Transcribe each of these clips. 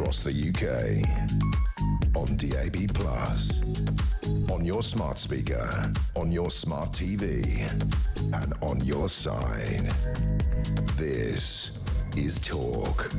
across the UK. On DAB+, on your smart speaker, on your smart TV, and on your side. This is Talk.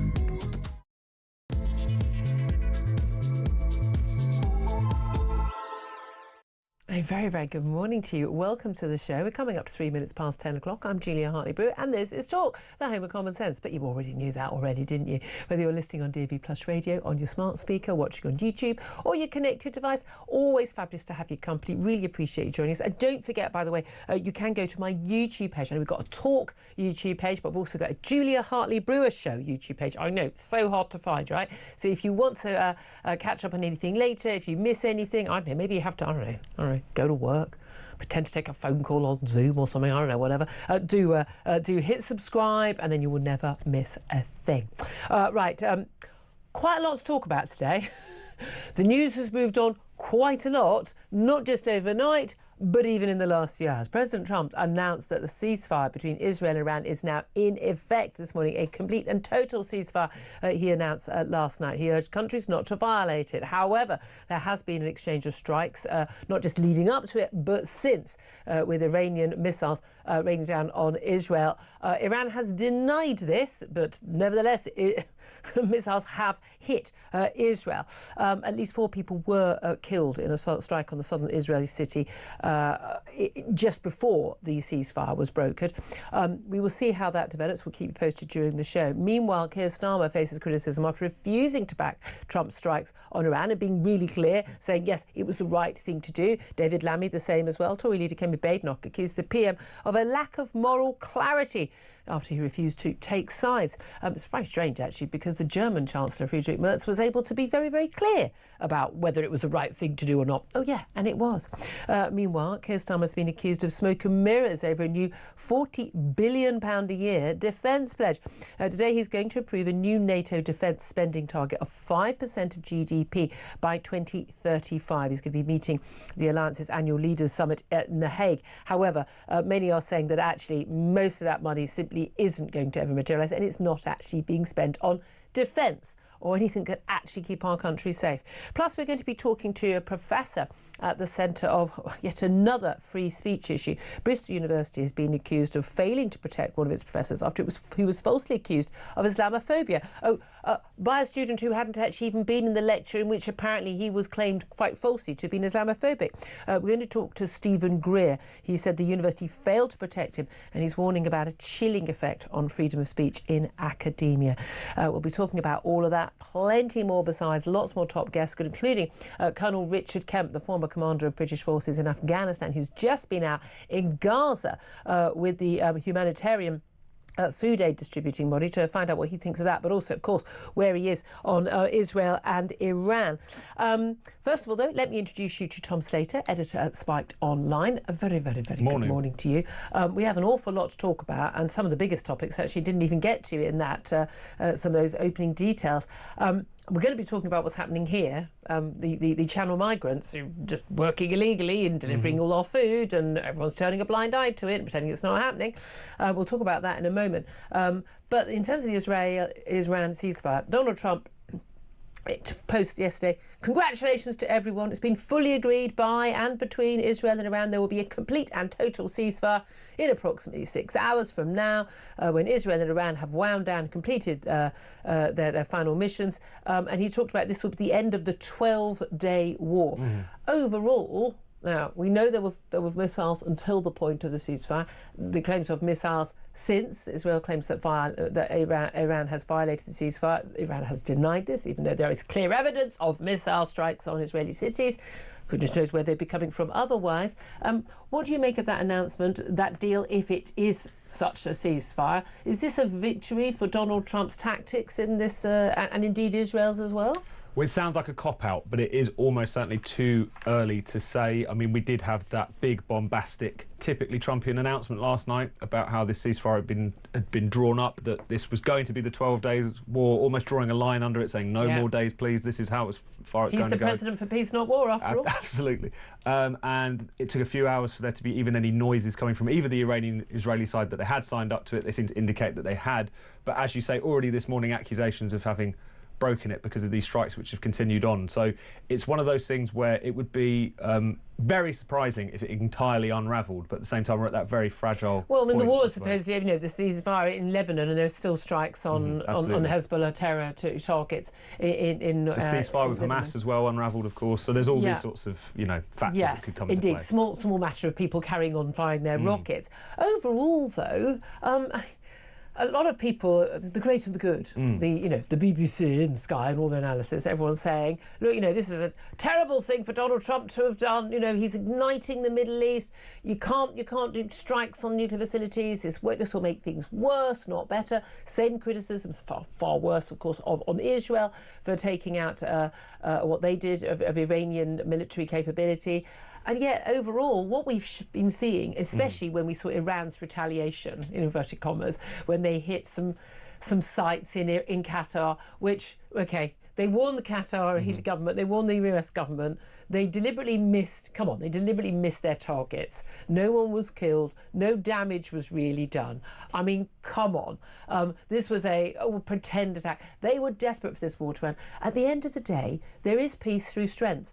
A very, very good morning to you. Welcome to the show. We're coming up to 3 minutes past 10 o'clock. I'm Julia Hartley-Brewer, and this is Talk, the home of common sense. But you already knew that already, didn't you? Whether you're listening on DAB+ radio, on your smart speaker, watching on YouTube, or your connected device, always fabulous to have your company. Really appreciate you joining us. And don't forget, by the way, you can go to my YouTube page. And we've got a Talk YouTube page, but we've also got a Julia Hartley-Brewer Show YouTube page. I know, it's so hard to find, right? So if you want to catch up on anything later, if you miss anything, I don't know, maybe you have to, I don't know, go to work, pretend to take a phone call on Zoom or something, I don't know, whatever. Do hit subscribe, and then you will never miss a thing. Right, quite a lot to talk about today. The news has moved on quite a lot, not just overnight, but even in the last few hours. President Trump announced that the ceasefire between Israel and Iran is now in effect this morning, a complete and total ceasefire he announced last night. He urged countries not to violate it. However, there has been an exchange of strikes, not just leading up to it, but since, with Iranian missiles raining down on Israel. Iran has denied this, but nevertheless, missiles have hit Israel. At least 4 people were killed in a strike on the southern Israeli city just before the ceasefire was brokered. We will see how that develops. We'll keep you posted during the show. Meanwhile, Keir Starmer faces criticism after refusing to back Trump's strikes on Iran and being really clear, saying, yes, it was the right thing to do. David Lammy, the same as well. Tory leader Kemi Badenoch accused the PM of a lack of moral clarity after he refused to take sides. It's very strange, actually, because the German Chancellor, Friedrich Merz, was able to be very, very clear about whether it was the right thing to do or not. Oh, yeah, and it was. Meanwhile, Keir Starmer has been accused of smoke and mirrors over a new £40 billion a year defence pledge. Today, he's going to approve a new NATO defence spending target of 5% of GDP by 2035. He's going to be meeting the Alliance's annual Leaders Summit in The Hague. However, many are saying that actually most of that money simply isn't going to ever materialise, and it's not actually being spent on defence or anything that actually keep our country safe. Plus, we're going to be talking to a professor at the centre of yet another free speech issue. Bristol University has been accused of failing to protect one of its professors after he was falsely accused of Islamophobia. By a student who hadn't actually even been in the lecture, in which apparently he was claimed quite falsely to have been Islamophobic. We're going to talk to Stephen Greer. He said the university failed to protect him, and he's warning about a chilling effect on freedom of speech in academia. We'll be talking about all of that, plenty more besides, lots more top guests, including Colonel Richard Kemp, the former commander of British forces in Afghanistan, who's just been out in Gaza with the humanitarian food aid distributing body, to find out what he thinks of that, but also, of course, where he is on Israel and Iran. First of all, though, let me introduce you to Tom Slater, editor at Spiked Online. A very, very, very good morning to you. We have an awful lot to talk about, and some of the biggest topics actually didn't even get to in that, some of those opening details. We're going to be talking about what's happening here, the Channel migrants who are just working illegally and delivering all our food, and everyone's turning a blind eye to it and pretending it's not happening. We'll talk about that in a moment. But in terms of the Israel-Iran ceasefire, Donald Trump post yesterday, congratulations to everyone. It's been fully agreed by and between Israel and Iran. There will be a complete and total ceasefire in approximately 6 hours from now, when Israel and Iran have wound down and completed their final missions. And he talked about this will be the end of the 12-day war. Overall, now, we know there were missiles until the point of the ceasefire. The claims of missiles since Israel claims that Iran has violated the ceasefire. Iran has denied this, even though there is clear evidence of missile strikes on Israeli cities. Goodness knows where they'd be coming from otherwise. What do you make of that announcement, that deal, if it is such a ceasefire? Is this a victory for Donald Trump's tactics in this, and indeed Israel's as well? Well, it sounds like a cop-out, but it is almost certainly too early to say. I mean, we did have that big, bombastic, typically Trumpian announcement last night about how this ceasefire had been drawn up, that this was going to be the 12 days war, almost drawing a line under it, saying no more days, please. This is how far it's going to go. He's the president for peace, not war, after all. Absolutely. And it took a few hours for there to be even any noises coming from either the Iranian-Israeli side that they had signed up to it. They seem to indicate that they had. But as you say, already this morning, accusations of having broken it because of these strikes which have continued on. So it's one of those things where it would be very surprising if it entirely unravelled, but at the same time we're at that very fragile Well, I mean, point, the war is supposedly, the ceasefire in Lebanon, and there's still strikes on Hezbollah terror targets in the ceasefire with Hamas as well unravelled, of course. So there's all these sorts of factors that could come into play. Yes, indeed. Small matter of people carrying on firing their rockets. Overall, though, a lot of people, the great and the good, the BBC and Sky and all their analysis, everyone's saying, look, this was a terrible thing for Donald Trump to have done. He's igniting the Middle East. You can't do strikes on nuclear facilities. This will make things worse, not better. Same criticisms, far worse, of course, on Israel for taking out what they did of Iranian military capability. And yet, overall, what we've been seeing, especially when we saw Iran's retaliation, in inverted commas, when they hit some sites in Qatar, which, they warned the Qatar government, they warned the US government, they deliberately missed their targets. No one was killed, no damage was really done. I mean, come on. This was a pretend attack. They were desperate for this war to end. At the end of the day, there is peace through strength.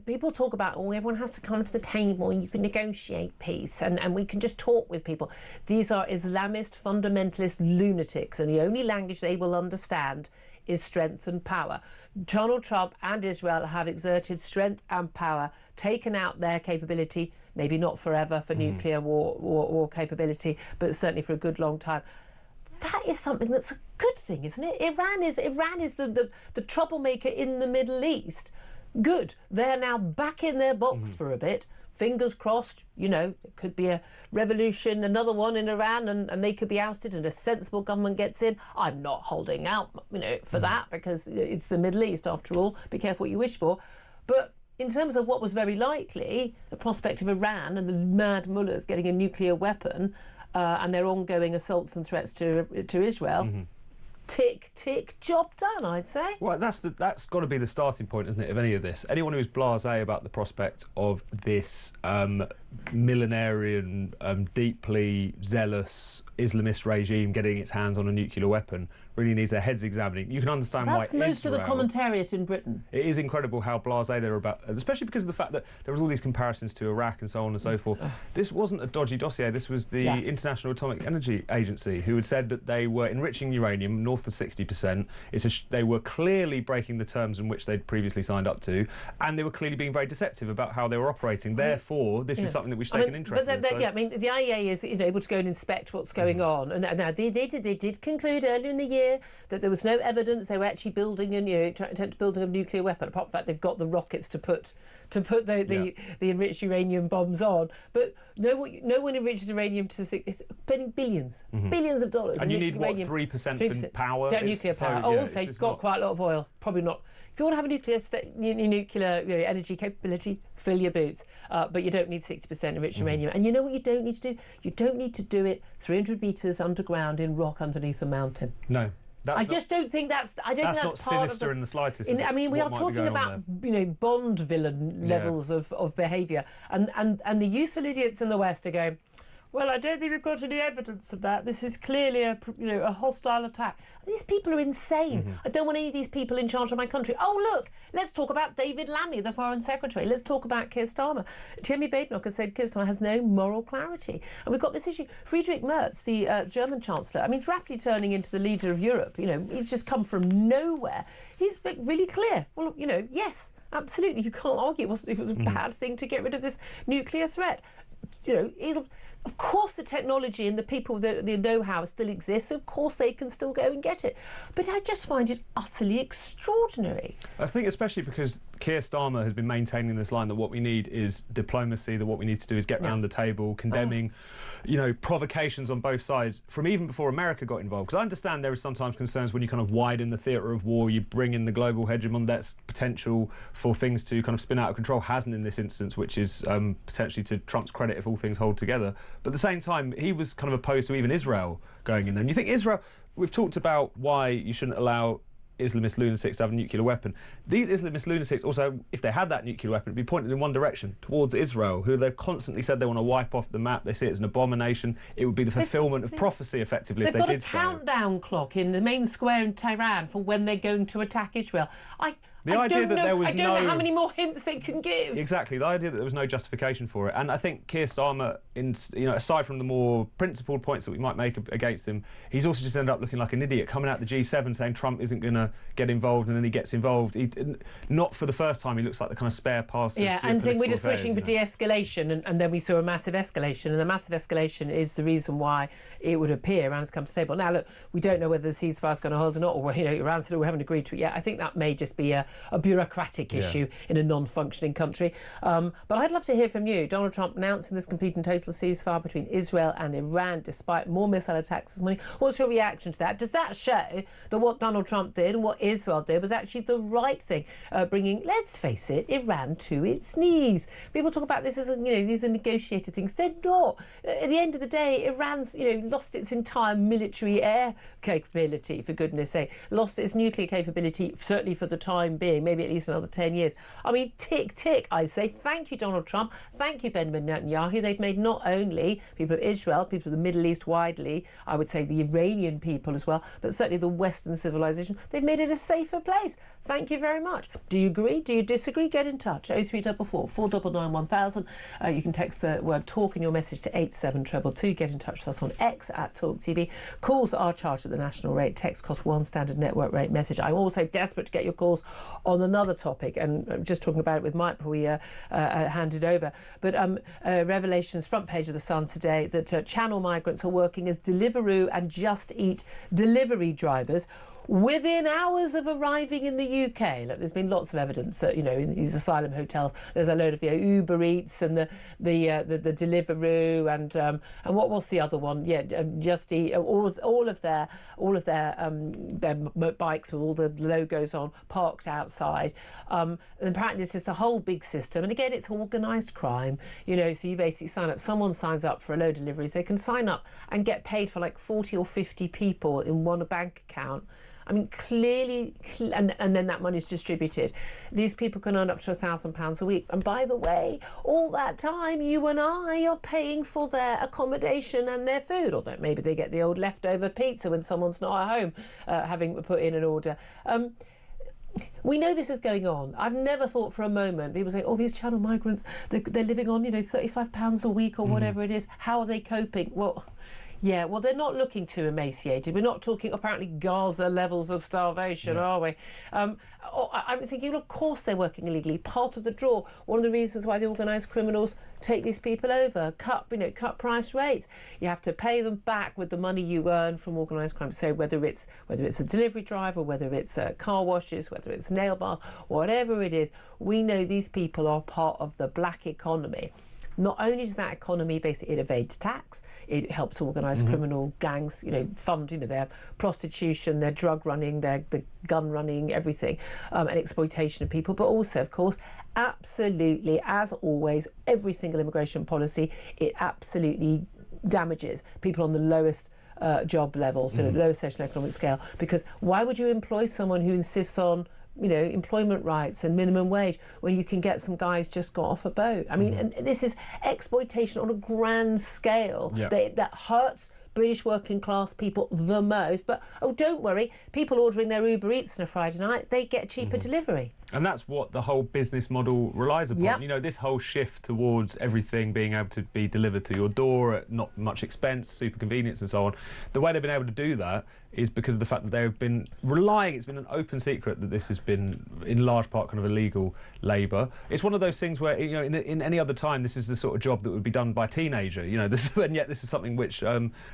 People talk about, everyone has to come to the table and you can negotiate peace and we can just talk with people. These are Islamist fundamentalist lunatics, and the only language they will understand is strength and power. Donald Trump and Israel have exerted strength and power, taken out their capability, maybe not forever for nuclear war capability, but certainly for a good long time. That is something that's a good thing, isn't it? Iran is the troublemaker in the Middle East. Good. They're now back in their box for a bit. Fingers crossed, it could be a revolution, another one in Iran, and they could be ousted and a sensible government gets in. I'm not holding out, for that, because it's the Middle East after all. Be careful what you wish for. But in terms of what was very likely, the prospect of Iran and the mad mullahs getting a nuclear weapon and their ongoing assaults and threats to Israel, tick, job done, I'd say. Well, that's got to be the starting point, isn't it, of any of this? Anyone who's blasé about the prospect of this millenarian, deeply zealous Islamist regime getting its hands on a nuclear weapon really needs their heads examining. You can understand why that's most of the commentariat in Britain. It is incredible how blasé they're about, especially because of the fact that there was all these comparisons to Iraq and so on and so forth. This wasn't a dodgy dossier. This was the International Atomic Energy Agency who had said that they were enriching uranium north of 60%. They were clearly breaking the terms in which they'd previously signed up to, and they were clearly being very deceptive about how they were operating. Therefore, this is something that we should take an interest in. The IEA is able to go and inspect what's going on, and now they did conclude earlier in the year that there was no evidence they were actually building building a nuclear weapon, apart from the fact they've got the rockets to put the enriched uranium bombs on. But no one enriches uranium to spending billions of dollars. And you need 3% for power? Nuclear power. Also, you've got quite a lot of oil. Probably not. If you want to have a nuclear energy capability, fill your boots. But you don't need 60% enriched uranium. And you know what you don't need to do? You don't need to do it 300 metres underground in rock underneath a mountain. No. I don't think that's part not of sinister in the slightest. We are talking about Bond villain levels of behaviour, and the useful idiots in the West are going, well, I don't think we've got any evidence of that. This is clearly a hostile attack. These people are insane. I don't want any of these people in charge of my country. Oh, look, let's talk about David Lammy, the Foreign Secretary. Let's talk about Keir Starmer. Timmy Badenoch has said Keir Starmer has no moral clarity. And we've got this issue. Friedrich Merz, the German Chancellor, he's rapidly turning into the leader of Europe. He's just come from nowhere. He's really clear. Well, yes, absolutely. You can't argue it was a bad thing to get rid of this nuclear threat. Of course the technology and the people, the know-how still exists. Of course they can still go and get it. But I just find it utterly extraordinary. I think especially because Keir Starmer has been maintaining this line that what we need is diplomacy, that what we need to do is get round the table, condemning, provocations on both sides from even before America got involved. Because I understand there are sometimes concerns when you kind of widen the theatre of war, you bring in the global hegemon, that's potential for things to kind of spin out of control, hasn't in this instance, which is potentially to Trump's credit if all things hold together. But at the same time, he was kind of opposed to even Israel going in there. And you think Israel, we've talked about why you shouldn't allow Islamist lunatics to have a nuclear weapon. These Islamist lunatics also, if they had that nuclear weapon, it'd be pointed in one direction, towards Israel, who they've constantly said they want to wipe off the map. They see it as an abomination. It would be the fulfilment of prophecy, effectively, if they did so. They've got a countdown clock in the main square in Tehran for when they're going to attack Israel. I don't know how many more hints they can give. Exactly, the idea that there was no justification for it. And I think Keir Starmer, aside from the more principled points that we might make against him, he's also just ended up looking like an idiot, coming out the G7 saying Trump isn't going to get involved, and then he gets involved. Not for the first time, he looks like the kind of spare parts. Yeah, and saying we're just pushing for de-escalation, and then we saw a massive escalation, and the massive escalation is the reason why it would appear Iran's come to the table. Now, look, we don't know whether the ceasefire's going to hold or not, or Iran said we haven't agreed to it yet. I think that may just be a bureaucratic issue in a non-functioning country. But I'd love to hear from you. Donald Trump announcing this complete and total ceasefire between Israel and Iran despite more missile attacks this morning. What's your reaction to that? Does that show that what Donald Trump did and what Israel did was actually the right thing, bringing, let's face it, Iran to its knees? People talk about this as, these are negotiated things. They're not. At the end of the day, Iran's, lost its entire military air capability, for goodness sake, lost its nuclear capability, certainly for the time being, maybe at least another 10 years. I mean, tick, tick, I say. Thank you, Donald Trump. Thank you, Benjamin Netanyahu. They've made not only people of Israel, people of the Middle East widely, I would say the Iranian people as well, but certainly the Western civilization, they've made it a safer place. Thank you very much. Do you agree? Do you disagree? Get in touch. 0344 499 1000. You can text the word talk in your message to 87222. Get in touch with us on X at talkTV. Calls are charged at the national rate. Text costs one standard network rate message. I'm also desperate to get your calls on another topic, and I'm just talking about it with Mike before we hand it over. But revelations, front page of The Sun today, that channel migrants are working as Deliveroo and Just Eat delivery drivers within hours of arriving in the UK. Look, there's been lots of evidence that, in these asylum hotels, there's a load of the Uber Eats and the Deliveroo and what's the other one? Just Eat. All of their bikes with all the logos on, parked outside. And apparently it's just a whole big system. And again, it's organised crime. So you basically sign up. Someone signs up for a load of deliveries. They can sign up and get paid for like 40 or 50 people in one bank account. I mean, clearly, and then that money's distributed. These people can earn up to £1,000 a week. And by the way, all that time, you and I are paying for their accommodation and their food. Although maybe they get the old leftover pizza when someone's not at home, having put in an order. We know this is going on. I've never thought for a moment, people say, these channel migrants, they're living on, £35 a week or whatever it is. How are they coping? Well, they're not looking too emaciated. We're not talking, apparently, Gaza levels of starvation, are we? I'm thinking, of course they're working illegally. Part of the draw. One of the reasons why the organised criminals take these people over, cut price rates. You have to pay them back with the money you earn from organised crime. So whether it's a delivery driver, whether it's car washes, whether it's nail bars, whatever it is, we know these people are part of the black economy. Not only does that economy basically evade tax, it helps organised criminal gangs, fund, their prostitution, their drug running, their gun running, everything, and exploitation of people. But also, of course, absolutely, as always, every single immigration policy, it absolutely damages people on the lowest job level, so the lowest socio-economic scale. Because why would you employ someone who insists on employment rights and minimum wage when you can get some guys just got off a boat? I mean, and this is exploitation on a grand scale that hurts British working class people the most. But don't worry, people ordering their Uber Eats on a Friday night, they get cheaper delivery. And that's what the whole business model relies upon. This whole shift towards everything being able to be delivered to your door at not much expense, super convenience and so on. The way they've been able to do that is because of the fact that they've been relying, it's been an open secret that this has been in large part kind of illegal labour. It's one of those things where, in any other time, this is the sort of job that would be done by a teenager, and yet this is something which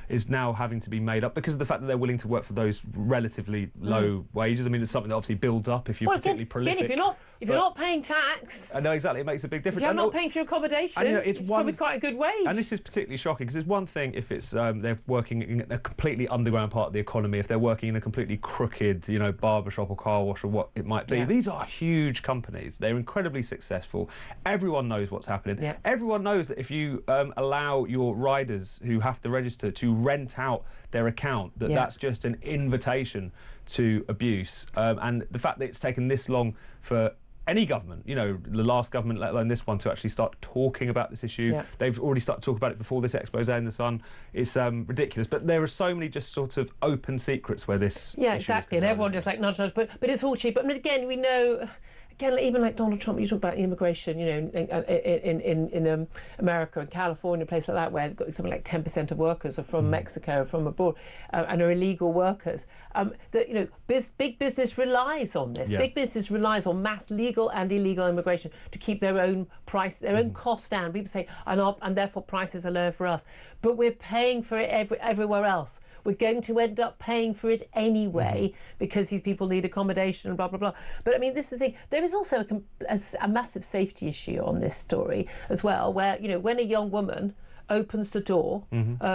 is now having to be made up because of the fact that they're willing to work for those relatively low wages. I mean, it's something that obviously builds up if you're particularly prolific. If you're not paying tax... I know, exactly, it makes a big difference. If you're not paying for your accommodation, it's probably quite a good wage. And this is particularly shocking because it's one thing if it's they're working in a completely underground part of the economy, if they're working in a completely crooked, barbershop or car wash or what it might be. These are huge companies. They're incredibly successful. Everyone knows what's happening. Yeah. Everyone knows that if you allow your riders who have to register to rent out their account, that's just an invitation to abuse. And the fact that it's taken this long for any government, you know, the last government, let alone this one, to actually start talking about this issue. Yeah. They've already started talking about it before this expose in the Sun. It's ridiculous. But there are so many just sort of open secrets where this issue exactly, and everyone just like nudge, but it's all cheap. But I mean, again, we know. Again, even like Donald Trump, you talk about immigration, you know, in America and California, a place like that, where they've got something like 10% of workers are from Mexico, from abroad, and are illegal workers. That, you know, big business relies on this. Yeah. Big business relies on mass legal and illegal immigration to keep their own price, their own costs down. People say, and therefore prices are lower for us. But we're paying for it everywhere else. We're going to end up paying for it anyway because these people need accommodation and blah, blah, blah. But I mean, this is the thing. There is also a massive safety issue on this story as well, where, you know, when a young woman opens the door,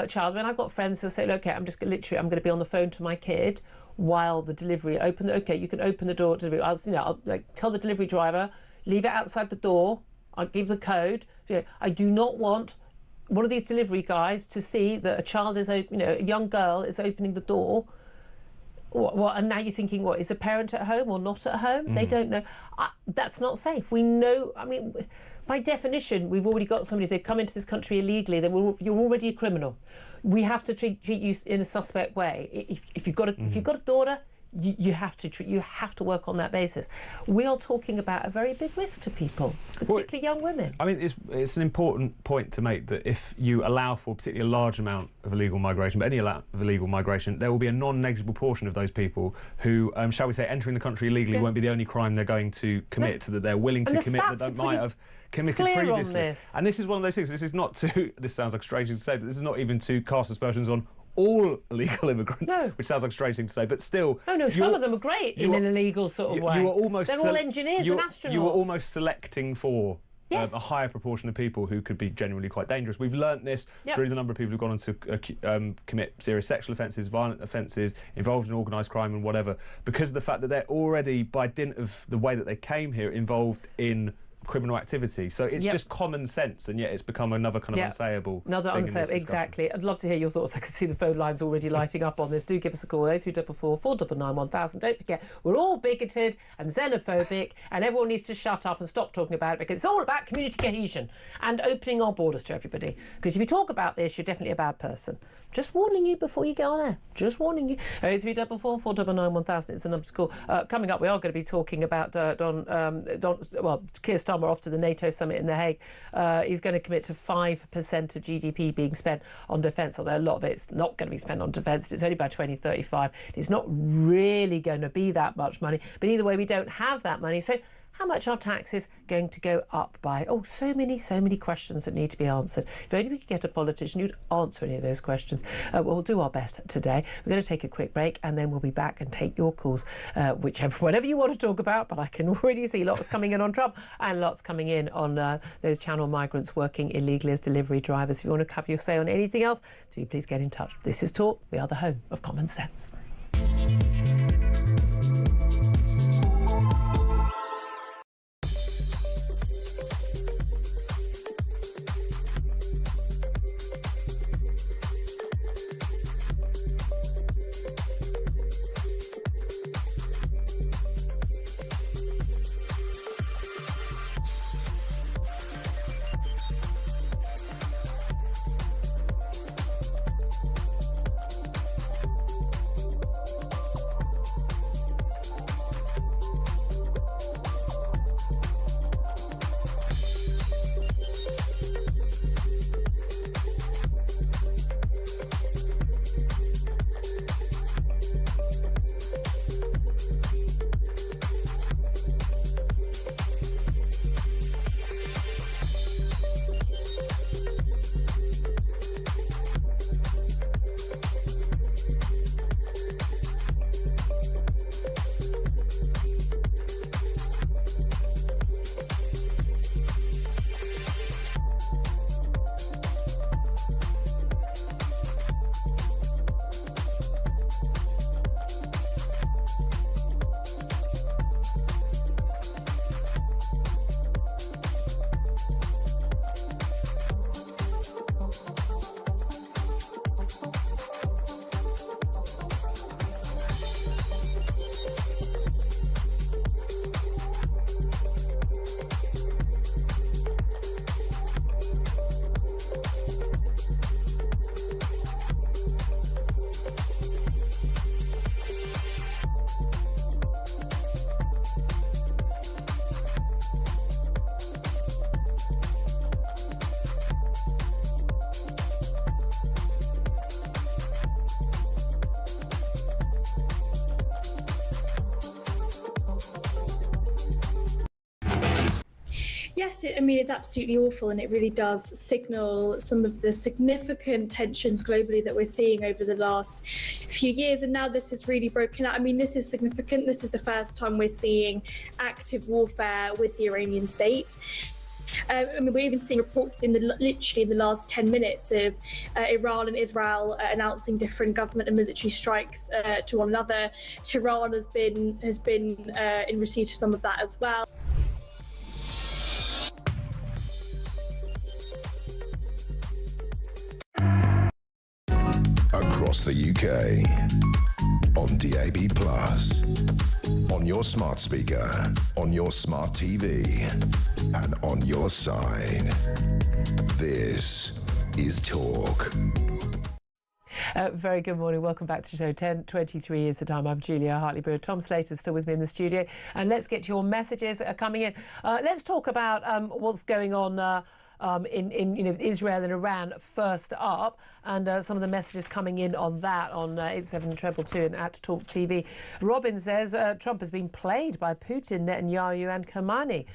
child, I mean, I've got friends who say, okay, I'm going to be on the phone to my kid while the delivery okay, you can open the door to I'll like tell the delivery driver, leave it outside the door. I'll give the code. You know, I do not want one of these delivery guys to see that a child is, a young girl is opening the door. What? And now you're thinking, what, is a parent at home or not at home? They don't know. That's not safe. We know, I mean, by definition, we've already got somebody, if they come into this country illegally, then you're already a criminal. We have to treat you in a suspect way. If you've got a daughter, you have to work on that basis. We are talking about a very big risk to people, particularly young women. I mean, it's an important point to make that if you allow for particularly a large amount of illegal migration, but any amount of illegal migration, there will be a non-negligible portion of those people who, shall we say, entering the country illegally won't be the only crime they're going to commit, that they're willing to commit, that they might have committed previously. And this is one of those things. This is not to. This sounds like a strange thing to say, but this is not even to cast aspersions on all illegal immigrants, which sounds like a strange thing to say, but still... Oh, no, some of them are great in an illegal sort of way. They're all engineers and astronauts. You were almost selecting for a higher proportion of people who could be genuinely quite dangerous. We've learnt this through the number of people who've gone on to commit serious sexual offences, violent offences, involved in organised crime and whatever, because of the fact that they're already, by dint of the way that they came here, involved in criminal activity. So it's just common sense, and yet it's become another kind of unsayable. Another unsayable, exactly. I'd love to hear your thoughts. I can see the phone lines already lighting up on this. Do give us a call, 0344 499 1000. Don't forget, we're all bigoted and xenophobic, and everyone needs to shut up and stop talking about it, because it's all about community cohesion and opening our borders to everybody. Because if you talk about this, you're definitely a bad person. Just warning you before you get on air. Just warning you. 0344 499 1000 is the number to call. Coming up, we are going to be talking about Keir Starmer off to the NATO summit in The Hague. He's going to commit to 5% of GDP being spent on defence, although a lot of it's not going to be spent on defence. It's only by 2035. It's not really going to be that much money. But either way, we don't have that money. So how much are taxes going to go up by? Oh, so many questions that need to be answered. If only we could get a politician who'd answer any of those questions. We'll do our best today. We're going to take a quick break, and then we'll be back and take your calls, whatever you want to talk about. But I can already see lots coming in on Trump and lots coming in on those channel migrants working illegally as delivery drivers. If you want to have your say on anything else, do please get in touch. This is Talk. We are the home of common sense. Yes, I mean, it's absolutely awful, and it really does signal some of the significant tensions globally that we're seeing over the last few years. And now this is really broken out. I mean, this is significant. This is the first time we're seeing active warfare with the Iranian state. I mean, we're even seeing reports literally in the last 10 minutes of Iran and Israel announcing different government and military strikes to one another. Tehran has been in receipt of some of that as well. Across the UK, on DAB+, on your smart speaker, on your smart TV, and on your side. This is Talk. Very good morning. Welcome back to the show. 10:23 is the time. I'm Julia Hartley-Brewer. Tom Slater's still with me in the studio. And let's get to your messages coming in. Let's talk about what's going on in Israel and Iran first up, and some of the messages coming in on that on 87222 and at talkTV. Robin says Trump has been played by Putin, Netanyahu and Khamenei.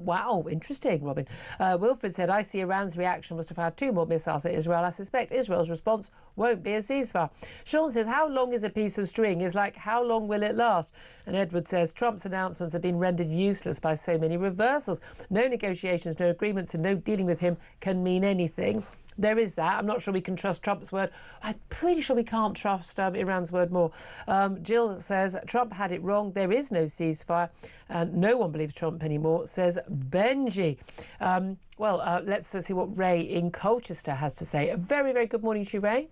Wow, interesting, Robin. Wilfred said, I see Iran's reaction was to fire 2 more missiles at Israel. I suspect Israel's response won't be a ceasefire. Sean says, how long is a piece of string? Is like, how long will it last? And Edward says, Trump's announcements have been rendered useless by so many reversals. No negotiations, no agreements, and no dealing with him can mean anything. There is that. I'm not sure we can trust Trump's word. I'm pretty sure we can't trust Iran's word more. Jill says, Trump had it wrong. There is no ceasefire. And no one believes Trump anymore, says Benji. Let's see what Ray in Colchester has to say. A very, very good morning to you, Ray.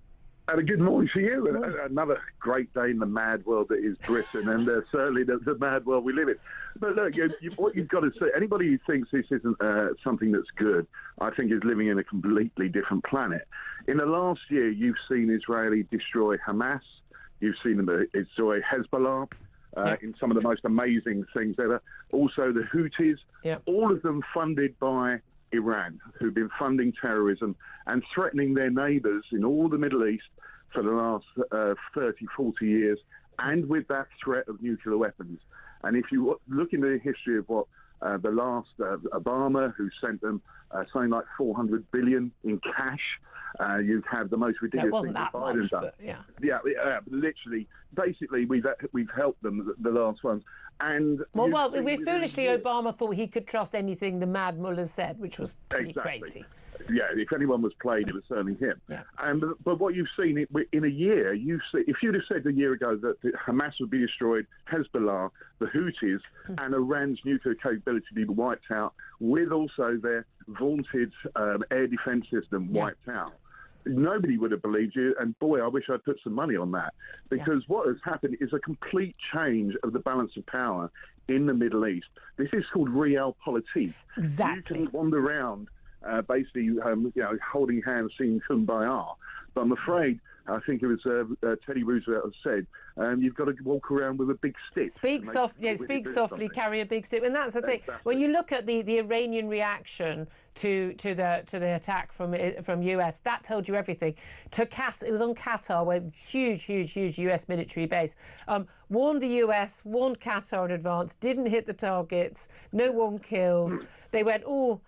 And a good morning to you. Another great day in the mad world that is Britain, and certainly the mad world we live in. But look, what you've got to say, anybody who thinks this isn't something that's good, I think is living in a completely different planet. In the last year, you've seen Israeli destroy Hamas. You've seen them destroy Hezbollah in some of the most amazing things ever. Also the Houthis, all of them funded by Iran, who've been funding terrorism and threatening their neighbours in all the Middle East for the last 30, 40 years, and with that threat of nuclear weapons. And if you look into the history of what the last Obama, who sent them something like $400 billion in cash, you have the most ridiculous thing that Biden's done. Literally, basically, we've helped them, the last ones. And foolishly, Obama thought he could trust anything the Mad Mullah said, which was pretty crazy. Yeah, if anyone was played, it was certainly him. Yeah. But what you've seen in a year, if you'd have said a year ago that Hamas would be destroyed, Hezbollah, the Houthis, and Iran's nuclear capability to be wiped out, with also their vaunted air defence system wiped out, nobody would have believed you. And boy, I wish I'd put some money on that, because what has happened is a complete change of the balance of power in the Middle East. This is called realpolitik. Exactly. You can wander around basically, holding hands, singing Kumbaya. But I'm afraid, I think it was Teddy Roosevelt said, you've got to walk around with a big stick. Speak softly, carry a big stick. And that's the thing. When you look at the Iranian reaction to the attack from US, that told you everything. It was on Qatar, where huge US military base. Warned the US, warned Qatar in advance, didn't hit the targets, no one killed. They went,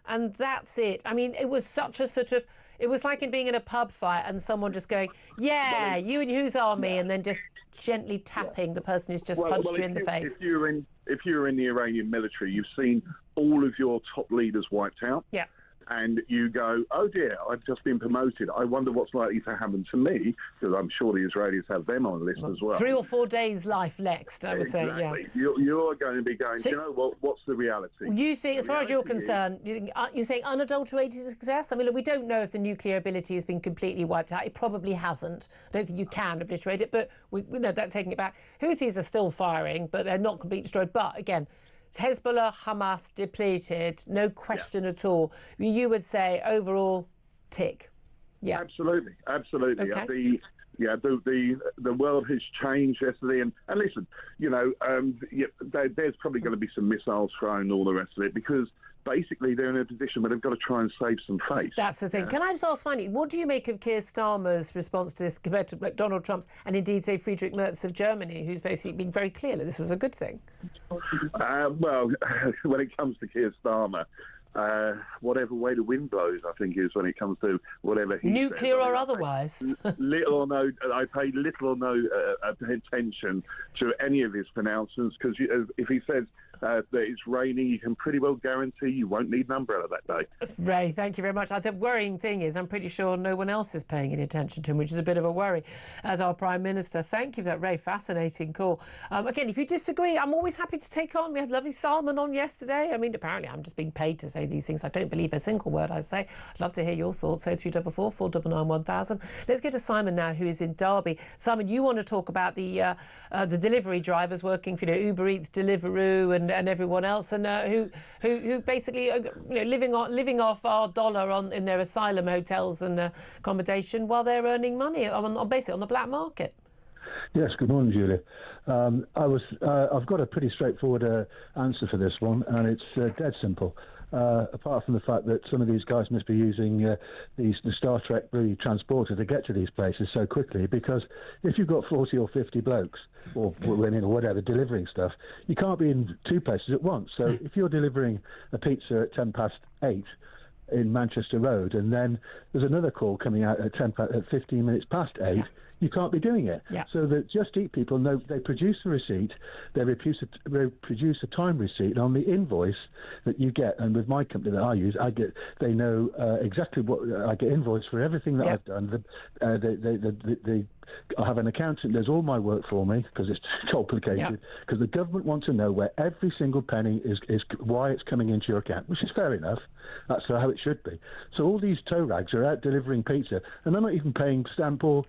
and that's it. I mean, it was such a sort of, it was like being in a pub fight and someone just going, you and whose army, and then just gently tapping the person who's just punched you in the face. If you're in the Iranian military, you've seen all of your top leaders wiped out. Yeah. And you go, oh dear, I've just been promoted. I wonder what's likely to happen to me, because I'm sure the Israelis have them on the list as well. 3 or 4 days life next, I would say, yeah. You're going to be going, so, you know what? What's the reality? You see, as far as you're concerned, you're saying unadulterated success? I mean, look, we don't know if the nuclear ability has been completely wiped out. It probably hasn't. I don't think you can obliterate it, but we know that's taking it back. Houthis are still firing, but they're not completely destroyed. But again, Hezbollah, Hamas depleted, no question at all. You would say overall, tick. Yeah, absolutely. Okay. The world has changed yesterday, and listen, there's probably going to be some missiles thrown and all the rest of it, because basically they're in a position where they've got to try and save some face. That's the thing. Yeah. Can I just ask finally, what do you make of Keir Starmer's response to this compared to Donald Trump's, and indeed, say, Friedrich Merz of Germany, who's basically been very clear that this was a good thing? When it comes to Keir Starmer, whatever way the wind blows, I think is when it comes to whatever he nuclear says. or otherwise. Little or no, I pay little or no attention to any of his pronouncements, because if he says that it's raining, you can pretty well guarantee you won't need an umbrella that day. Ray, thank you very much. The worrying thing is I'm pretty sure no one else is paying any attention to him, which is a bit of a worry as our Prime Minister. Thank you for that, Ray. Fascinating call. Again, if you disagree, I'm always happy to take on. We had lovely Salman on yesterday. I mean, apparently I'm just being paid to say these things. I don't believe a single word I say. I'd love to hear your thoughts. 0344 499 1000. Let's go to Simon now, who is in Derby. Simon, you want to talk about the delivery drivers working for Uber Eats, Deliveroo and everyone else, and who basically are living off our dollar in their asylum hotels and accommodation while they're earning money basically on the black market. Yes, good morning, Julia. I've got a pretty straightforward answer for this one, and it's dead simple. Apart from the fact that some of these guys must be using the Star Trek Blue transporter to get to these places so quickly, because if you've got 40 or 50 blokes or women or whatever delivering stuff, you can't be in two places at once. So if you're delivering a pizza at 8:10 in Manchester Road, and then there's another call coming out at 15 minutes past 8, you can't be doing it. Yeah. So the Just Eat people know, they produce a receipt, they produce a time receipt on the invoice that you get. And with my company that I use, they know exactly what I get invoiced for everything that I've done. I have an accountant that does all my work for me, because it's complicated, because the government wants to know where every single penny is why it's coming into your account, which is fair enough. That's how it should be. So all these tow rags are out delivering pizza, and they're not even paying stamp or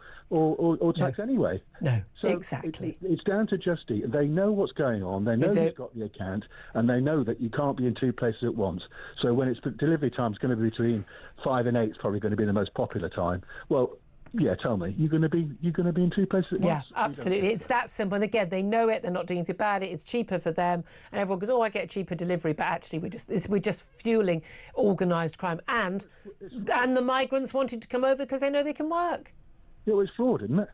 tax anyway. No, so exactly. It's down to Just Eat. They know what's going on. They know who's got the account, and they know that you can't be in two places at once. So when it's delivery time, it's going to be between 5 and 8. It's probably going to be the most popular time. Well, yeah, tell me, you're going to be in two places at once? Yeah, absolutely. It's that simple. And again, they know it. They're not doing anything about it. It's cheaper for them. And everyone goes, "Oh, I get cheaper delivery." But actually, we're just fueling organised crime and the migrants wanting to come over because they know they can work. Yeah, well, it's fraud, isn't it?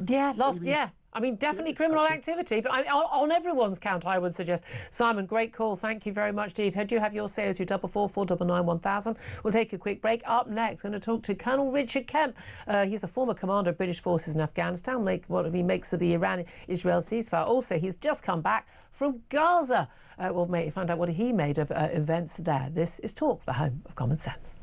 Yeah, I mean, definitely criminal activity, but on everyone's count, I would suggest. Simon, great call. Thank you very much indeed. Do you have your say 0244 499 1000? We'll take a quick break. Up next, going to talk to Colonel Richard Kemp. He's the former commander of British forces in Afghanistan, what he makes of the Iran-Israel ceasefire. Also, he's just come back from Gaza. We'll find out what he made of events there. This is Talk, the home of common sense.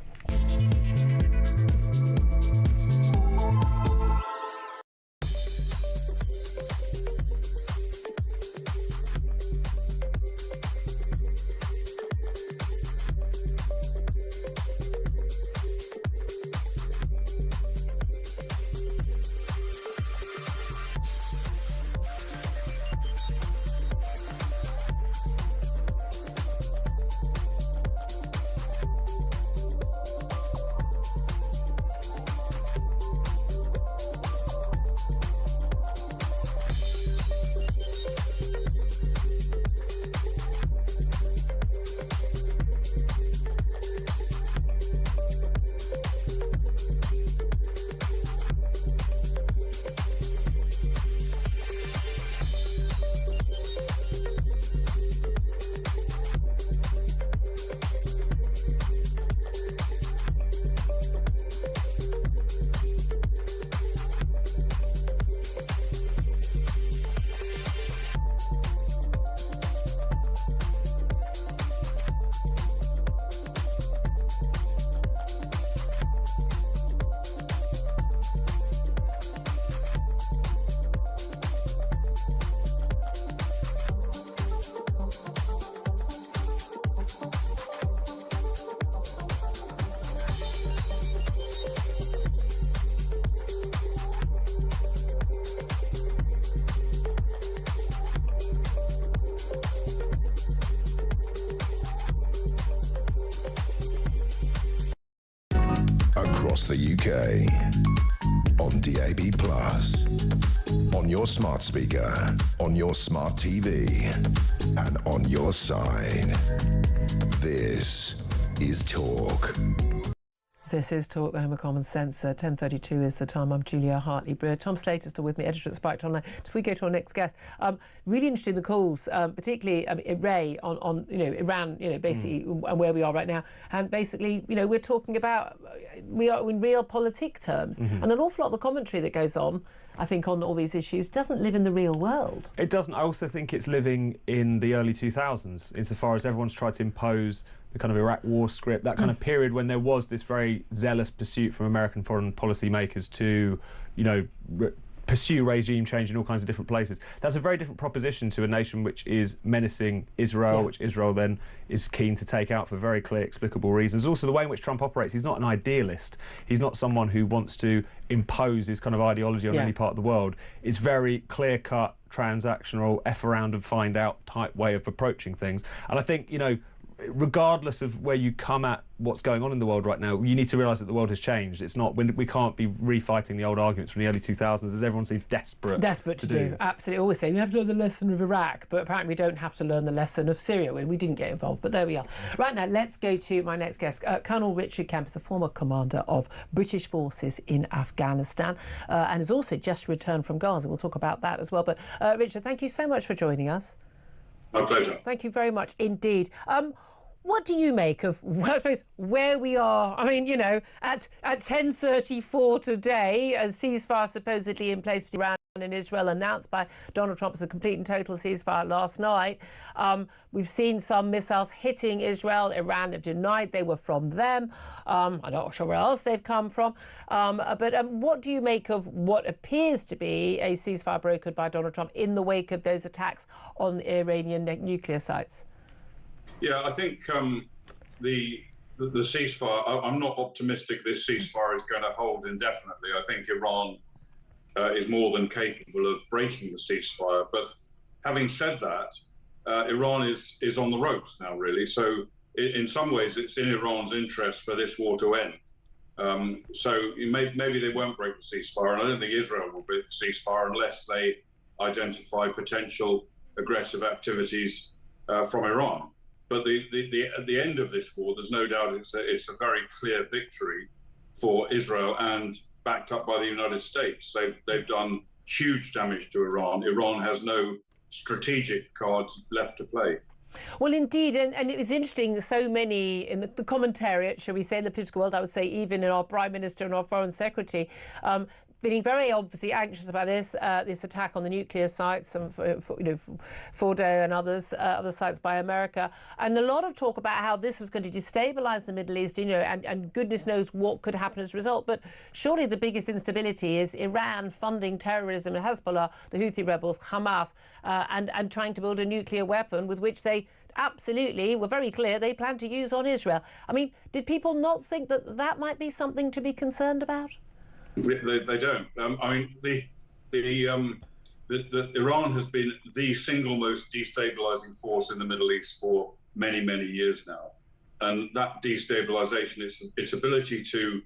Across the UK, on DAB+, on your smart speaker, on your smart TV, and on your side. This is Talk. This is Talk, the Home of Common Sense. 10:32 is the time. I'm Julia Hartley-Brewer. Tom Slater's still with me, editor at Spiked Online. If we go to our next guest, really interested in the calls, particularly Ray on Iran, basically, and where we are right now. And basically, we're talking about we are in realpolitik terms, and an awful lot of the commentary that goes on, I think, on all these issues doesn't live in the real world. It doesn't. I also think it's living in the early 2000s, insofar as everyone's tried to impose the kind of Iraq war script, that kind of period when there was this very zealous pursuit from American foreign policy makers to, pursue regime change in all kinds of different places. That's a very different proposition to a nation which is menacing Israel, which Israel then is keen to take out for very clear, explicable reasons. Also, the way in which Trump operates, he's not an idealist. He's not someone who wants to impose his kind of ideology on any part of the world. It's very clear-cut, transactional, F around and find out type way of approaching things. And I think, regardless of where you come at what's going on in the world right now, you need to realise that the world has changed. It's not, we can't be refighting the old arguments from the early 2000s, as everyone seems desperate to do. Absolutely. Always say we have to learn the lesson of Iraq, but apparently we don't have to learn the lesson of Syria, where we didn't get involved, but there we are. Right now, let's go to my next guest. Colonel Richard Kemp is the former commander of British forces in Afghanistan and has also just returned from Gaza. We'll talk about that as well. But Richard, thank you so much for joining us. My pleasure. Thank you very much indeed. What do you make of, where we are? I mean, at 10:34 today, a ceasefire supposedly in place between Iran and Israel, announced by Donald Trump as a complete and total ceasefire last night. We've seen some missiles hitting Israel. Iran have denied they were from them. I'm not sure where else they've come from. But what do you make of what appears to be a ceasefire brokered by Donald Trump in the wake of those attacks on Iranian nuclear sites? Yeah, I think the ceasefire, I'm not optimistic this ceasefire is going to hold indefinitely. I think Iran is more than capable of breaking the ceasefire. But having said that, Iran is on the ropes now, really. So in some ways, it's in Iran's interest for this war to end. So maybe they won't break the ceasefire. And I don't think Israel will break the ceasefire unless they identify potential aggressive activities from Iran. But at the end of this war, there's no doubt it's a very clear victory for Israel, and backed up by the United States. They've done huge damage to Iran. Iran has no strategic cards left to play. Well, indeed, and it was interesting, so many in the commentariat, shall we say, in the political world, I would say even in our Prime Minister and our Foreign Secretary, feeling very obviously anxious about this attack on the nuclear sites, Fordo and other sites by America, and a lot of talk about how this was going to destabilise the Middle East, and goodness knows what could happen as a result. But surely the biggest instability is Iran funding terrorism and Hezbollah, the Houthi rebels, Hamas, and trying to build a nuclear weapon with which they absolutely were very clear they plan to use on Israel. I mean, did people not think that might be something to be concerned about? They don't. I mean, Iran has been the single most destabilizing force in the Middle East for many, many years now. And that destabilization, its ability to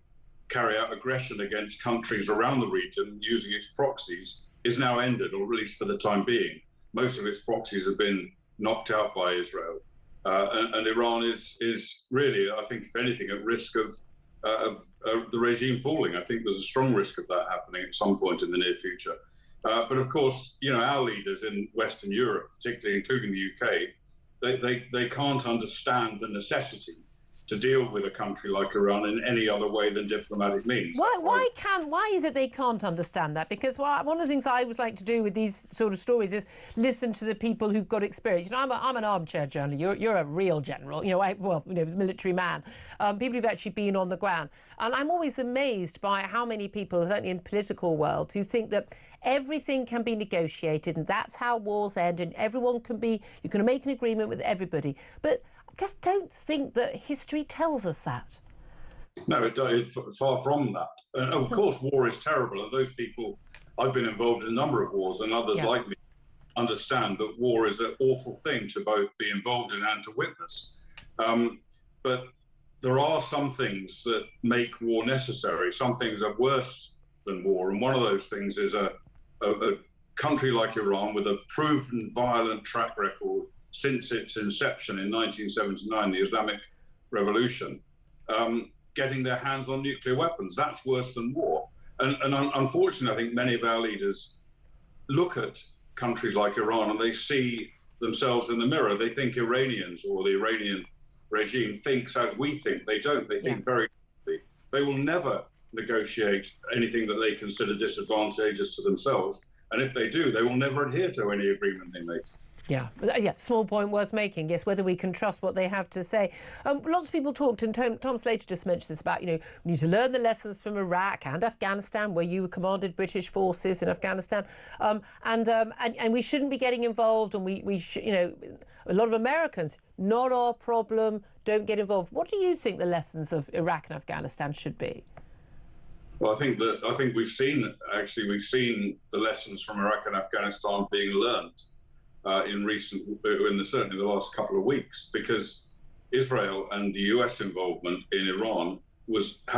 carry out aggression against countries around the region using its proxies, is now ended, or at least for the time being. Most of its proxies have been knocked out by Israel. And Iran is really, I think, if anything, at risk of the regime falling. I think there's a strong risk of that happening at some point in the near future. But of course, our leaders in Western Europe, particularly including the UK, they can't understand the necessity to deal with a country like Iran in any other way than diplomatic means. Why is it they can't understand that? Because one of the things I always like to do with these sort of stories is listen to the people who've got experience. I'm an armchair journalist. You're a real general. Military man. People who've actually been on the ground. And I'm always amazed by how many people, certainly in political world, who think that everything can be negotiated and that's how wars end, and you can make an agreement with everybody. But I just don't think that history tells us that. No, it's far from that. And of course, war is terrible. And those people, I've been involved in a number of wars, and others like me understand that war is an awful thing to both be involved in and to witness. But there are some things that make war necessary. Some things are worse than war. And one of those things is a country like Iran, with a proven violent track record since its inception in 1979, the Islamic Revolution, getting their hands on nuclear weapons. That's worse than war. And unfortunately, I think many of our leaders look at countries like Iran and they see themselves in the mirror. They think Iranians or the Iranian regime thinks as we think. They don't. They think very differently. They will never negotiate anything that they consider disadvantageous to themselves. And if they do, they will never adhere to any agreement they make. Yeah, small point worth making. Yes, whether we can trust what they have to say. Lots of people talked, and Tom Slater just mentioned this about, we need to learn the lessons from Iraq and Afghanistan, where you commanded British forces in Afghanistan, and we shouldn't be getting involved. And we should, a lot of Americans, not our problem, don't get involved. What do you think the lessons of Iraq and Afghanistan should be? Well, I think we've seen the lessons from Iraq and Afghanistan being learned. Certainly the last couple of weeks, because Israel and the US involvement in Iran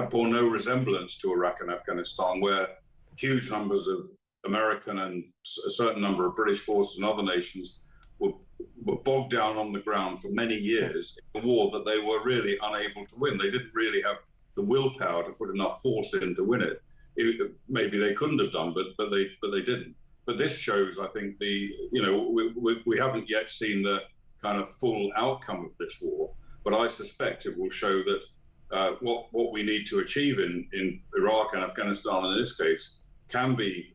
bore no resemblance to Iraq and Afghanistan, where huge numbers of American and a certain number of British forces and other nations were bogged down on the ground for many years in a war that they were really unable to win. They didn't really have the willpower to put enough force in to win it. Maybe they couldn't have done, but they didn't. But this shows, I think, we haven't yet seen the kind of full outcome of this war, but I suspect it will show that what we need to achieve in Iraq and Afghanistan in this case can be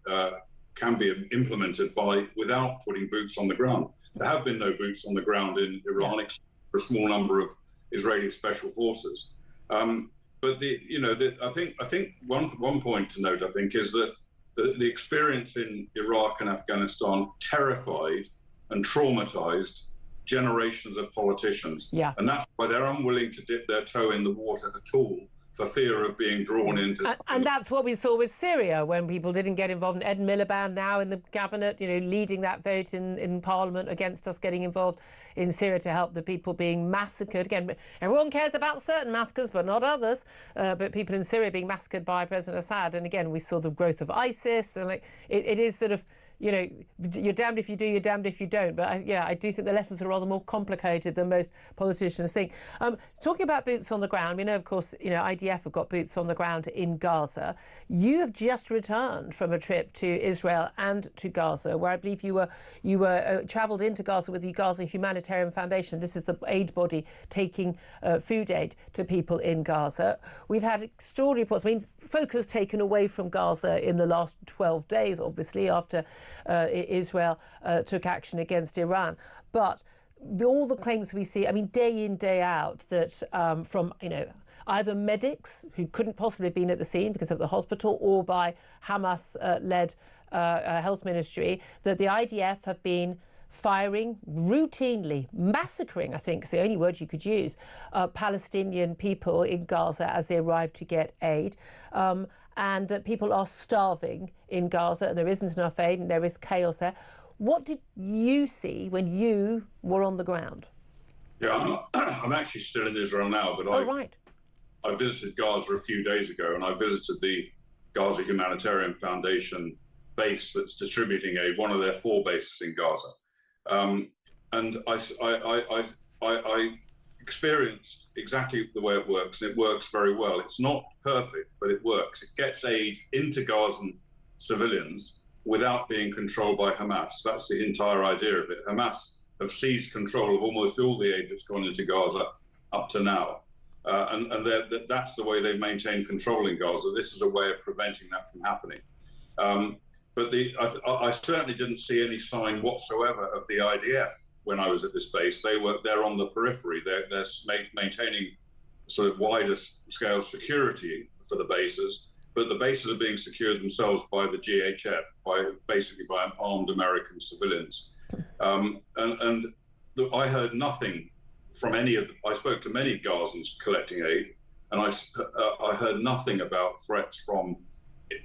implemented without putting boots on the ground. There have been no boots on the ground in Iran, except for a small number of Israeli special forces. But I think one point to note, I think, is that the experience in Iraq and Afghanistan terrified and traumatized generations of politicians. Yeah. And that's why they're unwilling to dip their toe in the water at all for fear of being drawn into... And that's what we saw with Syria when people didn't get involved. And Ed Miliband now in the cabinet, leading that vote in Parliament against us getting involved in Syria to help the people being massacred. Again, everyone cares about certain massacres, but not others. But people in Syria being massacred by President Assad. And again, we saw the growth of ISIS. And it is sort of... you're damned if you do, you're damned if you don't. But I do think the lessons are rather more complicated than most politicians think. Talking about boots on the ground, we know, of course, IDF have got boots on the ground in Gaza. You have just returned from a trip to Israel and to Gaza, where I believe you were travelled into Gaza with the Gaza Humanitarian Foundation. This is the aid body taking food aid to people in Gaza. We've had extraordinary reports. Focus taken away from Gaza in the last 12 days, obviously, after Israel took action against Iran. But all the claims we see, day in, day out, that from, either medics who couldn't possibly have been at the scene because of the hospital, or by Hamas-led health ministry, that the IDF have been firing routinely, massacring, I think is the only word you could use, Palestinian people in Gaza as they arrive to get aid. And that people are starving in Gaza, and there isn't enough aid, and there is chaos there. What did you see when you were on the ground? Yeah, I'm actually still in Israel now, but I visited Gaza a few days ago, and I visited the Gaza Humanitarian Foundation base that's distributing aid, one of their 4 bases in Gaza. And I experienced exactly the way it works, and it works very well. It's not perfect, but it works. It gets aid into Gazan civilians without being controlled by Hamas. That's the entire idea of it. Hamas have seized control of almost all the aid that's gone into Gaza up to now. And that's the way they've maintained control in Gaza. This is a way of preventing that from happening. But I certainly didn't see any sign whatsoever of the IDF when I was at this base. They're on the periphery. They're maintaining sort of wider scale security for the bases, but the bases are being secured themselves by the GHF, basically by armed American civilians. I heard nothing from I spoke to many Gazans collecting aid, and I heard nothing about threats from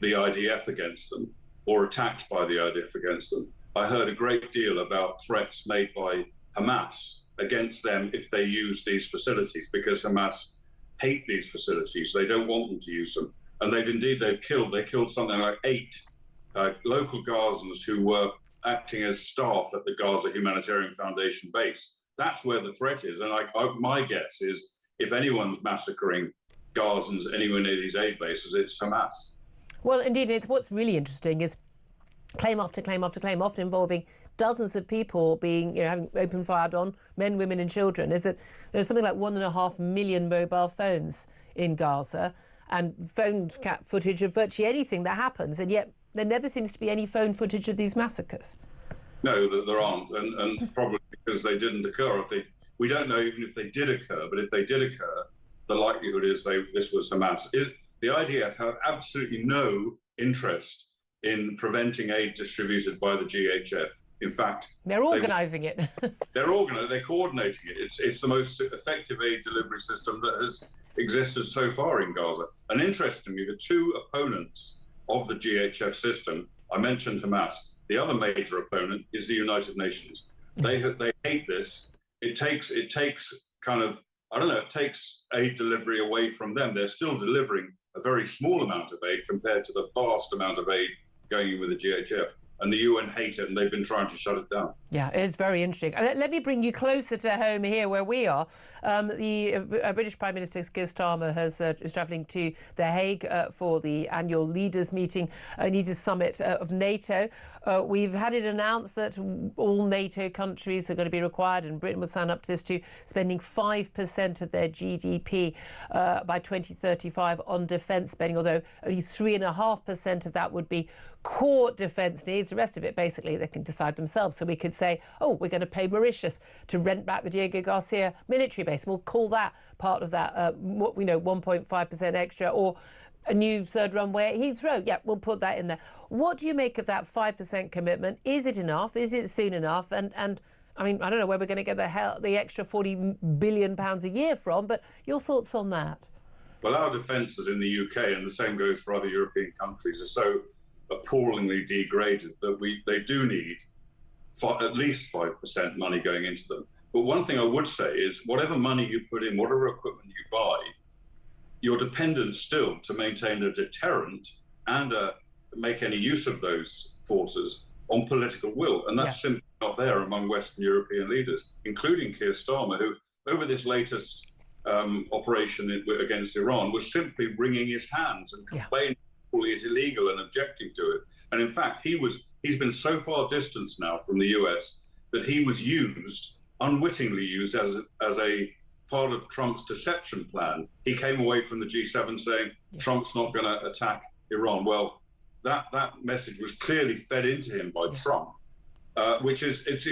the IDF against them or attacks by the IDF against them. I heard a great deal about threats made by Hamas against them if they use these facilities, because Hamas hate these facilities. They don't want them to use them. And they killed something like 8 local Gazans who were acting as staff at the Gaza Humanitarian Foundation base. That's where the threat is. And my guess is if anyone's massacring Gazans anywhere near these aid bases. It's Hamas. Well, indeed, it's what's really interesting is claim after claim after claim, often involving dozens of people being, having open fired on, men, women and children, is that there's something like 1.5 million mobile phones in Gaza and phone footage of virtually anything that happens, and yet there never seems to be any phone footage of these massacres. No, there aren't, and probably because they didn't occur. We don't know even if they did occur, but if they did occur, the likelihood is this was Hamas. The IDF have absolutely no interest in preventing aid distributed by the GHF. In fact, they're organising it. They're coordinating it. It's the most effective aid delivery system that has existed so far in Gaza. And interestingly, the two opponents of the GHF system, I mentioned Hamas. The other major opponent is the United Nations. They hate this. It takes kind of, it takes aid delivery away from them. They're still delivering a very small amount of aid compared to the vast amount of aid going in with the GHF. And the UN hate it, and they've been trying to shut it down. Yeah, it is very interesting. Let me bring you closer to home here where we are. The British Prime Minister Keir Starmer is travelling to The Hague for the annual leaders meeting, leaders summit of NATO. We've had it announced that all NATO countries are going to be required, and Britain will sign up to this, to spending 5% of their GDP by 2035 on defence spending, although only 3.5% of that would be core defence needs. The rest of it, basically, they can decide themselves. So we could say, we're going to pay Mauritius to rent back the Diego Garcia military base. We'll call that part of that, 1.5% extra, or a new third runway at Heathrow. Yeah, we'll put that in there. What do you make of that 5% commitment? Is it enough? Is it soon enough? And I mean, I don't know where we're going to get the extra £40 billion a year from, but your thoughts on that? Well, our defences in the UK, and the same goes for other European countries, are so appallingly degraded that they do need at least 5% money going into them. But one thing I would say is, whatever money you put in, whatever equipment you buy, you're dependent still to maintain a deterrent and make any use of those forces on political will. And that's simply not there among Western European leaders, including Keir Starmer, who, over this latest operation against Iran, was simply wringing his hands and complaining, calling it illegal and objecting to it. And in fact, he's been so far distanced now from the US that he was unwittingly used as a part of Trump's deception plan. He came away from the G7 saying Trump's not going to attack Iran. Well, that message was clearly fed into him by Trump, which is it's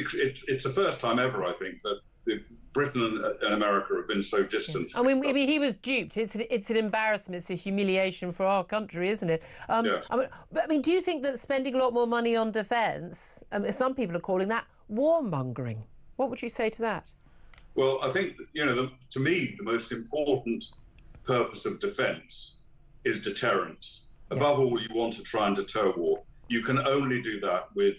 the first time ever, I think, that Britain and America have been so distant. I mean, he was duped. It's an embarrassment. It's a humiliation for our country, isn't it? Yes. I mean, do you think that spending a lot more money on defence, some people are calling that warmongering? What would you say to that? Well, I think, to me, the most important purpose of defence is deterrence. Above all, you want to try and deter war. You can only do that with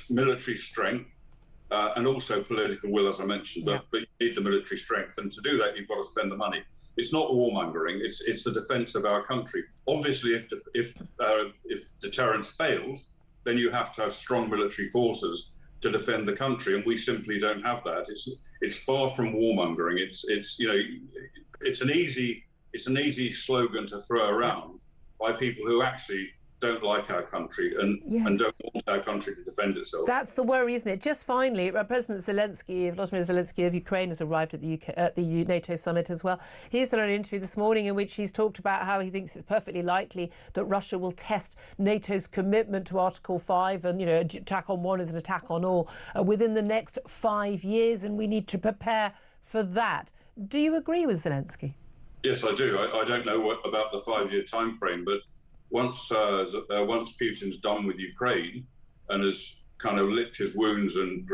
military strength and also political will, as I mentioned. But you need the military strength. And to do that, you've got to spend the money. It's not warmongering. It's the defence of our country. Obviously, if deterrence fails, then you have to have strong military forces to defend the country, and we simply don't have that. It's far from warmongering. It's an easy slogan to throw around by people who actually don't like our country and don't want our country to defend itself. That's the worry, isn't it? Just finally, President Vladimir Zelensky of Ukraine has arrived at the NATO summit as well. He's done an interview this morning in which he's talked about how he thinks it's perfectly likely that Russia will test NATO's commitment to Article 5 and, attack on one is an attack on all within the next 5 years, and we need to prepare for that. Do you agree with Zelensky? Yes, I do. I don't know about the 5-year time frame, but once Putin's done with Ukraine and has kind of licked his wounds and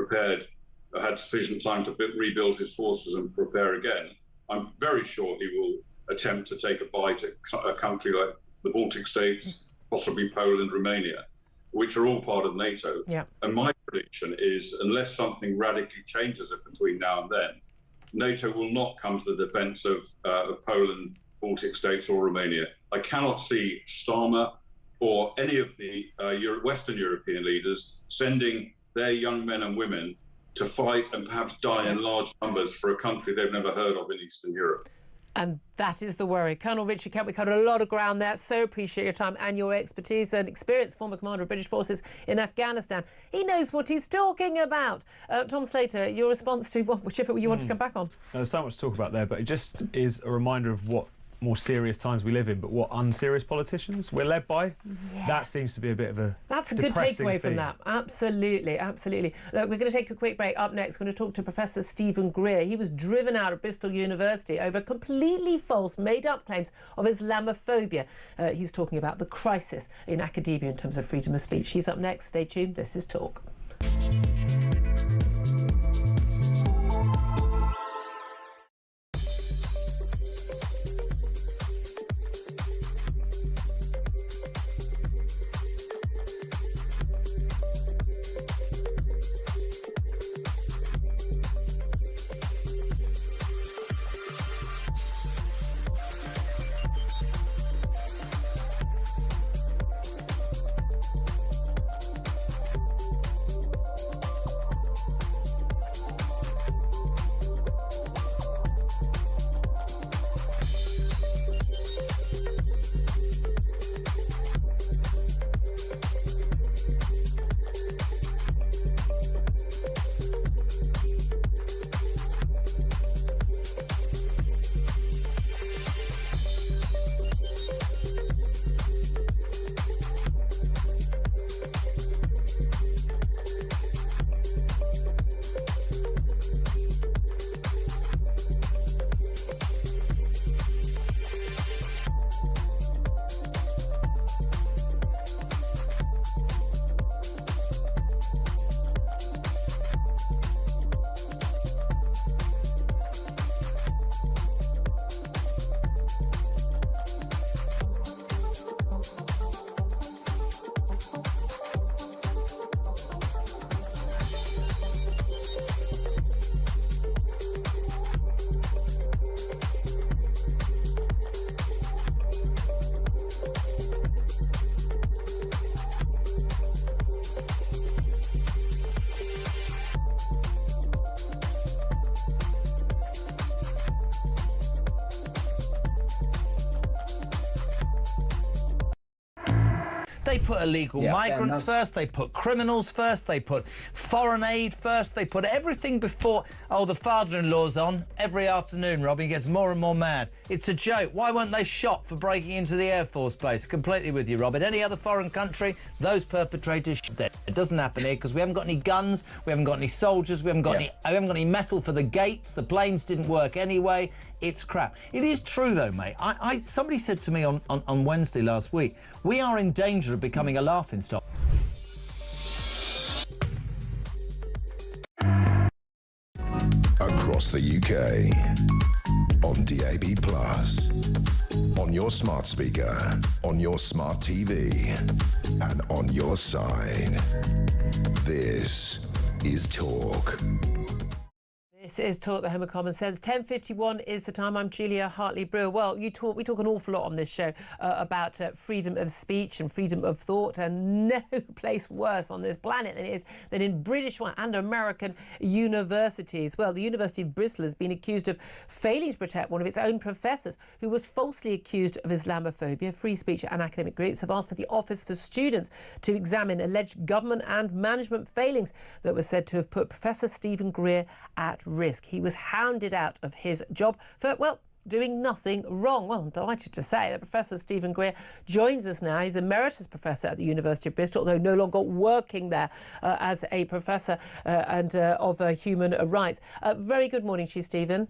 had sufficient time to rebuild his forces and prepare again, I'm very sure he will attempt to take a bite at a country like the Baltic states, possibly Poland, Romania, which are all part of NATO. Yeah. And my prediction is, unless something radically changes between now and then, NATO will not come to the defence of Poland, Baltic states or Romania. I cannot see Starmer or any of the Western European leaders sending their young men and women to fight and perhaps die in large numbers for a country they've never heard of in Eastern Europe. And that is the worry. Colonel Richard Kent, we covered a lot of ground there. So appreciate your time and your expertise. And experienced former commander of British forces in Afghanistan. He knows what he's talking about. Tom Slater, your response to whichever you want to come back on. There's so much to talk about there, but it just is a reminder of what more serious times we live in, but what unserious politicians we're led by. Yeah. That seems to be a bit of a That's a good takeaway from that. Absolutely, absolutely. Look, we're going to take a quick break. Up next, we're going to talk to Professor Stephen Greer. He was driven out of Bristol University over completely false, made-up claims of Islamophobia. He's talking about the crisis in academia in terms of freedom of speech. He's up next. Stay tuned. This is Talk. They put illegal migrants first, they put criminals first, they put foreign aid first, they put everything before. Oh, the father-in-law's on every afternoon, Robbie. He gets more and more mad. It's a joke. Why weren't they shot for breaking into the Air Force Base? Completely with you, Rob. In any other foreign country, those perpetrators should dead. It doesn't happen here because we haven't got any guns, we haven't got any soldiers, we haven't got any metal for the gates, the planes didn't work anyway. It's crap. It is true, though, mate. Somebody said to me on Wednesday last week, we are in danger of becoming a laughingstock. Across the UK, on DAB+, on your smart speaker, on your smart TV, and on your side. This is Talk. This is Talk, the Home of Common Sense. 10:51 is the time. I'm Julia Hartley-Brewer. Well, we talk an awful lot on this show about freedom of speech and freedom of thought, and no place worse on this planet than in British and American universities. Well, the University of Bristol has been accused of failing to protect one of its own professors who was falsely accused of Islamophobia. Free speech and academic groups have asked for the Office for Students to examine alleged government and management failings that were said to have put Professor Stephen Greer at risk. He was hounded out of his job for, well, doing nothing wrong. Well, I'm delighted to say that Professor Stephen Greer joins us now. He's Emeritus Professor at the University of Bristol, although no longer working there as a Professor of Human Rights. Very good morning to you, Stephen.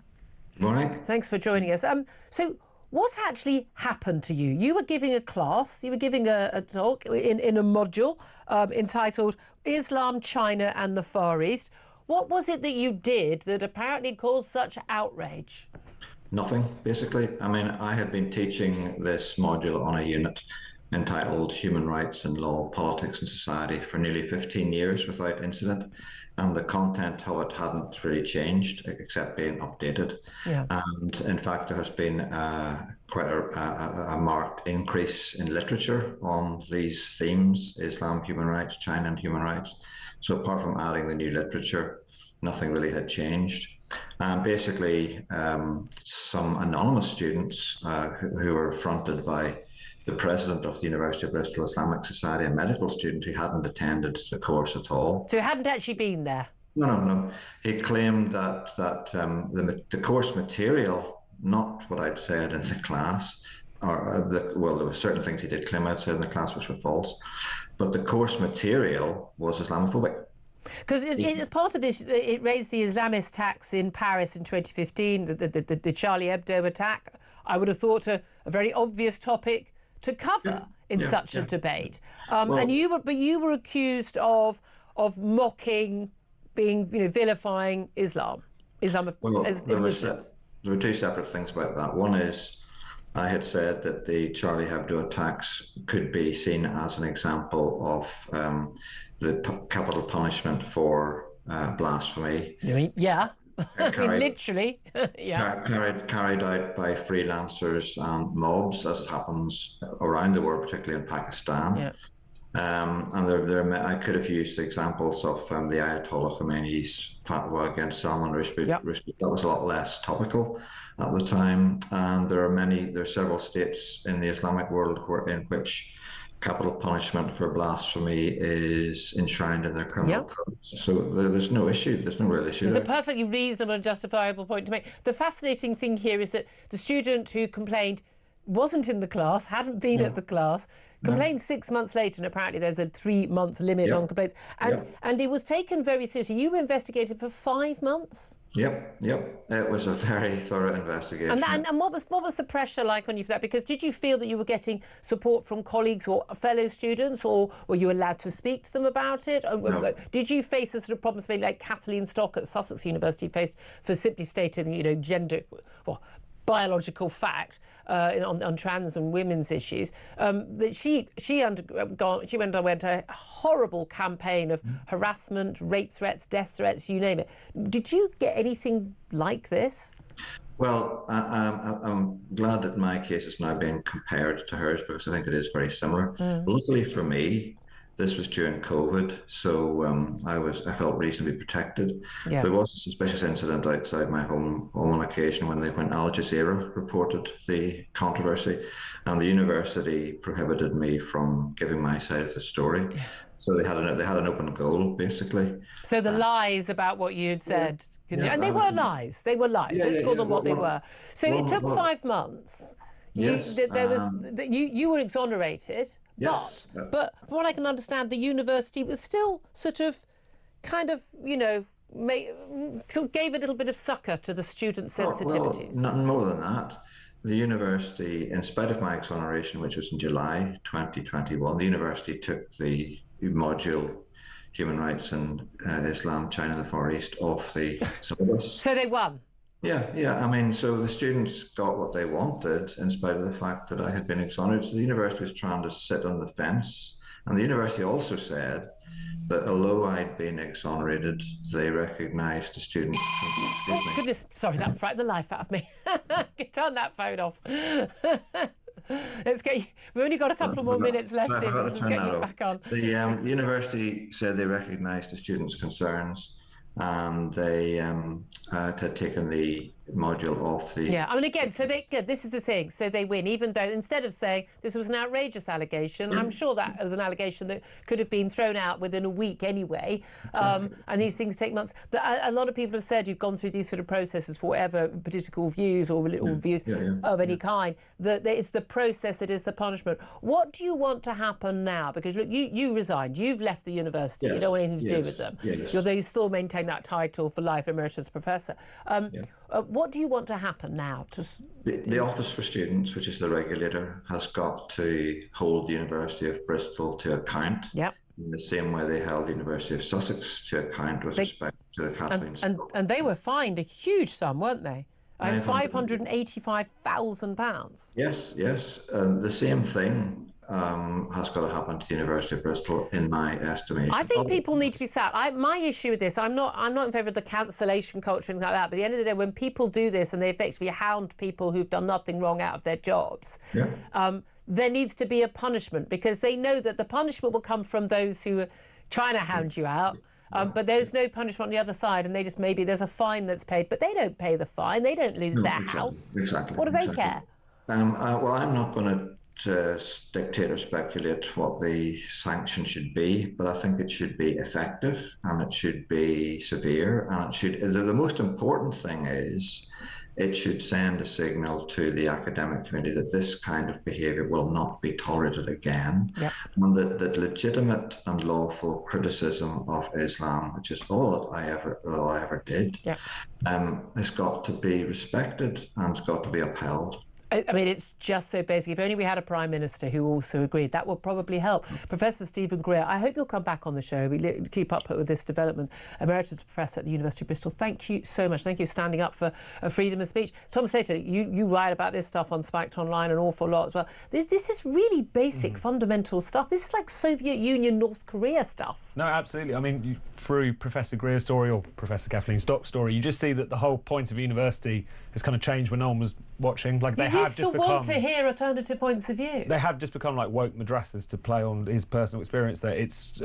Morning. Thanks for joining us. So what actually happened to you? You were giving a class, you were giving a talk in a module entitled Islam, China and the Far East. What was it that you did that apparently caused such outrage? Nothing, basically. I mean, I had been teaching this module on a unit entitled Human Rights and Law, Politics and Society for nearly 15 years without incident. And the content of it hadn't really changed except being updated. Yeah. And in fact, there has been quite a marked increase in literature on these themes, Islam, human rights, China and human rights. So apart from adding the new literature, nothing really had changed. Basically, some anonymous students who were fronted by the president of the University of Bristol Islamic Society, a medical student who hadn't attended the course at all. So he hadn't actually been there? No. He claimed that the course material, not what I'd said in the class, there were certain things he did claim I'd said in the class which were false, but the course material was Islamophobic. Because as part of this, it raised the Islamist attacks in Paris in 2015, the Charlie Hebdo attack. I would have thought a very obvious topic to cover in such a debate. And you were accused of mocking, vilifying Islam. There were two separate things about that. One is I had said that the Charlie Hebdo attacks could be seen as an example of the capital punishment for blasphemy. Yeah. Literally. Carried out by freelancers and mobs, as it happens around the world, particularly in Pakistan. Yeah. And I could have used examples of the Ayatollah Khomeini's fatwa against Salman Rushdie. That was a lot less topical at the time. And there are several states in the Islamic world in which capital punishment for blasphemy is enshrined in their criminal codes. So there's no issue. There's no real issue. It's there. a perfectly reasonable and justifiable point to make. The fascinating thing here is that the student who complained wasn't in the class, hadn't been at the class, complained 6 months later, and apparently there's a 3-month limit on complaints. And it was taken very seriously. You were investigated for 5 months? Yep. It was a very thorough investigation. And what was the pressure like on you for that? Because did you feel that you were getting support from colleagues or fellow students, or were you allowed to speak to them about it? No. Did you face the sort of problems maybe like Kathleen Stock at Sussex University faced for simply stating, gender, biological fact on trans and women's issues, that she underwent a horrible campaign of harassment, rape threats, death threats, you name it. Did you get anything like this? Well, I'm glad that my case is now being compared to hers, because I think it is very similar. Luckily for me, this was during COVID, so I felt reasonably protected. Yeah. There was a suspicious incident outside my home on occasion when Al Jazeera reported the controversy, and the university prohibited me from giving my side of the story. Yeah. So they had an open goal, basically. So the lies about what you had said, and they were lies. They were lies. Let's call them what they were. So it took 5 months. Yes. You were exonerated. Yes. But from what I can understand, the university was still sort of gave a little bit of succor to the student sensitivities. Well, nothing more than that. The university, in spite of my exoneration, which was in July 2021, the university took the module Human Rights and Islam, China and the Far East off the syllabus. So they won? Yeah. I mean, so the students got what they wanted in spite of the fact that I had been exonerated. So the university was trying to sit on the fence. And the university also said that although I'd been exonerated, they recognised the students. Goodness, sorry, that frightened the life out of me. Turn that phone off. We've only got a couple more minutes left, Stephen. Let's get you back on. The university said they recognised the students' concerns, and they had taken the module off the... Yeah, I mean, again, so this is the thing. So they win, even though instead of saying this was an outrageous allegation, I'm sure that was an allegation that could have been thrown out within a week anyway. Exactly. And these things take months. A lot of people have said you've gone through these sort of processes for whatever political views or views of any kind, that it's the process that is the punishment. What do you want to happen now? Because, look, you resigned. You've left the university. You don't want anything to do with them. Although you still maintain that title for life, Emeritus Professor. What do you want to happen now? The Office for Students, which is the regulator, has got to hold the University of Bristol to account. Yep. In the same way they held the University of Sussex to account with respect to the Kathleen Stock. And they were fined a huge sum, weren't they? £585,000. Yes. The same thing has got to happen to the University of Bristol, in my estimation. I think people need to be sad. My issue with this, I'm not in favour of the cancellation culture and things like that, but at the end of the day, when people do this and they effectively hound people who've done nothing wrong out of their jobs, there needs to be a punishment, because they know that the punishment will come from those who are trying to hound you out. But there's no punishment on the other side, and they just, maybe there's a fine that's paid, but they don't pay the fine. They don't lose their house. Exactly. What do they care? Well, I'm not going to dictate or speculate what the sanction should be, but I think it should be effective and it should be severe, and it should. The most important thing is it should send a signal to the academic community that this kind of behaviour will not be tolerated again, and that legitimate and lawful criticism of Islam, which is all I ever did, has got to be respected and it's got to be upheld. I mean, it's just so basic. If only we had a Prime Minister who also agreed, that would probably help. Professor Stephen Greer, I hope you'll come back on the show. We keep up with this development. Emeritus Professor at the University of Bristol, thank you so much. Thank you for standing up for freedom of speech. Tom Slater, you write about this stuff on Spiked Online an awful lot as well. This is really basic, fundamental stuff. This is like Soviet Union, North Korea stuff. No, absolutely. I mean, through Professor Greer's story or Professor Kathleen Stock's story, you just see that the whole point of university has kind of changed when no one was watching. Like they have just become, want to hear alternative points of view. They have just become like woke madrasas, to play on his personal experience there. It's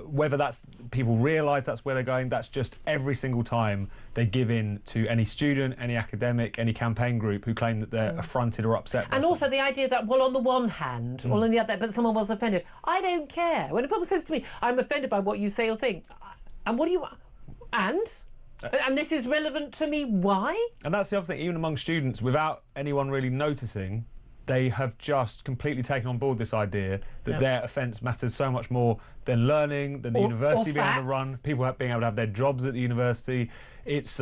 whether that's people realise that's where they're going. That's just every single time they give in to any student, any academic, any campaign group who claim that they're affronted or upset. And also the idea that, well, on the one hand, well, on the other, but someone was offended. I don't care. When a person says to me, I'm offended by what you say or think, and what do you... And this is relevant to me, why? And that's the other thing, even among students, without anyone really noticing, they have just completely taken on board this idea that their offence matters so much more than learning, than the university being able to run, people being able to have their jobs at the university. It's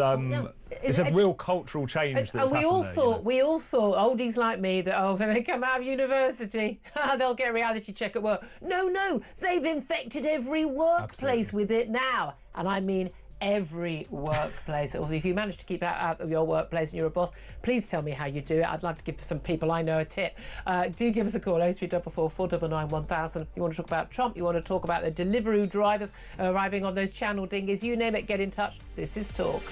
it's a real cultural change that's happened we all saw oldies like me that, when they come out of university, they'll get a reality check at work. No, they've infected every workplace with it now. And I mean every workplace. If you manage to keep out of your workplace and you're a boss, please tell me how you do it. I'd like to give some people I know a tip. Do give us a call, 0344 499 1000. You want to talk about Trump, you want to talk about the Deliveroo drivers arriving on those channel dinghies, you name it, get in touch. This is Talk.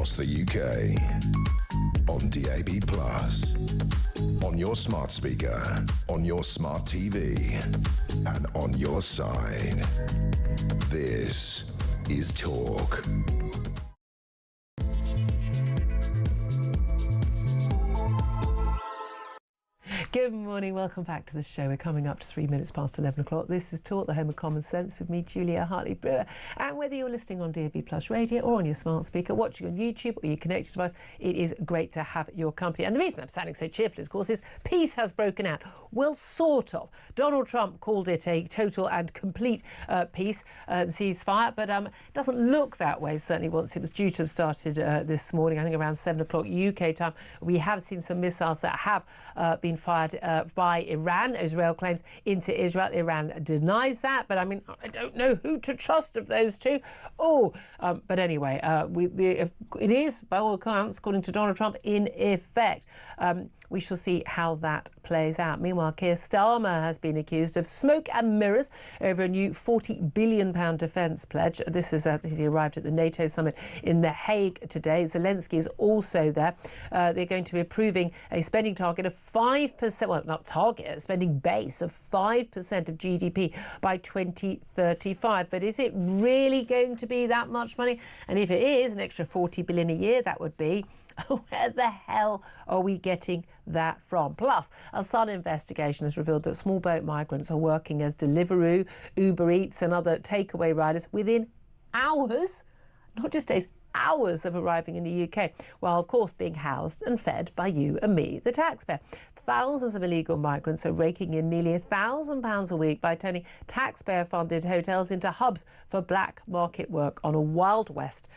across the UK. On DAB+, on your smart speaker, on your smart TV, and on your side. This is Talk. Good morning, welcome back to the show. We're coming up to 3 minutes past 11 o'clock. This is Talk, the home of common sense, with me, Julia Hartley-Brewer. And whether you're listening on DAB Plus radio or on your smart speaker, watching on YouTube or your connected device, it is great to have your company. And the reason I'm sounding so cheerful, of course, is peace has broken out. Well, sort of. Donald Trump called it a total and complete peace ceasefire, but it doesn't look that way, certainly once it was due to have started this morning, I think around 7 o'clock UK time. We have seen some missiles that have been fired by Iran. Israel claims into Israel. Iran denies that, but I mean, I don't know who to trust of those two. But anyway, it is, by all accounts, according to Donald Trump, in effect. We shall see how that plays out. Meanwhile, Keir Starmer has been accused of smoke and mirrors over a new £40 billion defence pledge. This is as he arrived at the NATO summit in The Hague today. Zelensky is also there. They're going to be approving a spending target of 5%, well, not target, a spending base of 5% of GDP by 2035. But is it really going to be that much money? And if it is, an extra £40 billion a year, that would be, where the hell are we getting that from? Plus, a Sun investigation has revealed that small boat migrants are working as Deliveroo, Uber Eats and other takeaway riders within hours, not just days, hours of arriving in the UK, while of course being housed and fed by you and me, the taxpayer. Thousands of illegal migrants are raking in nearly £1,000 a week by turning taxpayer-funded hotels into hubs for black market work on a Wild West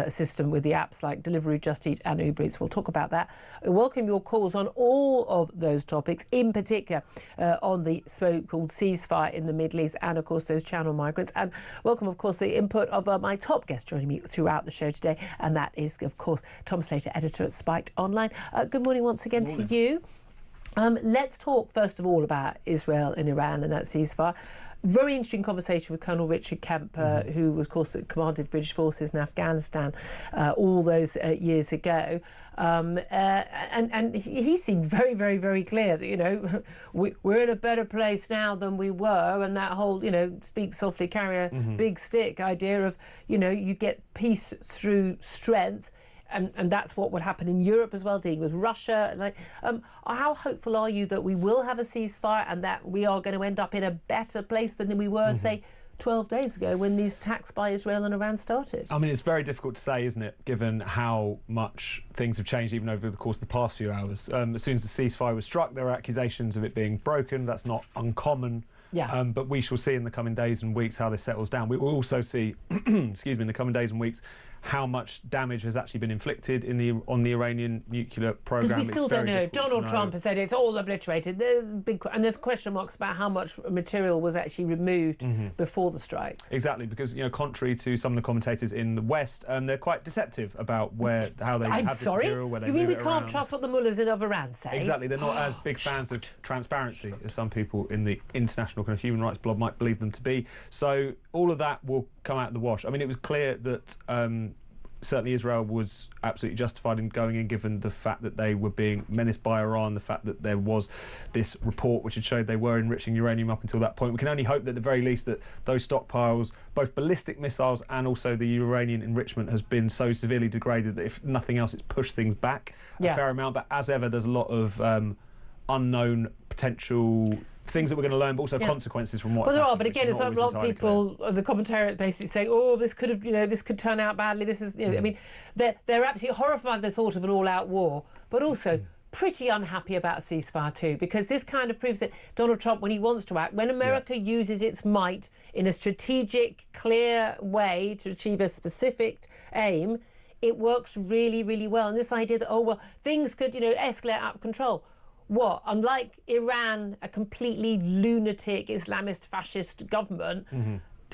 system with the apps like Deliveroo, Just Eat and Uber Eats. We'll talk about that. I welcome your calls on all of those topics, in particular on the so-called ceasefire in the Middle East and, of course, those channel migrants. And welcome, of course, the input of my top guest joining me throughout the show today, and that is, of course, Tom Slater, editor at Spiked Online. Good morning once again to you. Let's talk, first of all, about Israel and Iran and that ceasefire. Very interesting conversation with Colonel Richard Kemp, who, of course, commanded British forces in Afghanistan all those years ago. And he seemed very, very, very clear that, you know, we're in a better place now than we were. And that whole, you know, speak softly, carry a big stick idea of, you know, you get peace through strength. And that's what would happen in Europe as well, dealing with Russia. Like, how hopeful are you that we will have a ceasefire and that we are going to end up in a better place than we were, say, 12 days ago when these attacks by Israel and Iran started? I mean, it's very difficult to say, isn't it, given how much things have changed even over the course of the past few hours. As soon as the ceasefire was struck, there were accusations of it being broken. That's not uncommon. Yeah. But we shall see in the coming days and weeks how this settles down. We will also see, excuse me, in the coming days and weeks, how much damage has actually been inflicted on the Iranian nuclear program. Because we still don't know. Donald Trump has said it's all obliterated. There's question marks about how much material was actually removed before the strikes. Exactly, because, you know, contrary to some of the commentators in the West, they're quite deceptive about how they have this material, where they you mean we can't around. Trust what the mullahs in Iran say? Exactly, they're not as big fans of transparency as some people in the international kind of human rights blob might believe them to be. So all of that will come out in the wash. I mean, it was clear that certainly Israel was absolutely justified in going in, given the fact that they were being menaced by Iran, the fact that there was this report which had showed they were enriching uranium up until that point. We can only hope that at the very least that those stockpiles, both ballistic missiles and also the uranium enrichment, has been so severely degraded that if nothing else, it's pushed things back a fair amount. But as ever, there's a lot of unknown potential things that we're going to learn, but also consequences from what's happened. Well, there are, but again, it's like a lot of people, the commentariat basically saying, oh, this could have, you know, this could turn out badly. This is, you know, I mean, they're absolutely horrified at the thought of an all-out war, but also pretty unhappy about a ceasefire too, because this kind of proves that Donald Trump, when he wants to act, when America uses its might in a strategic, clear way to achieve a specific aim, it works really, really well. And this idea that, oh, well, things could, you know, escalate out of control. What? Unlike Iran, a completely lunatic Islamist fascist government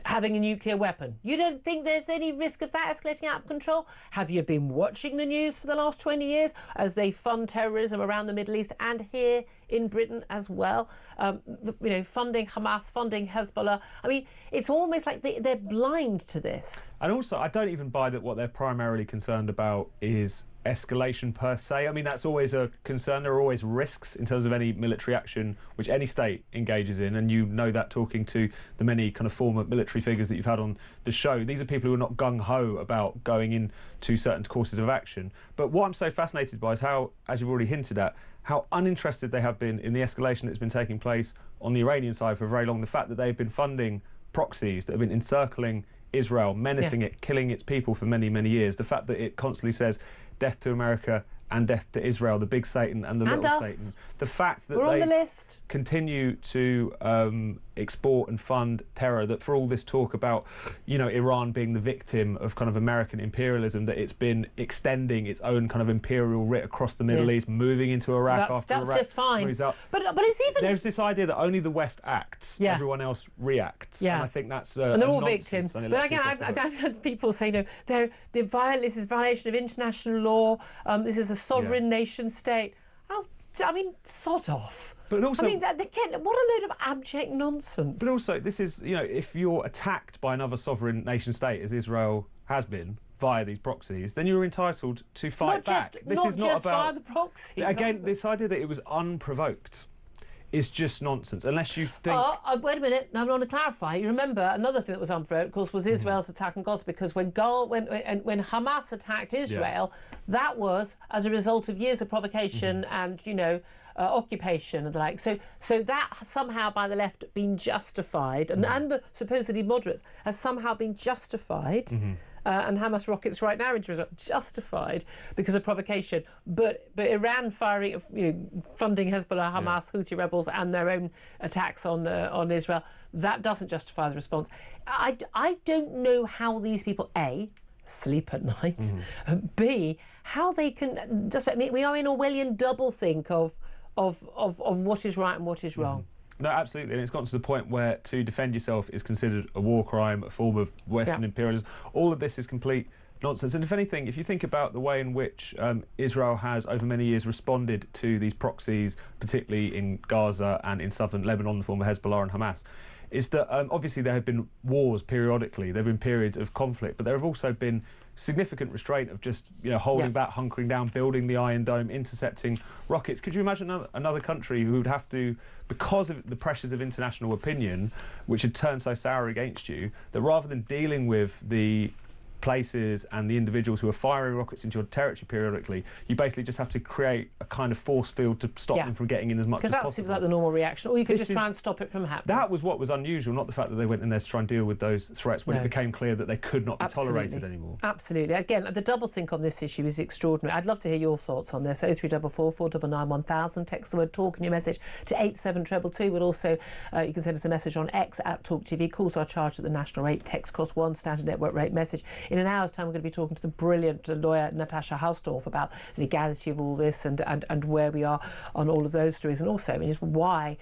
having a nuclear weapon, you don't think there's any risk of that escalating out of control? Have you been watching the news for the last 20 years as they fund terrorism around the Middle East? And here in Britain as well, funding Hamas, funding Hezbollah. I mean, it's almost like they're blind to this. And also, I don't even buy that what they're primarily concerned about is escalation per se. I mean, that's always a concern. There are always risks in terms of any military action which any state engages in, and you know that talking to the many kind of former military figures that you've had on the show. These are people who are not gung-ho about going into certain courses of action. But what I'm so fascinated by is how, as you've already hinted at, how uninterested they have been in the escalation that's been taking place on the Iranian side for very long. The fact that they've been funding proxies that have been encircling Israel, menacing it, killing its people for many, many years. The fact that it constantly says death to America and death to Israel, the big Satan and the little Satan. The fact that they continue to export and fund terror, that for all this talk about, Iran being the victim of kind of American imperialism, that it's been extending its own kind of imperial writ across the Middle East, moving into Iraq after Iraq. That's just fine. But it's even... There's this idea that only the West acts, everyone else reacts. Yeah. And I think that's and they're all victims. But again, I've had people say, this is violation of international law, this is a sovereign nation state. I mean, sod off. But also, I mean, what a load of abject nonsense. But also, this is, if you're attacked by another sovereign nation state, as Israel has been, via these proxies, then you're entitled to fight back. This is not just via the proxies. Again, this idea that it was unprovoked is just nonsense, unless you think... wait a minute, now I want to clarify. You remember, another thing that was unprovoked, of course, was Israel's attack on Gaza, because when Hamas attacked Israel, that was as a result of years of provocation and, occupation and the like. So that has somehow by the left been justified, and the supposedly moderates has somehow been justified. And Hamas rockets right now into Israel, justified because of provocation. But Iran funding Hezbollah, Hamas, Houthi rebels, and their own attacks on Israel, that doesn't justify the response. I don't know how these people, A, sleep at night, B, how they can just... we are in Orwellian doublethink of what is right and what is wrong. No, absolutely, and it's gotten to the point where to defend yourself is considered a war crime, a form of Western imperialism. All of this is complete nonsense. And if anything, if you think about the way in which Israel has, over many years, responded to these proxies, particularly in Gaza and in southern Lebanon, in the form of Hezbollah and Hamas, is that obviously there have been wars periodically, there have been periods of conflict, but there have also been significant restraint of just holding back, hunkering down, building the Iron Dome, intercepting rockets. Could you imagine another country who would have to, because of the pressures of international opinion, which had turned so sour against you, that rather than dealing with the places and the individuals who are firing rockets into your territory periodically, you basically just have to create a kind of force field to stop them from getting in as much as possible. Because that seems like the normal reaction, or you could just try and stop it from happening. That was what was unusual, not the fact that they went in there to try and deal with those threats when it became clear that they could not be tolerated anymore. Absolutely. Again, the doublethink on this issue is extraordinary. I'd love to hear your thoughts on this. 0344 499 1000. Text the word talk in your message to 87222. But also, you can send us a message on X at talkTV. Calls are charged at the national rate. Text cost £1, standard network rate message. In an hour's time, we're going to be talking to the brilliant lawyer Natasha Hausdorff about the legality of all this and where we are on all of those stories, and also just why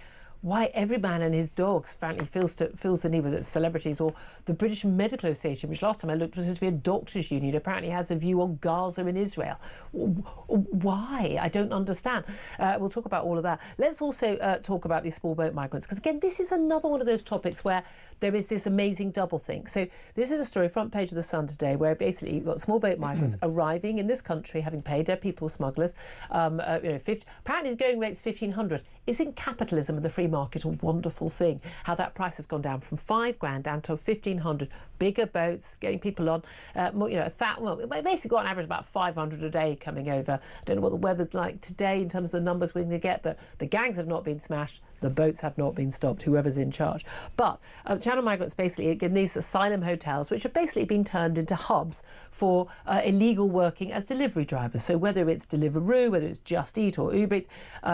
every man and his dogs apparently feels the need, whether it's celebrities or the British Medical Association, which last time I looked was supposed to be a doctors' union, apparently has a view on Gaza and Israel. Why? I don't understand. We'll talk about all of that. Let's also talk about these small boat migrants, because again, this is another one of those topics where there is this amazing doublethink. So this is a story, front page of the Sun today, where basically you've got small boat migrants arriving in this country, having paid their people smugglers. 50, apparently the going rate's $1,500. Isn't capitalism and the free market a wonderful thing? How that price has gone down from $5,000 down to $1,500. Bigger boats, getting people on. Basically got on average about 500 a day coming over. I don't know what the weather's like today in terms of the numbers we're going to get, but the gangs have not been smashed. The boats have not been stopped, whoever's in charge. But channel migrants basically, again, these asylum hotels, which have basically been turned into hubs for illegal working as delivery drivers. So whether it's Deliveroo, whether it's Just Eat or Uber Eats,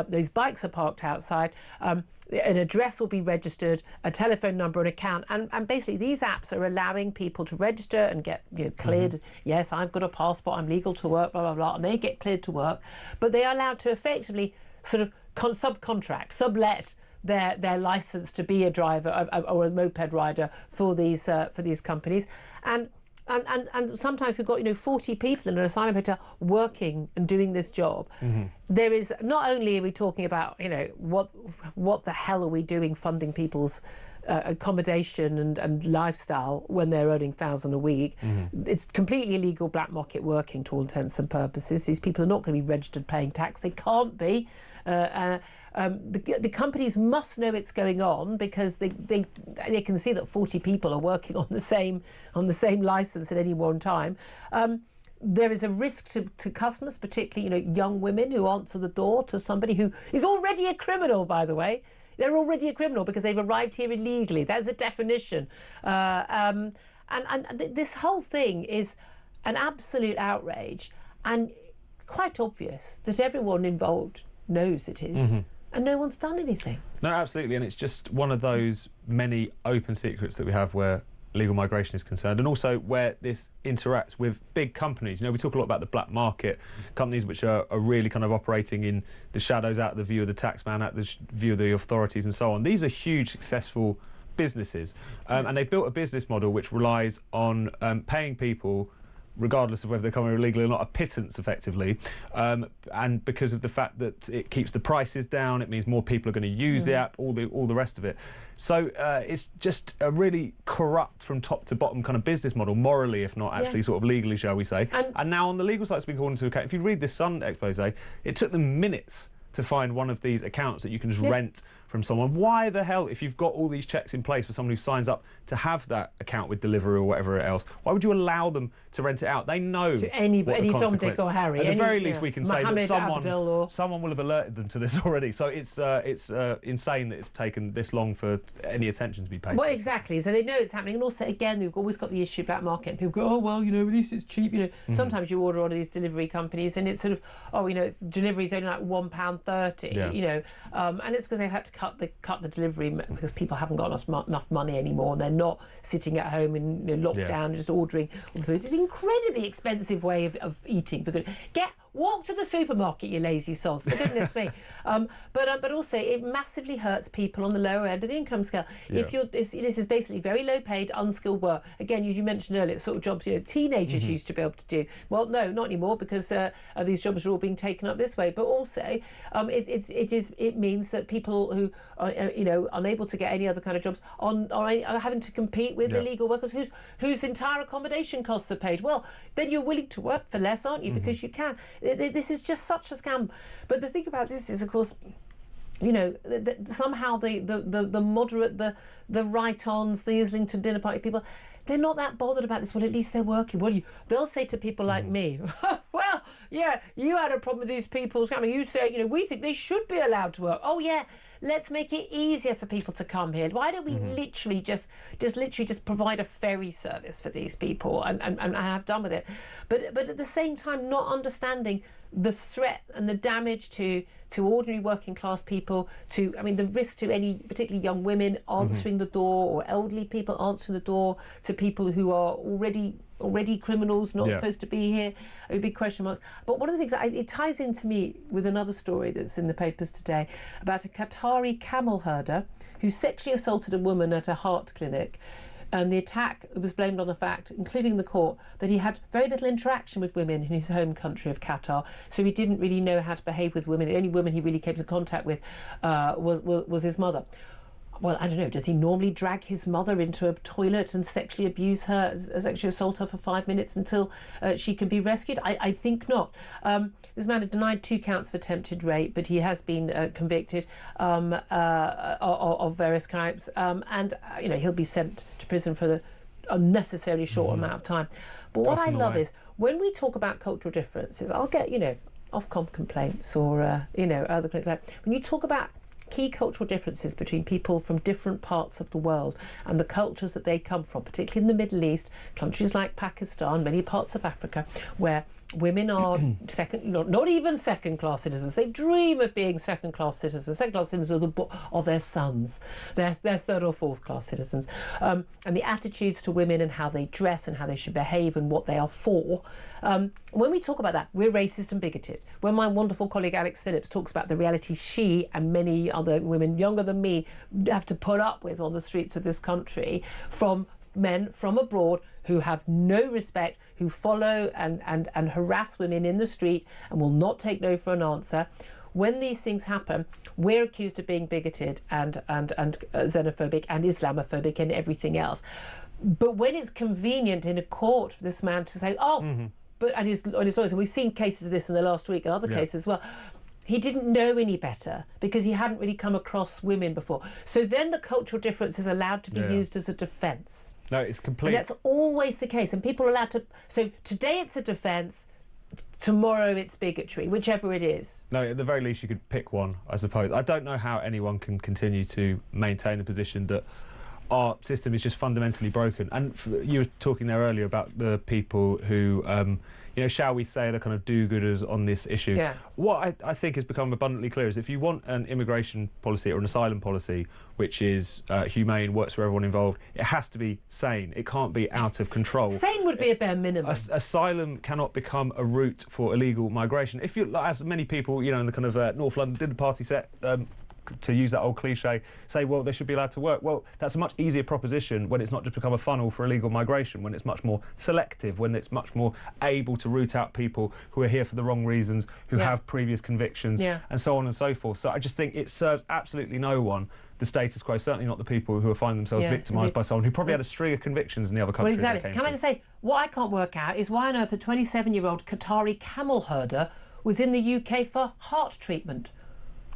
those bikes are parked outside. An address will be registered, a telephone number, an account, and basically these apps are allowing people to register and get cleared. Yes, I've got a passport, I'm legal to work, blah, blah, blah, and they get cleared to work. But they are allowed to effectively sort of subcontract, sublet their license to be a driver or a moped rider for these companies. And and sometimes we've got 40 people in an asylum hotel working and doing this job. There is not only are we talking about what the hell are we doing funding people's accommodation and lifestyle when they're earning $1,000 a week. It's completely illegal black market working to all intents and purposes. These people are not going to be registered paying tax. They can't be. The companies must know it's going on because they can see that 40 people are working on the same license at any one time. There is a risk to customers, particularly young women who answer the door to somebody who is already a criminal, by the way. They're already a criminal because they've arrived here illegally. That's a definition. And this whole thing is an absolute outrage and quite obvious that everyone involved knows it is. And no one's done anything. No, absolutely. And it's just one of those many open secrets that we have where legal migration is concerned, and also where this interacts with big companies. We talk a lot about the black market, companies which are really kind of operating in the shadows, out of the view of the taxman, out of the view of the authorities and so on. These are huge, successful businesses, and they've built a business model which relies on paying people, regardless of whether they're coming illegally or not, a pittance effectively, and because of the fact that it keeps the prices down, it means more people are going to use the app, all the rest of it. So it's just a really corrupt from top to bottom kind of business model, morally if not actually sort of legally, shall we say. And now on the legal side, it's been called into account. If you read this Sun expose, it took them minutes to find one of these accounts that you can just rent from someone. Why the hell, if you've got all these checks in place for someone who signs up to have that account with Deliveroo or whatever else, why would you allow them to rent it out? They know to any Tom, Dick or Harry. At the very least, we can say that someone will have alerted them to this already. So it's insane that it's taken this long for any attention to be paid. Well, exactly. So they know it's happening. And also, again, we've always got the issue about market. And people go, oh, well, at least it's cheap. Sometimes you order on these delivery companies and it's sort of, it's delivery's only like £1.30, and it's because they've had to cut the delivery because people haven't got enough money anymore. They're not sitting at home in lockdown just ordering all the food. It's an incredibly expensive way of eating for good. Walk to the supermarket, you lazy sods, for goodness me. But also it massively hurts people on the lower end of the income scale. If this is basically very low paid, unskilled work. Again, you mentioned earlier, sort of jobs teenagers used to be able to do. Well, no, not anymore because these jobs are all being taken up this way. But also, it means that people who are unable to get any other kind of jobs are having to compete with illegal workers whose entire accommodation costs are paid. Well, then you're willing to work for less, aren't you? Because you can. This is just such a scam. But the thing about this is, of course, somehow the moderate, the right-ons, the Islington dinner party people, they're not that bothered about this. Well, at least they're working. They'll say to people like me, well, yeah, you had a problem with these people scamming. You say, we think they should be allowed to work. Oh, yeah. Let's make it easier for people to come here. Why don't we literally just provide a ferry service for these people and have done with it? But at the same time, not understanding the threat and the damage to ordinary working class people, the risk to any particularly young women answering the door or elderly people answering the door to people who are already criminals, not supposed to be here, a big question marks. But one of the things, it ties into me with another story that's in the papers today about a Qatari camel herder who sexually assaulted a woman at a heart clinic. And the attack was blamed on the fact, including the court, that he had very little interaction with women in his home country of Qatar, so he didn't really know how to behave with women. The only woman he really came into contact with was his mother. Well, I don't know, does he normally drag his mother into a toilet and sexually abuse her, sexually assault her for 5 minutes until she can be rescued? I think not. This man had denied 2 counts of attempted rape, but he has been convicted of various crimes, and he'll be sent to prison for the unnecessarily short amount of time. But what I love is, when we talk about cultural differences, I'll get, Ofcom complaints or, other complaints like, when you talk about key cultural differences between people from different parts of the world and the cultures that they come from, particularly in the Middle East, countries like Pakistan, many parts of Africa, where women are not even second-class citizens. They dream of being second-class citizens. Second-class citizens are their sons. They're third or fourth-class citizens. And the attitudes to women and how they dress and how they should behave and what they are for. When we talk about that, we're racist and bigoted. When my wonderful colleague Alex Phillips talks about the reality she and many other women younger than me have to put up with on the streets of this country from men from abroad who have no respect, who follow and harass women in the street and will not take no for an answer. When these things happen, we're accused of being bigoted and xenophobic and Islamophobic and everything else. But when it's convenient in a court for this man to say, but and his lawyers, and we've seen cases of this in the last week and other cases as well, he didn't know any better because he hadn't really come across women before. So then the cultural difference is allowed to be used as a defence. No, it's complete. And that's always the case. And people are allowed to... So today it's a defence, tomorrow it's bigotry, whichever it is. No, at the very least you could pick one, I suppose. I don't know how anyone can continue to maintain the position that our system is just fundamentally broken. And you were talking there earlier about the people who, you know, shall we say, the kind of do-gooders on this issue. Yeah. What I think has become abundantly clear is if you want an immigration policy or an asylum policy which is humane, works for everyone involved, it has to be sane. It can't be out of control. Sane would be a bare minimum. Asylum cannot become a route for illegal migration. If you, as many people, you know, in the kind of North London dinner party set, to use that old cliche, say, well, they should be allowed to work. Well, that's a much easier proposition when it's not just become a funnel for illegal migration, when it's much more selective, when it's much more able to root out people who are here for the wrong reasons, who have previous convictions, and so on and so forth. So I just think it serves absolutely no one, the status quo, certainly not the people who are finding themselves victimised by someone who probably had a string of convictions in the other countries. Well, exactly. Can I just say, what I can't work out is why on earth a 27-year-old Qatari camel herder was in the UK for heart treatment.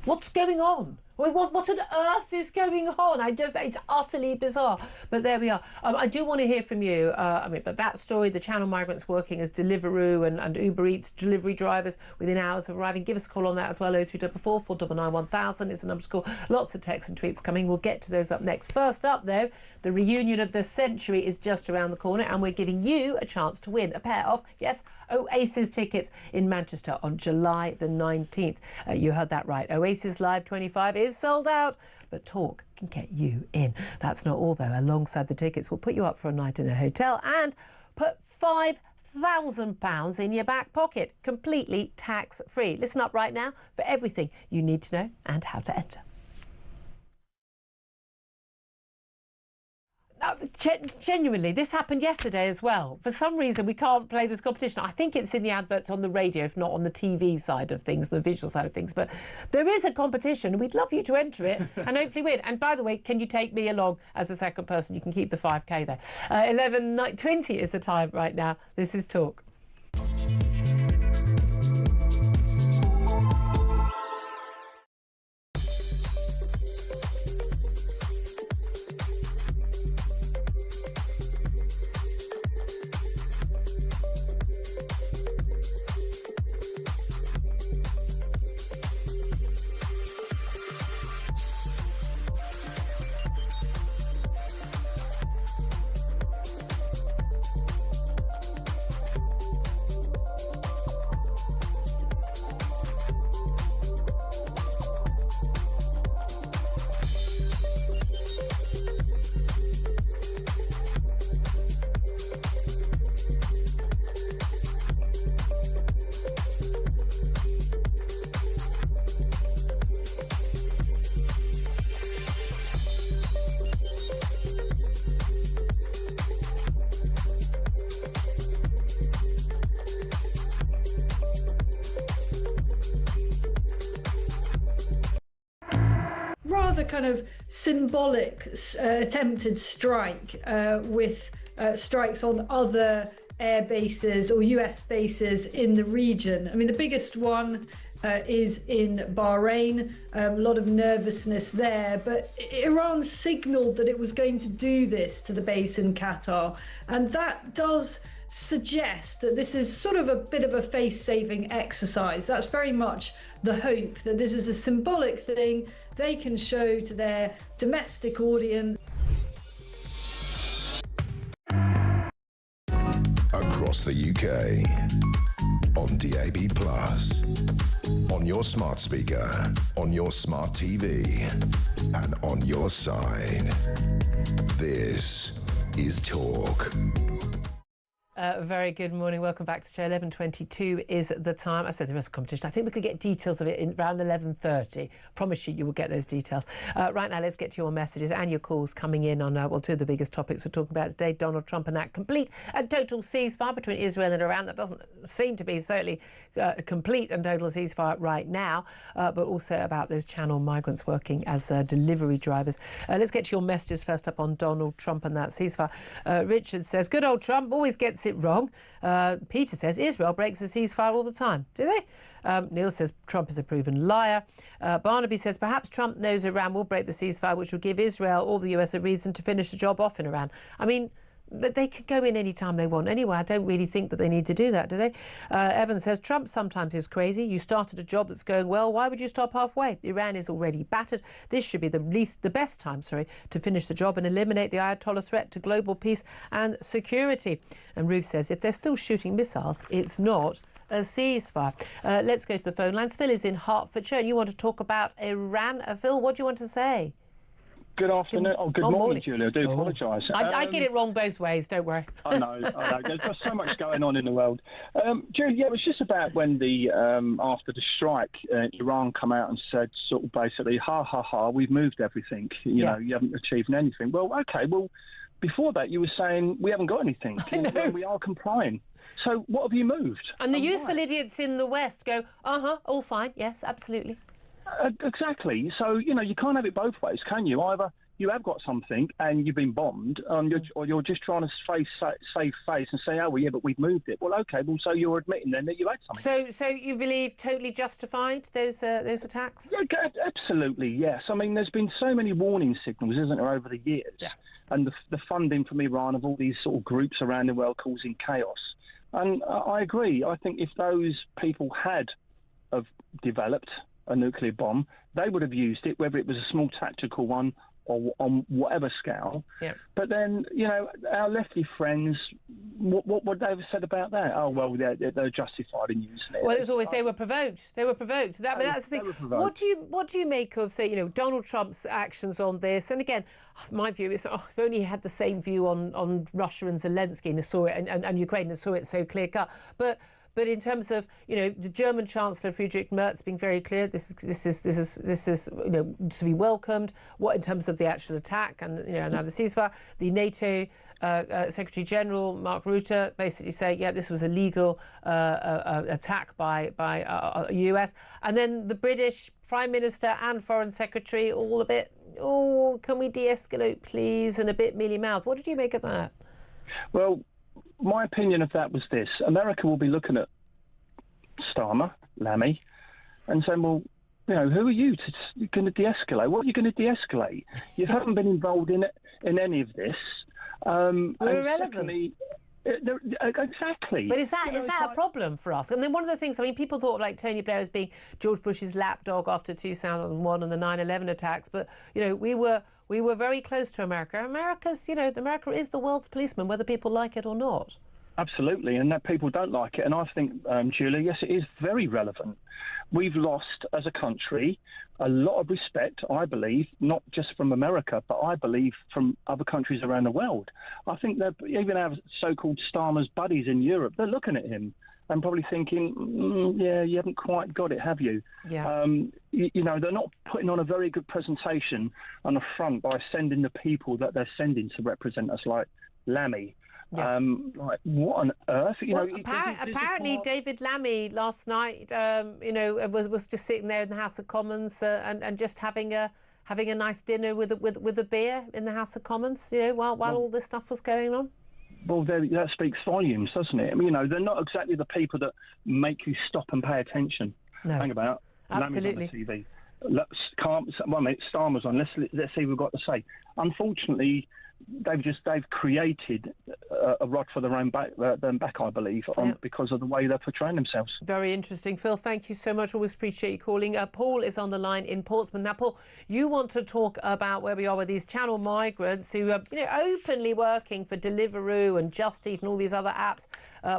What's going on? I mean, what on earth is going on? It's utterly bizarre. But there we are. I do want to hear from you. But that story, the Channel migrants working as Deliveroo and Uber Eats delivery drivers within hours of arriving. Give us a call on that as well. 0344 499 1000 is the number to call. Lots of texts and tweets coming. We'll get to those up next. First up, though, the reunion of the century is just around the corner, and we're giving you a chance to win a pair of, yes, Oasis tickets in Manchester on July the 19th. You heard that right. Oasis Live 25 is sold out, but talk can get you in. That's not all, though. Alongside the tickets, we'll put you up for a night in a hotel and put £5,000 in your back pocket, completely tax-free. Listen up right now for everything you need to know and how to enter. Genuinely, this happened yesterday as well. For some reason, we can't play this competition. I think it's in the adverts on the radio, if not on the TV side of things, the visual side of things. But there is a competition, and we'd love you to enter it and hopefully win. And by the way, can you take me along as the second person? You can keep the 5k there. 11:20 is the time right now. This is Talk. Rather kind of symbolic attempted strike with strikes on other air bases or US bases in the region. I mean, the biggest one is in Bahrain. A lot of nervousness there, but Iran signaled that it was going to do this to the base in Qatar, and that does suggest that this is sort of a bit of a face-saving exercise. That's very much the hope, that this is a symbolic thing they can show to their domestic audience. Across the UK, on DAB+, on your smart speaker, on your smart TV, and on your side. This is Talk. Very good morning. Welcome back to the show. 11:22 is the time. I said there was a competition. I think we could get details of it in around 11:30. Promise you will get those details. Right now, let's get to your messages and your calls coming in on, two of the biggest topics we're talking about today. Donald Trump and that complete and total ceasefire between Israel and Iran. That doesn't seem to be certainly a complete and total ceasefire right now, but also about those Channel migrants working as delivery drivers. Let's get to your messages first up on Donald Trump and that ceasefire. Richard says, good old Trump always gets it wrong. Peter says Israel breaks the ceasefire all the time. Do they? Neil says Trump is a proven liar. Barnaby says perhaps Trump knows Iran will break the ceasefire, which will give Israel or the US a reason to finish the job off in Iran. I mean, they can go in any time they want anyway. I don't really think that they need to do that, do they? Evan says Trump sometimes is crazy. You started a job that's going well. Why would you stop halfway? Iran is already battered. This should be the best time, to finish the job and eliminate the Ayatollah threat to global peace and security. And Ruth says if they're still shooting missiles, it's not a ceasefire. Let's go to the phone lines. Phil is in Hertfordshire and you want to talk about Iran. Phil, what do you want to say? Good afternoon. Good morning, Julia. I do apologise. I get it wrong both ways, don't worry. I know. There's just so much going on in the world. Julia, it was just about when after the strike, Iran come out and said sort of basically, ha, ha, ha, we've moved everything. You know, you haven't achieved anything. Well, OK, well, before that you were saying we haven't got anything. I know. Well, we are complying. So what have you moved? And the useful idiots in the West go, all fine, yes, absolutely. Exactly. So, you can't have it both ways, can you? Either you have got something and you've been bombed, or you're just trying to save face and say, oh, well, yeah, but we've moved it. Well, OK, well, so you're admitting then that you had something. So you believe totally justified, those attacks? Yeah, absolutely, yes. I mean, there's been so many warning signals, isn't there, over the years? Yeah. And the funding from Iran of all these sort of groups around the world causing chaos. And I agree. I think if those people have developed a nuclear bomb, they would have used it, whether it was a small tactical one or on whatever scale. Yeah. But then, our lefty friends, what would they have said about that? Oh, well, they're justified in using it. Well, it was always they were provoked. They were provoked. That's the thing. What do you make of, say, Donald Trump's actions on this? And again, my view is, if only he had the same view on Russia and Zelensky and saw it and Ukraine and saw it so clear cut. But in terms of, the German Chancellor Friedrich Merz being very clear, this is to be welcomed. What in terms of the actual attack and now the ceasefire, the NATO Secretary General Mark Rutte basically saying, yeah, this was a legal attack by US, and then the British Prime Minister and Foreign Secretary all a bit, can we de-escalate please, and a bit mealy-mouthed. What did you make of that? Well, my opinion of that was this. America will be looking at Starmer, Lammy, and saying, well, who are you going to de-escalate? What are you going to de-escalate? You haven't been involved in any of this. We're irrelevant. Secondly, exactly. But is that a problem for us? And then one of the things, people thought like Tony Blair as being George Bush's lapdog after 2001 and the 9/11 attacks, but we were very close to America. America is the world's policeman, whether people like it or not. Absolutely, and that people don't like it. And I think, Julia, yes, it is very relevant. We've lost, as a country, a lot of respect, I believe, not just from America, but I believe from other countries around the world. I think that even our so-called Starmer's buddies in Europe, they're looking at him and probably thinking, yeah, you haven't quite got it, have you? Yeah. They're not putting on a very good presentation on the front by sending the people that they're sending to represent us, like Lammy. Yeah. What on earth? Apparently, David Lammy last night, was just sitting there in the House of Commons and just having a nice dinner with a beer in the House of Commons. While all this stuff was going on. Well, that speaks volumes, doesn't it? They're not exactly the people that make you stop and pay attention. No. Hang about. Absolutely. Lammy's on the TV. Starmer's on. Let's see what we've got to say. Unfortunately, they've created a rod for their own back, I believe, because of the way they're portraying themselves. Very interesting. Phil, thank you so much. Always appreciate you calling. Paul is on the line in Portsmouth. Now, Paul, you want to talk about where we are with these Channel migrants who are openly working for Deliveroo and Just Eat and all these other apps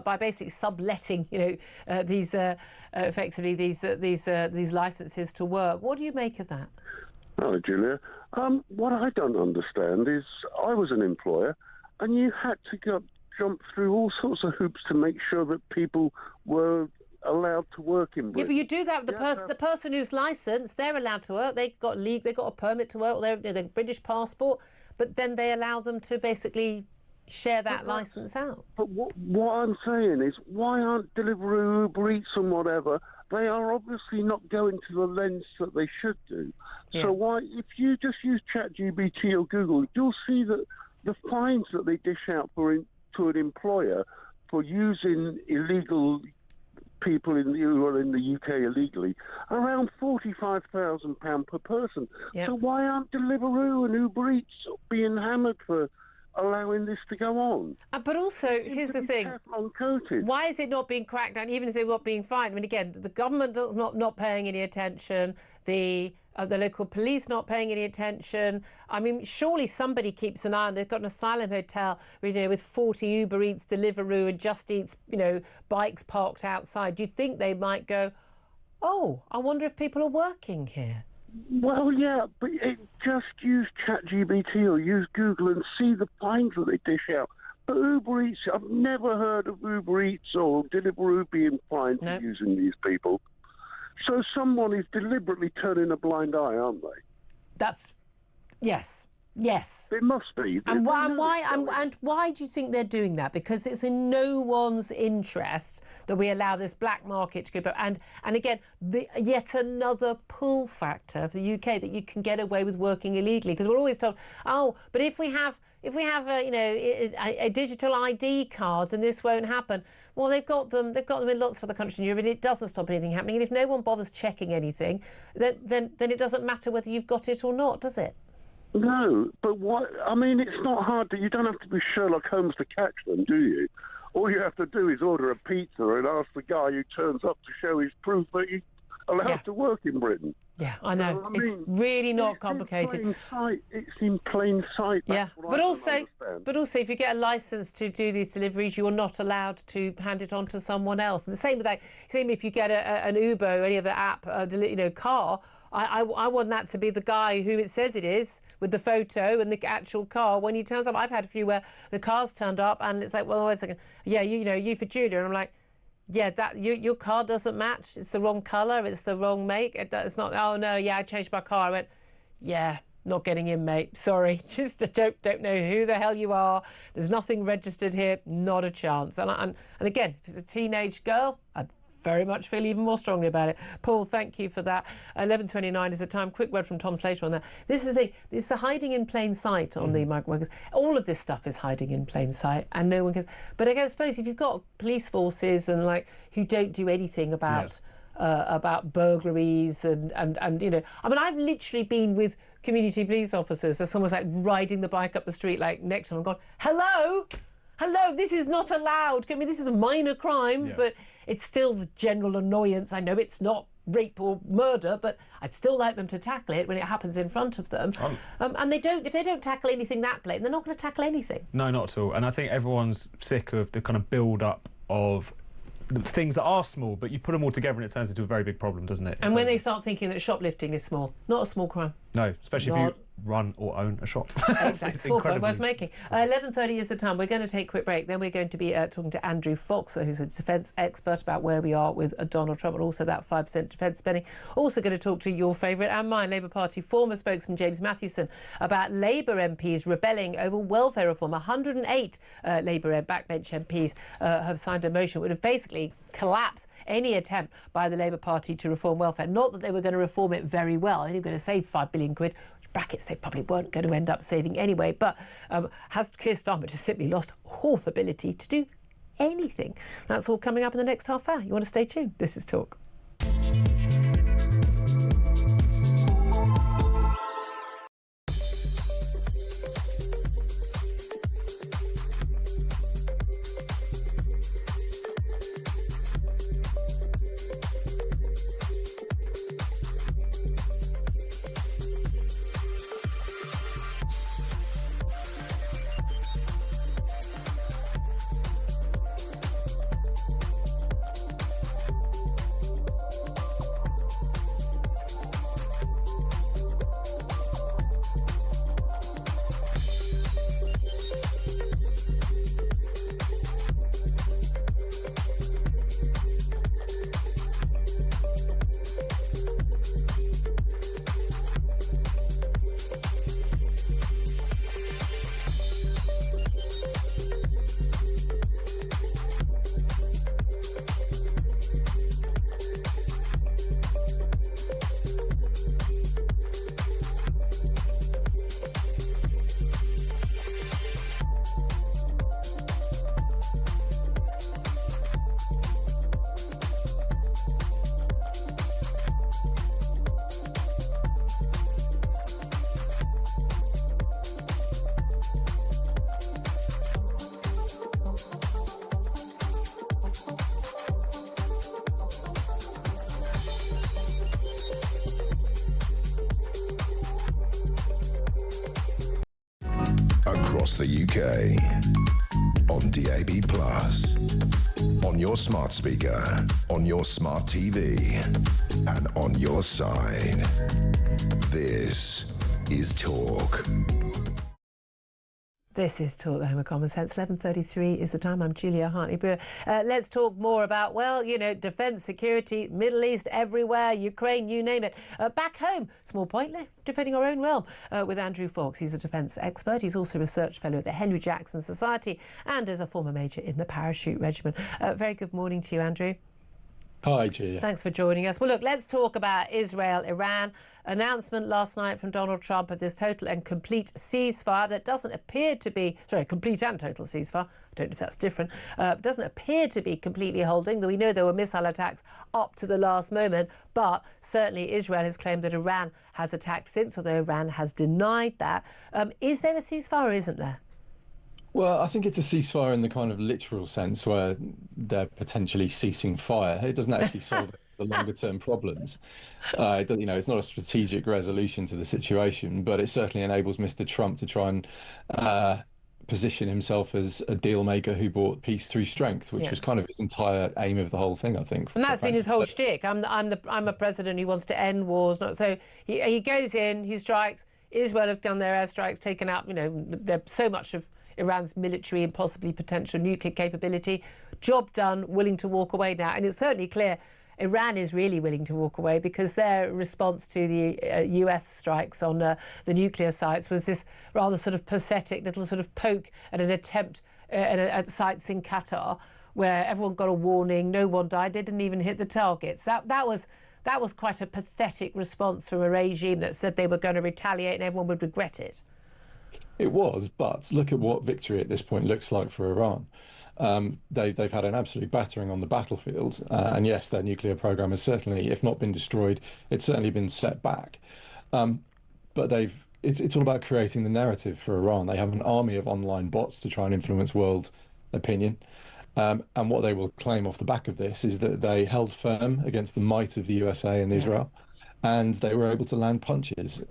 by basically subletting these effectively these licenses to work. What do you make of that? Hello, Julia. What I don't understand is I was an employer and you had to jumped through all sorts of hoops to make sure that people were allowed to work in Britain. Yeah, but you do that with the person who's licensed, they're allowed to work, they've got a permit to work, they're British passport, but then they allow them to basically share that licence out. But what I'm saying is, why aren't Deliveroo, Uber Eats and whatever, they are obviously not going to the lengths that they should do. Yeah. So why, if you just use ChatGPT or Google, you'll see that the fines that they dish out to an employer for using illegal people who are in the UK illegally, around £45,000 per person. Yep. So why aren't Deliveroo and Uber Eats being hammered for allowing this to go on? But also, here's the thing: why is it not being cracked down, even if they're not being fined? I mean, again, the government not paying any attention, the local police not paying any attention. I mean, surely somebody keeps an eye on. They've got an asylum hotel, with 40 Uber Eats, Deliveroo, and Just Eats, bikes parked outside. Do you think they might go, oh, I wonder if people are working here? Well, yeah, but just use ChatGPT or use Google and see the fines that they dish out. But Uber Eats, I've never heard of Uber Eats or Deliveroo being fined for using these people. So someone is deliberately turning a blind eye, aren't they? Yes. They must be. And why do you think they're doing that? Because it's in no one's interest that we allow this black market to go. And again, yet another pull factor of the UK that you can get away with working illegally. Because we're always told, oh, but if we have a digital ID card, then this won't happen. Well, they've got them in lots of other countries in Europe, and it doesn't stop anything happening. And if no one bothers checking anything, then it doesn't matter whether you've got it or not, does it? No, but it's not hard. You don't have to be Sherlock Holmes to catch them, do you? All you have to do is order a pizza and ask the guy who turns up to show his proof that he's allowed to work in Britain. Yeah, I know. It's really not complicated. It's in plain sight. Yeah, but also, if you get a licence to do these deliveries, you're not allowed to hand it on to someone else. And the same with that. Same if you get an Uber or any other app, car. I want that to be the guy who it says it is, with the photo and the actual car. When he turns up, I've had a few where the car's turned up and it's like, well, wait a second, yeah, you for Julia, and I'm like, yeah, that your car doesn't match. It's the wrong colour. It's the wrong make. It's not. Oh no, yeah, I changed my car. I went, yeah, not getting in, mate. Sorry, just don't know who the hell you are. There's nothing registered here. Not a chance. And again, if it's a teenage girl, I'd very much feel even more strongly about it. Paul, thank you for that. 11:29 is the time. Quick word from Tom Slater on that. This is the thing. It's the hiding in plain sight on the migrant workers. All of this stuff is hiding in plain sight, and no one cares. But I suppose if you've got police forces and who don't do anything about burglaries and I've literally been with community police officers. So someone's riding the bike up the street next to them and gone, hello, this is not allowed. I mean, this is a minor crime, but it's still the general annoyance. I know it's not rape or murder, but I'd still like them to tackle it when it happens in front of them. And if they don't tackle anything that blatant, they're not going to tackle anything. No, not at all. And I think everyone's sick of the kind of build-up of things that are small, but you put them all together and it turns into a very big problem, doesn't it? And when they start thinking that shoplifting is small, not a small crime. No, especially if you run or own a shop. Exactly. It's small point worth making. 11:30 is the time. We're going to take a quick break. Then we're going to be talking to Andrew Fox, who's a defence expert, about where we are with Donald Trump and also that 5% defence spending. Also going to talk to your favourite and mine, Labour Party former spokesman James Matthewson, about Labour MPs rebelling over welfare reform. 108 Labour backbench MPs have signed a motion that would have basically collapsed any attempt by the Labour Party to reform welfare. Not that they were going to reform it very well. They're going to save £5 billion. Brackets they probably weren't going to end up saving anyway, but has Keir Starmer just simply lost all ability to do anything? That's all coming up in the next half hour. You want to stay tuned? This is Talk. across the UK, on DAB+, on your smart speaker, on your smart TV, and on your side. This is Talk. This is Talk, the Home of Common Sense. 11:33 is the time. I'm Julia Hartley-Brewer. Let's talk more about, well, you know, defence, security, Middle East, everywhere, Ukraine, you name it. Back home, small point, defending our own realm with Andrew Fawkes. He's a defence expert. He's also a research fellow at the Henry Jackson Society and is a former major in the Parachute Regiment. Very good morning to you, Andrew. Hi, Julia. Thanks for joining us. Well, look, let's talk about Israel, Iran. Announcement last night from Donald Trump of this total and complete ceasefire that doesn't appear to be, sorry, complete and total ceasefire. I don't know if that's different. Doesn't appear to be completely holding, though we know there were missile attacks up to the last moment. But certainly Israel has claimed that Iran has attacked since, although Iran has denied that. Is there a ceasefire or isn't there? Well, I think it's a ceasefire in the kind of literal sense where they're potentially ceasing fire. It doesn't actually solve the longer-term problems. You know, it's not a strategic resolution to the situation, but it certainly enables Mr. Trump to try and position himself as a deal maker who brought peace through strength, which was kind of his entire aim of the whole thing, I think. And that's been his whole shtick. I'm a president who wants to end wars. So he goes in, he strikes. Israel have done their airstrikes, taken out, you know, there's so much of Iran's military and possibly potential nuclear capability. Job done, willing to walk away now. And it's certainly clear Iran is really willing to walk away because their response to the US strikes on the nuclear sites was this rather sort of pathetic little sort of poke at an attempt at sites in Qatar where everyone got a warning, no one died, they didn't even hit the targets. That was quite a pathetic response from a regime that said they were going to retaliate and everyone would regret it. It was, but look at what victory at this point looks like for Iran. They've had an absolute battering on the battlefield, and yes, their nuclear program has certainly, if not been destroyed, it's certainly been set back. But it's all about creating the narrative for Iran. They have an army of online bots to try and influence world opinion. And what they will claim off the back of this is that they held firm against the might of the USA and Israel. And they were able to land punches,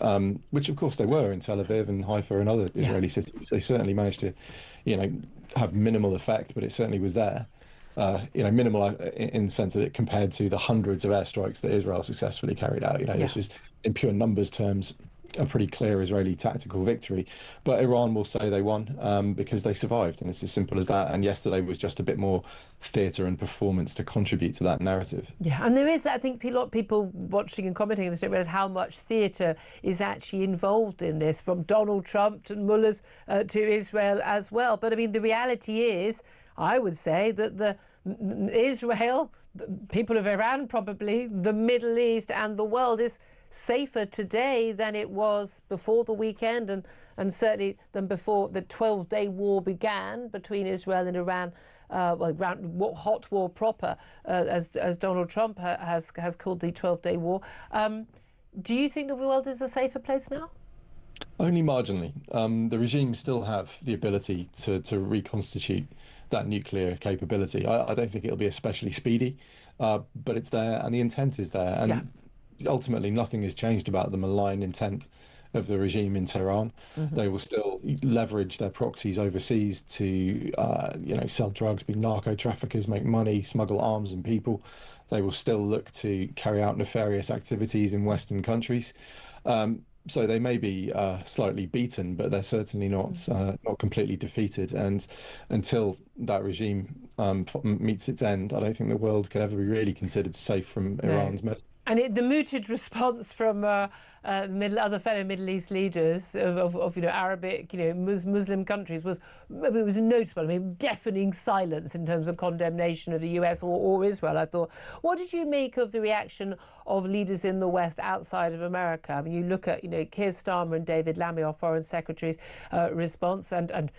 which of course they were in Tel Aviv and Haifa and other Israeli cities. They certainly managed to, you know, have minimal effect, but it certainly was there. You know, minimal in the sense that it compared to the hundreds of airstrikes that Israel successfully carried out. You know, this was in pure numbers terms a pretty clear Israeli tactical victory. But Iran will say they won because they survived, and it's as simple as that. And yesterday was just a bit more theatre and performance to contribute to that narrative. Yeah, and there is, I think, a lot of people watching and commenting on this don't realise how much theatre is actually involved in this, from Donald Trump to mullahs to Israel as well. But I mean, the reality is, I would say that Israel, the people of Iran probably, the Middle East and the world is safer today than it was before the weekend and certainly than before the 12-day war began between Israel and Iran, hot war proper, as Donald Trump has called the 12-day war. Do you think the world is a safer place now? Only marginally. The regime still have the ability to reconstitute that nuclear capability. I don't think it'll be especially speedy, but it's there and the intent is there. And ultimately, nothing has changed about the malign intent of the regime in Tehran. They will still leverage their proxies overseas to, you know, sell drugs, be narco traffickers, make money, smuggle arms and people. They will still look to carry out nefarious activities in Western countries. So they may be slightly beaten, but they're certainly not completely defeated. And until that regime meets its end, I don't think the world could ever be really considered safe from Iran's meddle. And the mooted response from other fellow Middle East leaders of you know, Arabic, you know, Muslim countries was notable. I mean, deafening silence in terms of condemnation of the US or Israel, I thought. What did you make of the reaction of leaders in the West outside of America? I mean, you look at, you know, Keir Starmer and David Lammy, our foreign secretaries' response, and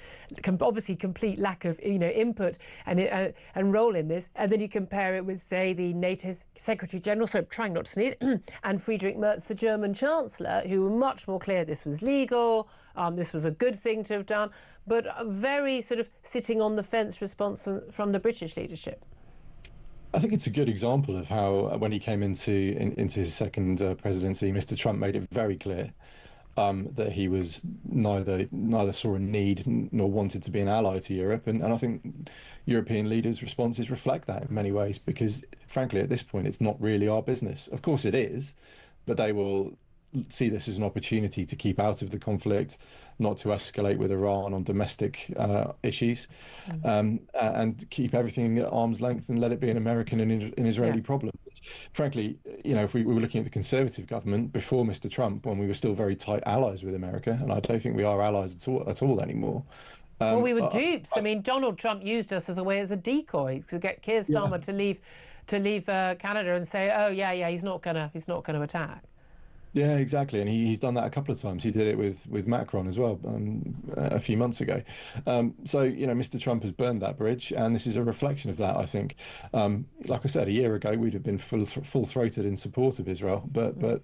obviously complete lack of, you know, input and role in this, and then you compare it with, say, the NATO's Secretary General, so I'm trying not to sneeze, and Friedrich Merz, the German Chancellor, who were much more clear this was legal, this was a good thing to have done, but a very sort of sitting on the fence response from the British leadership. I think it's a good example of how, when he came into his second presidency, Mr. Trump made it very clear that he was neither saw a need nor wanted to be an ally to Europe, and I think European leaders' responses reflect that in many ways, because frankly at this point it's not really our business. Of course it is, but they will see this as an opportunity to keep out of the conflict, not to escalate with Iran on domestic issues, and keep everything at arm's length and let it be an American and Israeli problem. Frankly, if we were looking at the Conservative government before Mr. Trump, when we were still very tight allies with America, and I don't think we are allies at all anymore. Well, we were dupes. I mean, Donald Trump used us as a decoy to get Keir Starmer to leave Canada and say, oh yeah, he's not gonna attack. Yeah, exactly, and he's done that a couple of times. He did it with Macron as well a few months ago. So Mr. Trump has burned that bridge, and this is a reflection of that. I think, like I said, a year ago we'd have been full-throated in support of Israel, but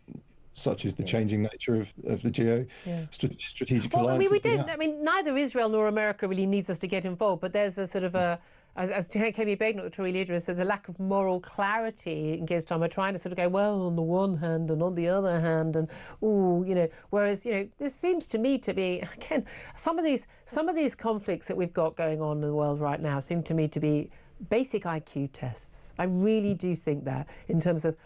such is the changing nature of the strategic alliance. I mean, we don't. I mean, neither Israel nor America really needs us to get involved, but there's a sort of as Kemi Badenoch, the Tory leader, says, a lack of moral clarity in Keir Starmer, trying to sort of go, well, on the one hand and on the other hand, and whereas this seems to me to be, again, some of these conflicts that we've got going on in the world right now seem to me to be basic IQ tests. I really do think that, in terms of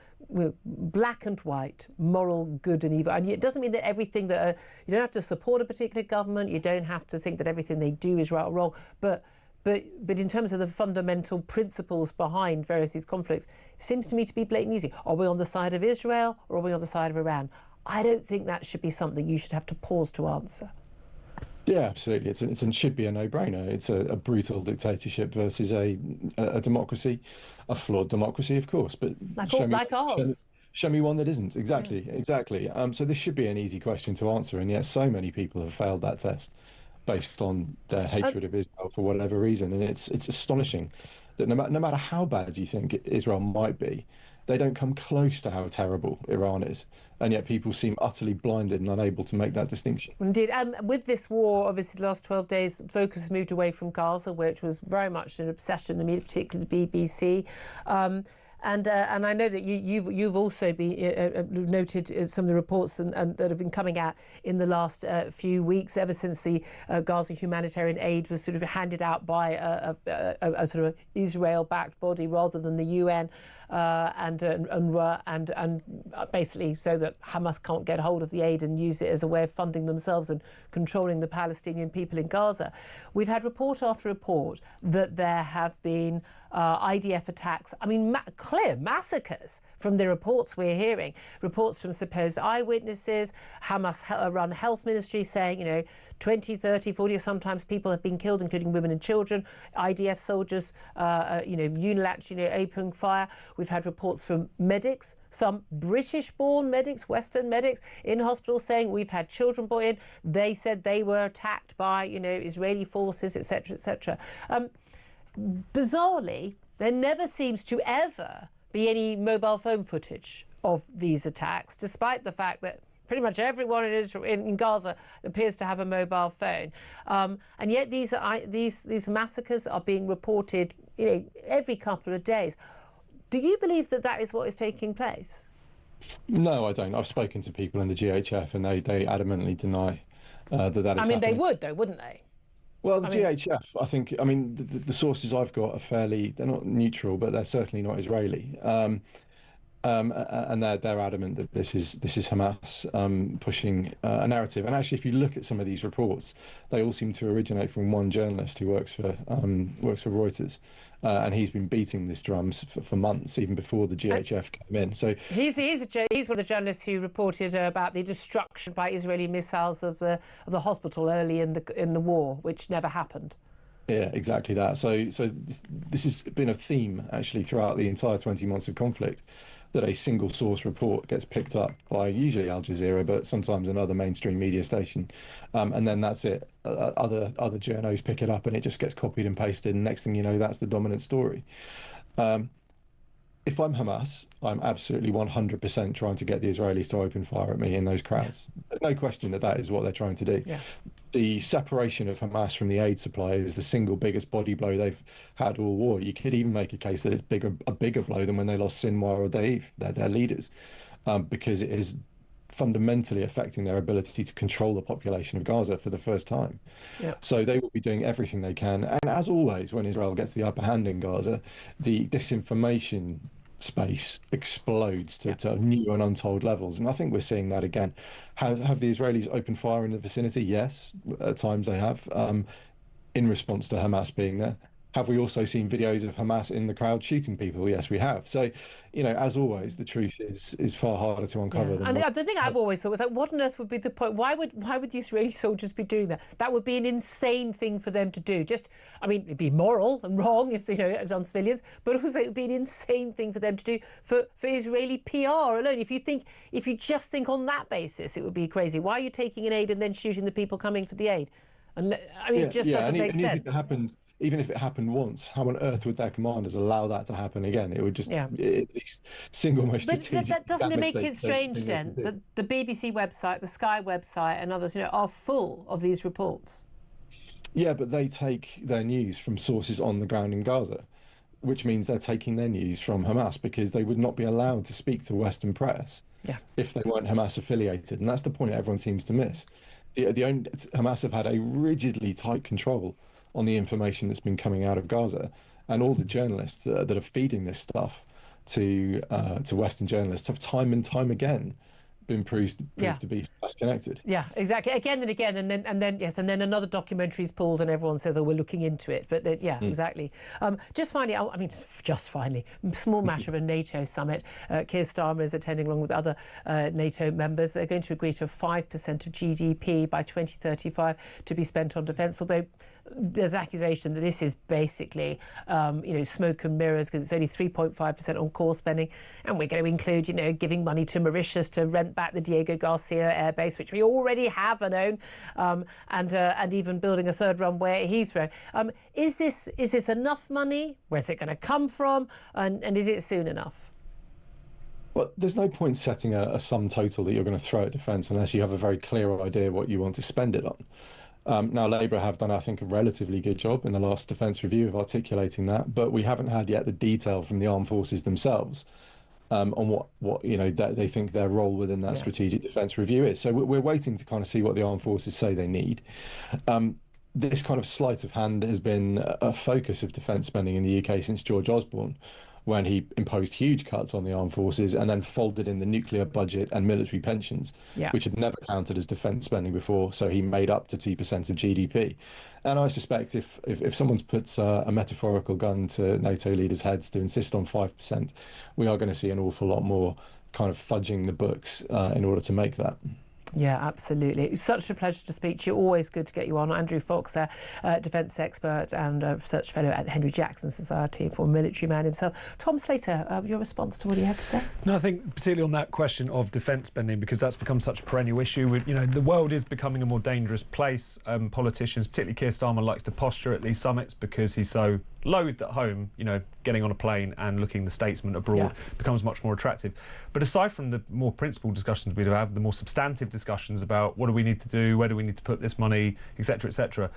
black and white, moral good and evil. And it doesn't mean that everything that you don't have to support a particular government, you don't have to think that everything they do is right or wrong, but in terms of the fundamental principles behind various these conflicts, it seems to me to be blatantly easy. Are we on the side of Israel or are we on the side of Iran? I don't think that should be something you should have to pause to answer. Yeah, absolutely. It should be a no-brainer. It's a brutal dictatorship versus a democracy, a flawed democracy, of course. But like ours. Show me one that isn't. Exactly. So this should be an easy question to answer, and yet so many people have failed that test based on their hatred of Israel for whatever reason. And it's astonishing that no matter how bad you think Israel might be, they don't come close to how terrible Iran is. And yet people seem utterly blinded and unable to make that distinction. Indeed. With this war, obviously, the last 12 days, focus has moved away from Gaza, which was very much an obsession in the media, particularly the BBC. And I know that you've also been noted some of the reports and that have been coming out in the last few weeks, ever since the Gaza humanitarian aid was sort of handed out by a sort of Israel-backed body rather than the UN and UNRWA, and basically so that Hamas can't get hold of the aid and use it as a way of funding themselves and controlling the Palestinian people in Gaza. We've had report after report that there have been IDF attacks. I mean, clear massacres from the reports we're hearing. Reports from supposed eyewitnesses, Hamas-run health ministries saying, 20, 30, 40, sometimes people have been killed, including women and children. IDF soldiers, unilaterally, opening fire. We've had reports from medics, some British-born medics, Western medics, in hospitals saying we've had children brought in. They said they were attacked by, Israeli forces, etc., etc. Bizarrely, there never seems to ever be any mobile phone footage of these attacks, despite the fact that pretty much everyone in Gaza appears to have a mobile phone. And yet these massacres are being reported, every couple of days. Do you believe that that is what is taking place? No, I don't. I've spoken to people in the GHF and they adamantly deny that is happening. They would, though, wouldn't they? Well, the GHF, I think, the sources I've got are they're not neutral, but they're certainly not Israeli. And they're adamant that this is Hamas pushing a narrative. And actually, if you look at some of these reports, they all seem to originate from one journalist who works for Reuters, and he's been beating this drum for months, even before the GHF came in. So he's one of the journalists who reported about the destruction by Israeli missiles of the hospital early in the war, which never happened. Yeah, exactly that. So this has been a theme actually throughout the entire 20 months of conflict, that a single source report gets picked up by usually Al Jazeera, but sometimes another mainstream media station, and then that's it. Other journos pick it up and it just gets copied and pasted, and next thing you know, that's the dominant story. If I'm Hamas, I'm absolutely 100% trying to get the Israelis to open fire at me in those crowds. There's no question that is what they're trying to do. Yeah. The separation of Hamas from the aid supply is the single biggest body blow they've had all war. You could even make a case that it's a bigger blow than when they lost Sinwar or Deif, their leaders, because it has fundamentally affecting their ability to control the population of Gaza for the first time. Yep. So they will be doing everything they can. And as always, when Israel gets the upper hand in Gaza, the disinformation space explodes to new and untold levels. And I think we're seeing that again. Have the Israelis opened fire in the vicinity? Yes, at times they have, in response to Hamas being there. Have we also seen videos of Hamas in the crowd shooting people? Yes, we have. So, as always, the truth is far harder to uncover than. And the thing I've always thought was like, what on earth would be the point? Why would the Israeli soldiers be doing that? That would be an insane thing for them to do. It'd be moral and wrong if it was on civilians, but also it would be an insane thing for them to do for Israeli PR alone. If you just think on that basis, it would be crazy. Why are you taking an aid and then shooting the people coming for the aid? And it just doesn't make sense. Even if it happened once, how on earth would their commanders allow that to happen again? It would just it's the single most strategic. But doesn't it make it strange, Jen, that the BBC website, the Sky website and others, are full of these reports? Yeah, but they take their news from sources on the ground in Gaza, which means they're taking their news from Hamas, because they would not be allowed to speak to Western press if they weren't Hamas affiliated. And that's the point everyone seems to miss. Hamas have had a rigidly tight control on the information that's been coming out of Gaza, and all the journalists that are feeding this stuff to Western journalists have time and time again been proved to be less connected. Yeah, exactly. Again and again, and then another documentary is pulled, and everyone says, "Oh, we're looking into it." But exactly. Just finally, small matter of a NATO summit. Keir Starmer is attending along with other NATO members. They're going to agree to 5% of GDP by 2035 to be spent on defence. Although there's an accusation that this is basically, smoke and mirrors, because it's only 3.5% on core spending, and we're going to include, giving money to Mauritius to rent back the Diego Garcia Air Base, which we already have and own, and even building a third runway at Heathrow. Is this enough money? Where's it going to come from? And is it soon enough? Well, there's no point setting a sum total that you're going to throw at defence unless you have a very clear idea what you want to spend it on. Now, Labour have done, I think, a relatively good job in the last defence review of articulating that, but we haven't had yet the detail from the armed forces themselves on what they think their role within that strategic defence review is. So we're waiting to kind of see what the armed forces say they need. This kind of sleight of hand has been a focus of defence spending in the UK since George Osborne, when he imposed huge cuts on the armed forces and then folded in the nuclear budget and military pensions, which had never counted as defence spending before, so he made up to 2% of GDP. And I suspect if someone's put a metaphorical gun to NATO leaders' heads to insist on 5%, we are going to see an awful lot more kind of fudging the books in order to make that. Yeah, absolutely. It's such a pleasure to speak to you. Always good to get you on. Andrew Fox there, defence expert and research fellow at the Henry Jackson Society, former military man himself. Tom Slater, your response to what he had to say? No, I think particularly on that question of defence spending, because that's become such a perennial issue. The world is becoming a more dangerous place. Politicians, particularly Keir Starmer, likes to posture at these summits because he's so loathed at home, getting on a plane and looking the statesman abroad becomes much more attractive. But aside from the more principled discussions we have, the more substantive discussions about what do we need to do, where do we need to put this money, etc.,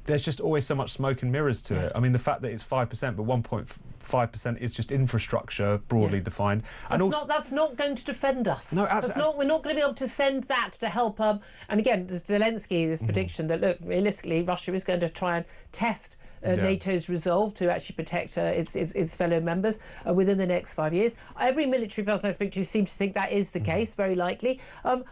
there's just always so much smoke and mirrors to it. I mean, the fact that it's 5%, but 1.5% is just infrastructure broadly defined. That's not going to defend us. No, absolutely. We're not going to be able to send that to help. And again, Zelensky, this prediction that, look, realistically, Russia is going to try and test NATO's resolve to actually protect its fellow members within the next 5 years. Every military person I speak to seems to think that is the case, very likely.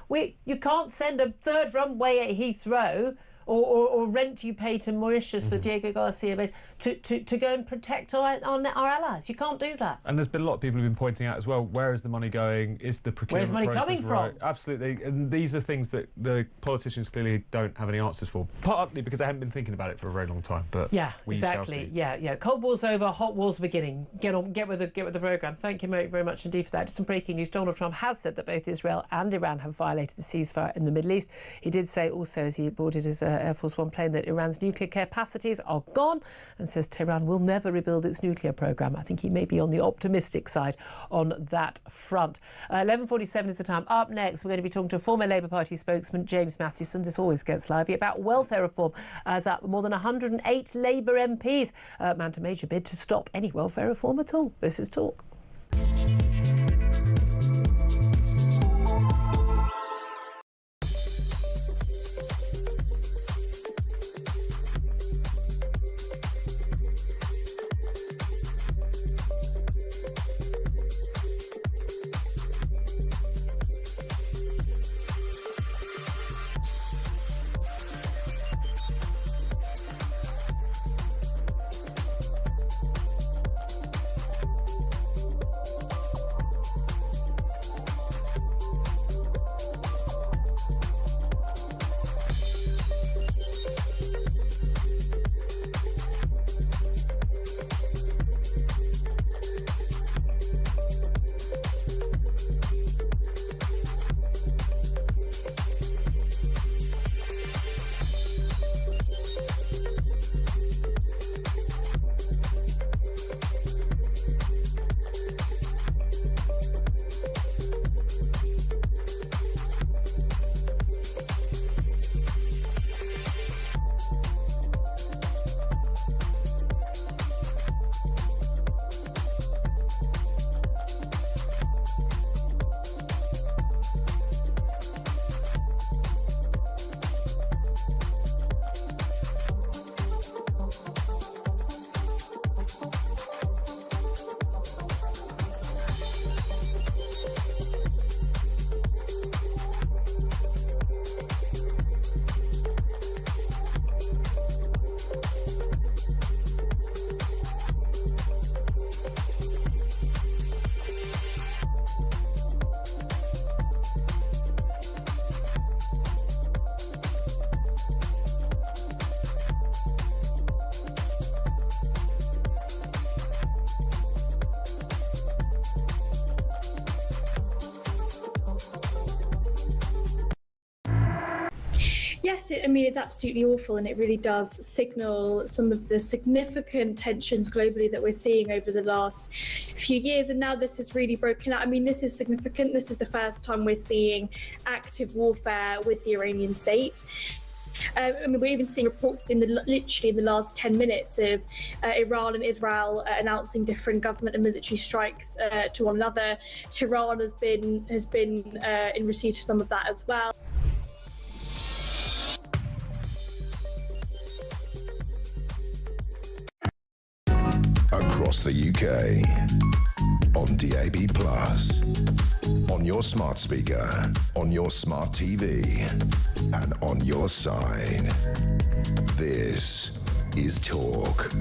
You can't send a third runway at Heathrow or rent you pay to Mauritius for Diego Garcia Base to go and protect our allies. You can't do that. And there's been a lot of people who've been pointing out as well, where is the money going? Is the procurement Where's the money coming right? from? Absolutely. And these are things that the politicians clearly don't have any answers for, partly because they haven't been thinking about it for a very long time. But we shall see. Yeah. Cold War's over, hot war's beginning. Get with the programme. Thank you very much indeed for that. Just some breaking news. Donald Trump has said that both Israel and Iran have violated the ceasefire in the Middle East. He did say also, as he boarded his Air Force One plane, that Iran's nuclear capacities are gone, and says Tehran will never rebuild its nuclear programme. I think he may be on the optimistic side on that front. 11:47 is the time. Up next, we're going to be talking to former Labour Party spokesman James Mathewson. This always gets lively, about welfare reform, as more than 108 Labour MPs mount a major bid to stop any welfare reform at all. This is Talk. Yes, I mean, it's absolutely awful, and it really does signal some of the significant tensions globally that we're seeing over the last few years. And now this is really broken out. I mean, this is significant. This is the first time we're seeing active warfare with the Iranian state. I mean, we're even seeing reports literally in the last 10 minutes of Iran and Israel announcing different government and military strikes to one another. Tehran has been in receipt of some of that as well. Across the UK, on DAB+, on your smart speaker, on your smart TV, and on your side. This is Talk.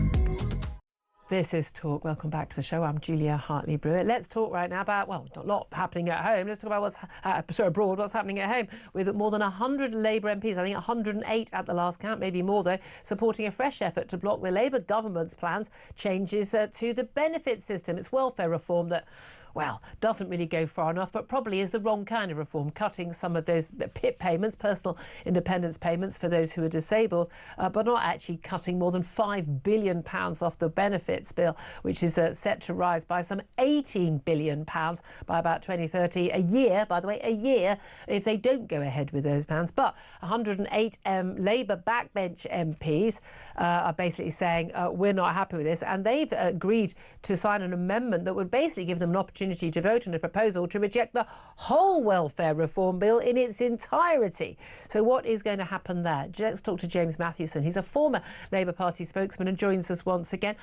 This is Talk. Welcome back to the show. I'm Julia Hartley-Brewer. Let's talk right now about, well, not a lot happening at home. Let's talk about what's abroad, what's happening at home, with more than 100 Labour MPs, I think 108 at the last count, maybe more though, supporting a fresh effort to block the Labour government's plans changes to the benefit system. It's welfare reform that, well, doesn't really go far enough, but probably is the wrong kind of reform, cutting some of those PIP payments, personal independence payments for those who are disabled, but not actually cutting more than £5 billion off the benefits bill, which is set to rise by some £18 billion by about 2030, a year, by the way, a year, if they don't go ahead with those plans. But 108 Labour backbench MPs are basically saying we're not happy with this, and they've agreed to sign an amendment that would basically give them an opportunity to vote on a proposal to reject the whole welfare reform bill in its entirety. So what is going to happen there? Let's talk to James Mathewson. He's a former Labour Party spokesman and joins us once again.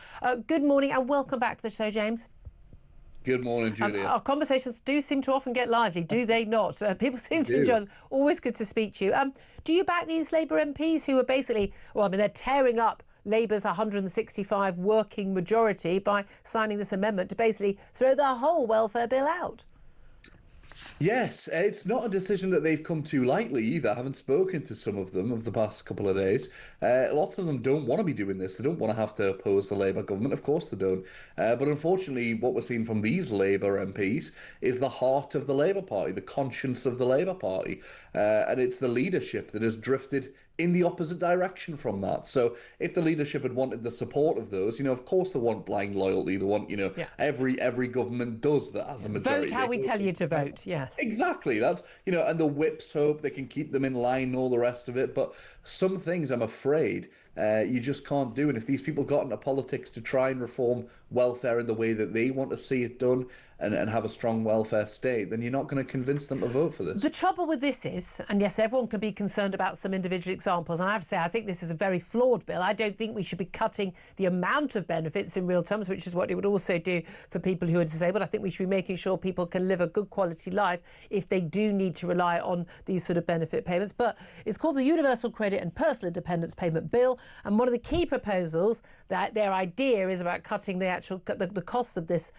Good morning and welcome back to the show, James. Good morning, Julia. Our conversations do seem to often get lively, do they not? People seem to enjoy them. Always good to speak to you. Do you back these Labour MPs who are basically, well, I mean, they're tearing up Labour's 165 working majority by signing this amendment to basically throw the whole welfare bill out? Yes, it's not a decision that they've come to lightly either. I haven't spoken to some of them of the past couple of days. Lots of them don't want to be doing this. They don't want to have to oppose the Labour government. Of course they don't. But unfortunately, what we're seeing from these Labour MPs is the heart of the Labour Party, the conscience of the Labour Party. And it's the leadership that has drifted in the opposite direction from that. So if the leadership had wanted the support of those, of course they want blind loyalty. They want, every government does that as a majority. Vote how we tell you to vote, yes. Exactly. That's, and the whips hope they can keep them in line and all the rest of it. But some things, I'm afraid, you just can't do. And if these people got into politics to try and reform welfare in the way that they want to see it done and have a strong welfare state, then you're not going to convince them to vote for this. The trouble with this is, and yes, everyone can be concerned about some individual examples, and I have to say, I think this is a very flawed bill. I don't think we should be cutting the amount of benefits in real terms, which is what it would also do for people who are disabled. I think we should be making sure people can live a good quality life if they do need to rely on these sort of benefit payments. But it's called the Universal Credit and Personal Independence Payment Bill, and one of the key proposals, that their idea is about cutting the cost of this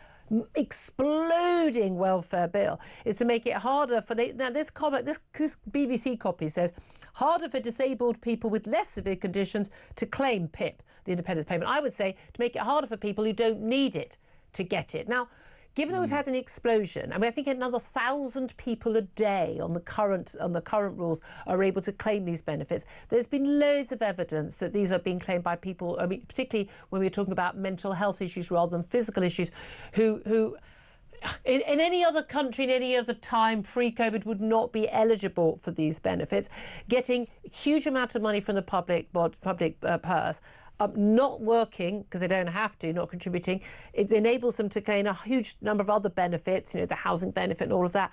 exploding welfare bill, is to make it harder for this BBC copy says harder for disabled people with less severe conditions to claim PIP, the independence payment. I would say to make it harder for people who don't need it to get it. Now, given that we've had an explosion, I think another 1,000 people a day on the current rules are able to claim these benefits. There's been loads of evidence that these are being claimed by people, particularly when we're talking about mental health issues rather than physical issues, who in any other country, in any other time, pre-COVID, would not be eligible for these benefits, getting a huge amount of money from the public purse. Not working because they don't have to, not contributing, it enables them to gain a huge number of other benefits, the housing benefit and all of that.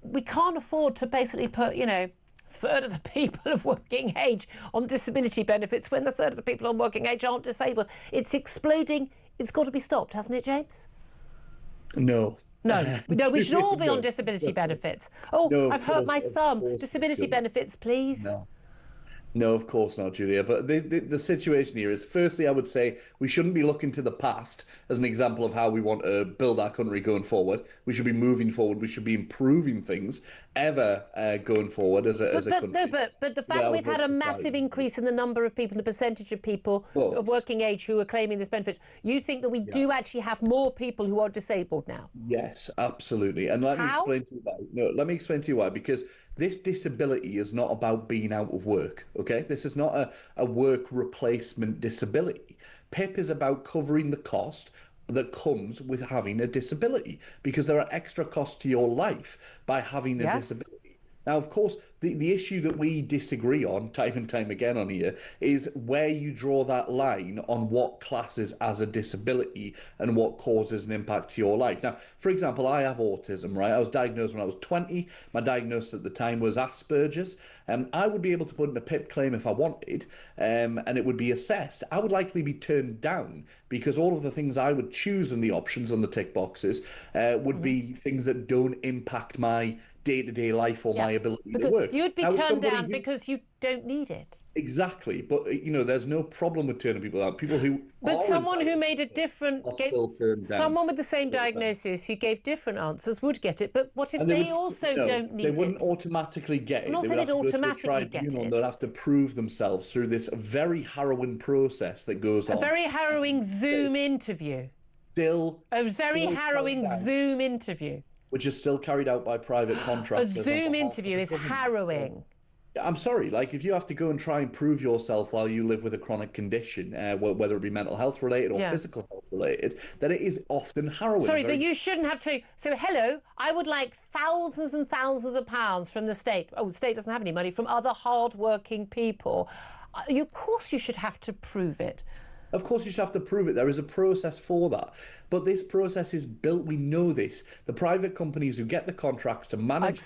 We can't afford to basically put, a third of the people of working age on disability benefits when the third of the people on working age aren't disabled. It's exploding. It's got to be stopped, hasn't it, James? No. No, we should all be on disability benefits. Oh, no, I've hurt my thumb. Disability benefits, please. No, of course not, Julia. But the situation here is, firstly, I would say we shouldn't be looking to the past as an example of how we want to build our country going forward. We should be moving forward. We should be improving things going forward as a country. No, but the fact that we've had a massive increase in the number of people, the percentage of people of working age who are claiming this benefit, you think that we do actually have more people who are disabled now? Yes, absolutely. And let me explain to you why. Because this disability is not about being out of work, okay? This is not a work replacement disability. PIP is about covering the cost that comes with having a disability, because there are extra costs to your life by having a disability. Now, of course, the issue that we disagree on time and time again on here is where you draw that line on what classes as a disability and what causes an impact to your life. Now, for example, I have autism, right? I was diagnosed when I was 20. My diagnosis at the time was Asperger's. I would be able to put in a PIP claim if I wanted, and it would be assessed. I would likely be turned down because all of the things I would choose in the options on the tick boxes would be things that don't impact my day-to-day life or my ability to work. You'd be turned down because you don't need it. Exactly, but there's no problem with turning people down. People who someone who made a different, someone with the same diagnosis who gave different answers would get it. But what if they also don't need it? They wouldn't automatically get it. I'm not saying they'd automatically get it. They'd have to prove themselves through this very harrowing process that goes on. A very harrowing Zoom interview. A very harrowing Zoom interview. Which is still carried out by private contractors. A Zoom interview is harrowing. I'm sorry, like if you have to go and try and prove yourself while you live with a chronic condition, whether it be mental health related or physical health related, then it is often harrowing. But you shouldn't have to. So, hello, I would like thousands and thousands of pounds from the state. Oh, the state doesn't have any money, from other hard-working people. Of course you should have to prove it. Of course you should have to prove it. There is a process for that. But this process is built, we know this. The private companies who get the contracts to manage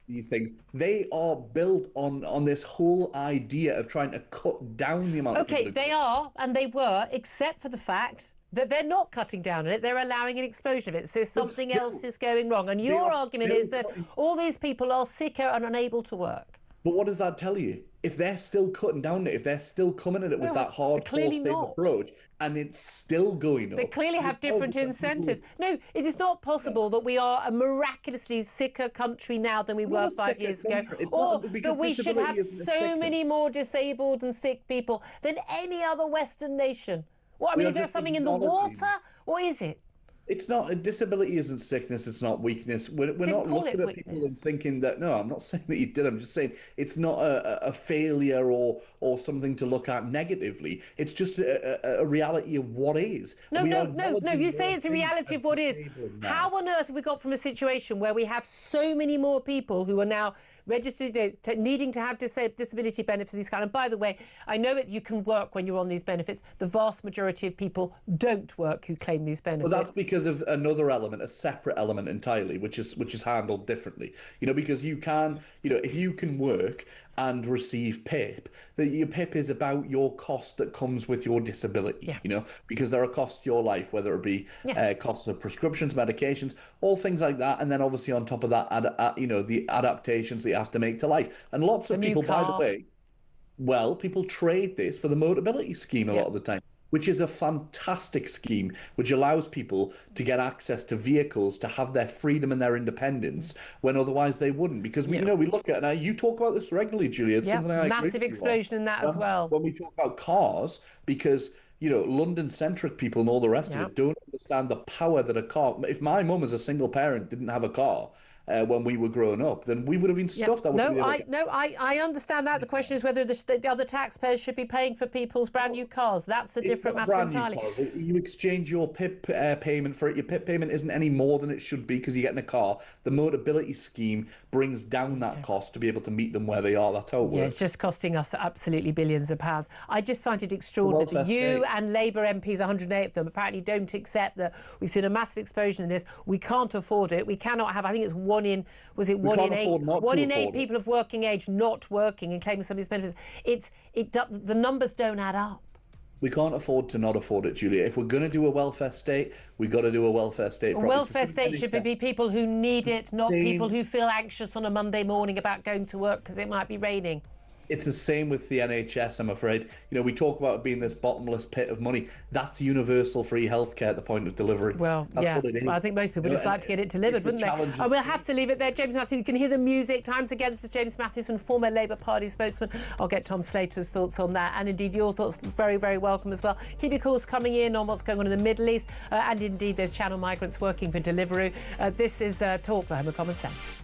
these things, they are built on this whole idea of trying to cut down the amount of people. Okay, they are, and they were, except for the fact that they're not cutting down on it, they're allowing an explosion of it. So something else is going wrong. And your argument is that all these people are sicker and unable to work. But what does that tell you? If they're still cutting down it, if they're still coming at it with that hardcore safe approach, and it's still going up... They clearly have different incentives. No, it is not possible that we are a miraculously sicker country now than we were 5 years ago, or that we should have so many more disabled and sick people than any other Western nation. What, I mean, is there something in the water? What is it? It's not, a disability isn't sickness, it's not weakness. We're not looking at people and thinking that, no, I'm not saying that you did, I'm just saying it's not a failure or something to look at negatively. It's just a reality of what is. No, you say it's a reality of what is. How on earth have we got from a situation where we have so many more people who are now registered, needing to have disability benefits of these kind? And by the way, I know that you can work when you're on these benefits. The vast majority of people don't work who claim these benefits. Well, that's because of another element, a separate element entirely, which is handled differently. Because you can, if you can work and receive PIP, that your PIP is about your cost that comes with your disability, because there are costs to your life, whether it be costs of prescriptions, medications, all things like that. And then obviously on top of that, the adaptations that you have to make to life. And lots of people, by the way, people trade this for the Motability scheme a lot of the time, which is a fantastic scheme, which allows people to get access to vehicles, to have their freedom and their independence when otherwise they wouldn't. Because we look at, now you talk about this regularly, Julia. It's something I agree massive explosion in that as well. When we talk about cars, because London-centric people and all the rest of it don't understand the power that a car. If my mum as a single parent didn't have a car when we were growing up, then we would have been stuffed. I understand that. The question is whether the other taxpayers should be paying for people's brand new cars. That's a different matter entirely. You exchange your PIP payment for it. Your PIP payment isn't any more than it should be because you're getting a car. The Motability scheme brings down that cost to be able to meet them where they are. That's how it works. Yeah, it's just costing us absolutely billions of pounds. I just find it extraordinary that you and Labour MPs, 108 of them, apparently don't accept that we've seen a massive explosion in this. We can't afford it. We cannot have, I think it's one in eight people of working age not working and claiming some of these benefits. The numbers don't add up. We can't afford to not afford it, Julia. If we're going to do a welfare state, we've got to do a welfare state. A welfare state should be people who need it, not people who feel anxious on a Monday morning about going to work because it might be raining. It's the same with the NHS, I'm afraid. We talk about it being this bottomless pit of money. That's universal free healthcare at the point of delivery. Well, that's what it is. Well, I think most people just like to get it delivered, wouldn't they? And we'll have to leave it there. James Mathieson, you can hear the music. Times Against Us, James Mathieson, former Labour Party spokesman. I'll get Tom Slater's thoughts on that. And indeed, your thoughts very, very welcome as well. Keep your calls coming in on what's going on in the Middle East. And indeed, there's channel migrants working for Deliveroo. This is Talk, the Home of Common Sense.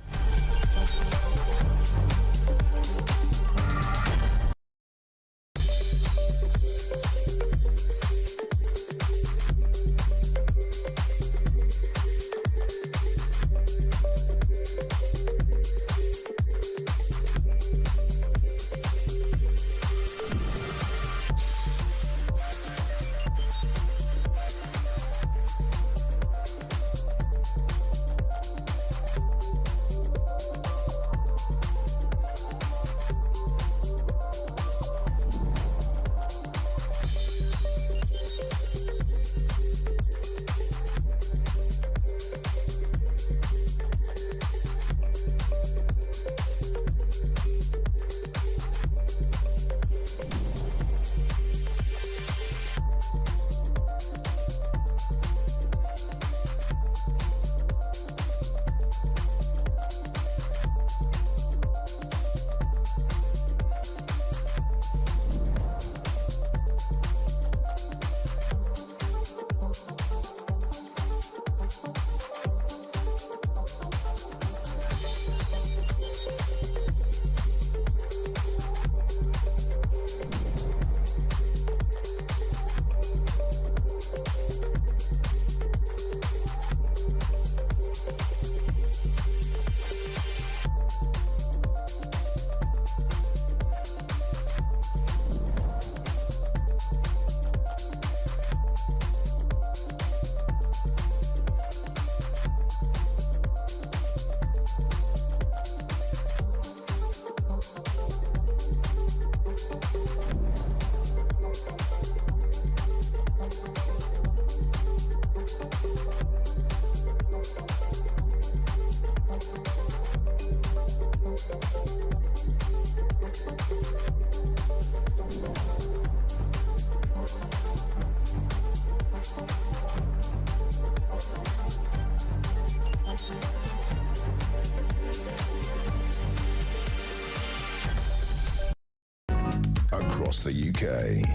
across the UK.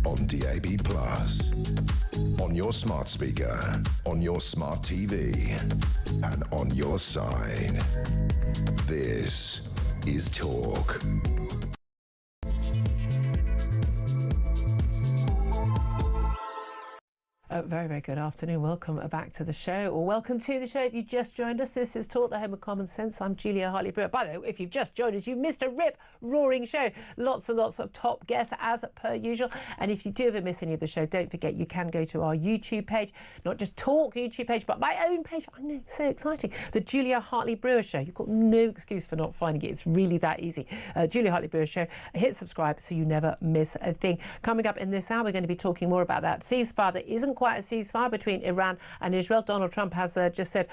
On DAB+, on your smart speaker, on your smart TV, and on your side. This is Talk. Very, very good afternoon. Welcome back to the show, or welcome to the show if you just joined us. This is Talk, the home of common sense. I'm Julia Hartley-Brewer. By the way, if you've just joined us, you've missed a rip-roaring show. Lots and lots of top guests, as per usual. And if you do ever miss any of the show, don't forget you can go to our YouTube page, not just Talk YouTube page, but my own page. I know, so exciting. The Julia Hartley-Brewer Show. You've got no excuse for not finding it. It's really that easy. Julia Hartley-Brewer Show. Hit subscribe so you never miss a thing. Coming up in this hour, we're going to be talking more about that ceasefire that isn't quite a ceasefire between Iran and Israel. Donald Trump has just said,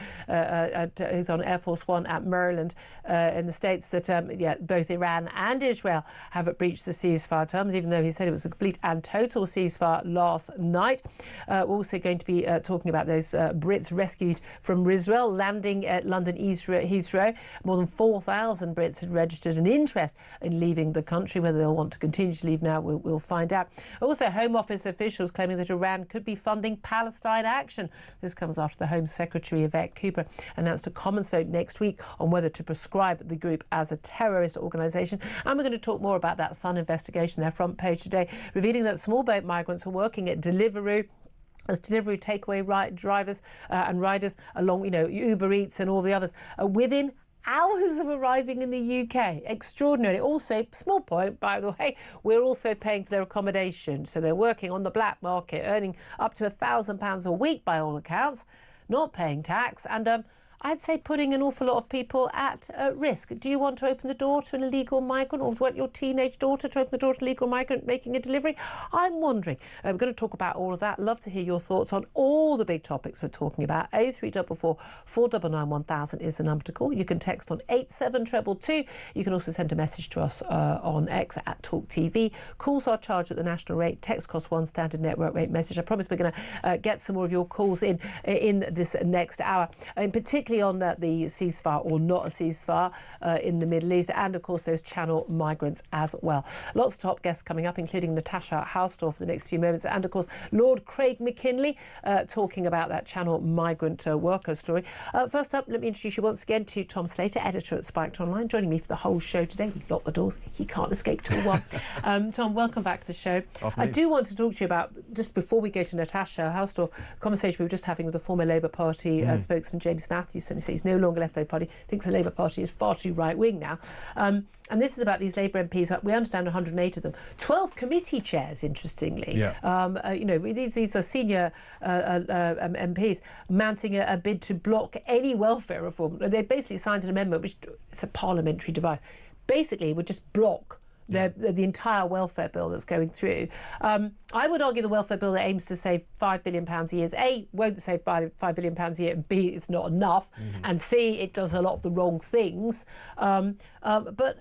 he's on Air Force One at Maryland in the States, that both Iran and Israel have breached the ceasefire terms, even though he said it was a complete and total ceasefire last night. We're also going to be talking about those Brits rescued from Riswell landing at London Heathrow. More than 4,000 Brits had registered an interest in leaving the country. Whether they'll want to continue to leave now, we'll find out. Also, Home Office officials claiming that Iran could be funding Palestine Action. This comes after the Home Secretary, Yvette Cooper, announced a Commons vote next week on whether to prescribe the group as a terrorist organisation. And we're going to talk more about that Sun investigation, their front page today, revealing that small boat migrants are working at Deliveroo as delivery takeaway drivers and riders, along, Uber Eats and all the others, within hours of arriving in the UK. Extraordinary. Also, small point, by the way, we're also paying for their accommodation. So they're working on the black market, earning up to £1,000 a week by all accounts, not paying tax, and I'd say putting an awful lot of people at risk. Do you want to open the door to an illegal migrant, or do you want your teenage daughter to open the door to an illegal migrant making a delivery? I'm wondering. We're going to talk about all of that. Love to hear your thoughts on all the big topics we're talking about. 0344 499 1000 is the number to call. You can text on 87222. You can also send a message to us on X at talkTV. Calls are charged at the national rate. Text costs one standard network rate message. I promise we're going to get some more of your calls in this next hour. In particular, on the ceasefire or not a ceasefire in the Middle East, and of course those channel migrants as well. Lots of top guests coming up, including Natasha Housdorf for the next few moments, and of course Lord Craig McKinley talking about that channel migrant worker story. First up, let me introduce you once again to Tom Slater, editor at Spiked Online, joining me for the whole show today. We've locked the doors, he can't escape till 1. Tom, welcome back to the show. I do want to talk to you about, just before we go to Natasha Housdorf, the conversation we were just having with the former Labour Party spokesman James Matthews. He says he's no longer left the Labour Party, thinks the Labour Party is far too right-wing now. And this is about these Labour MPs. We understand 108 of them. 12 committee chairs, interestingly. Yeah. These are senior MPs mounting a bid to block any welfare reform. They basically signed an amendment, which it's a parliamentary device. Basically, would just block the entire welfare bill that's going through. I would argue the welfare bill that aims to save £5 billion a year is A, won't save £5 billion a year, and B, it's not enough, and C, it does a lot of the wrong things. But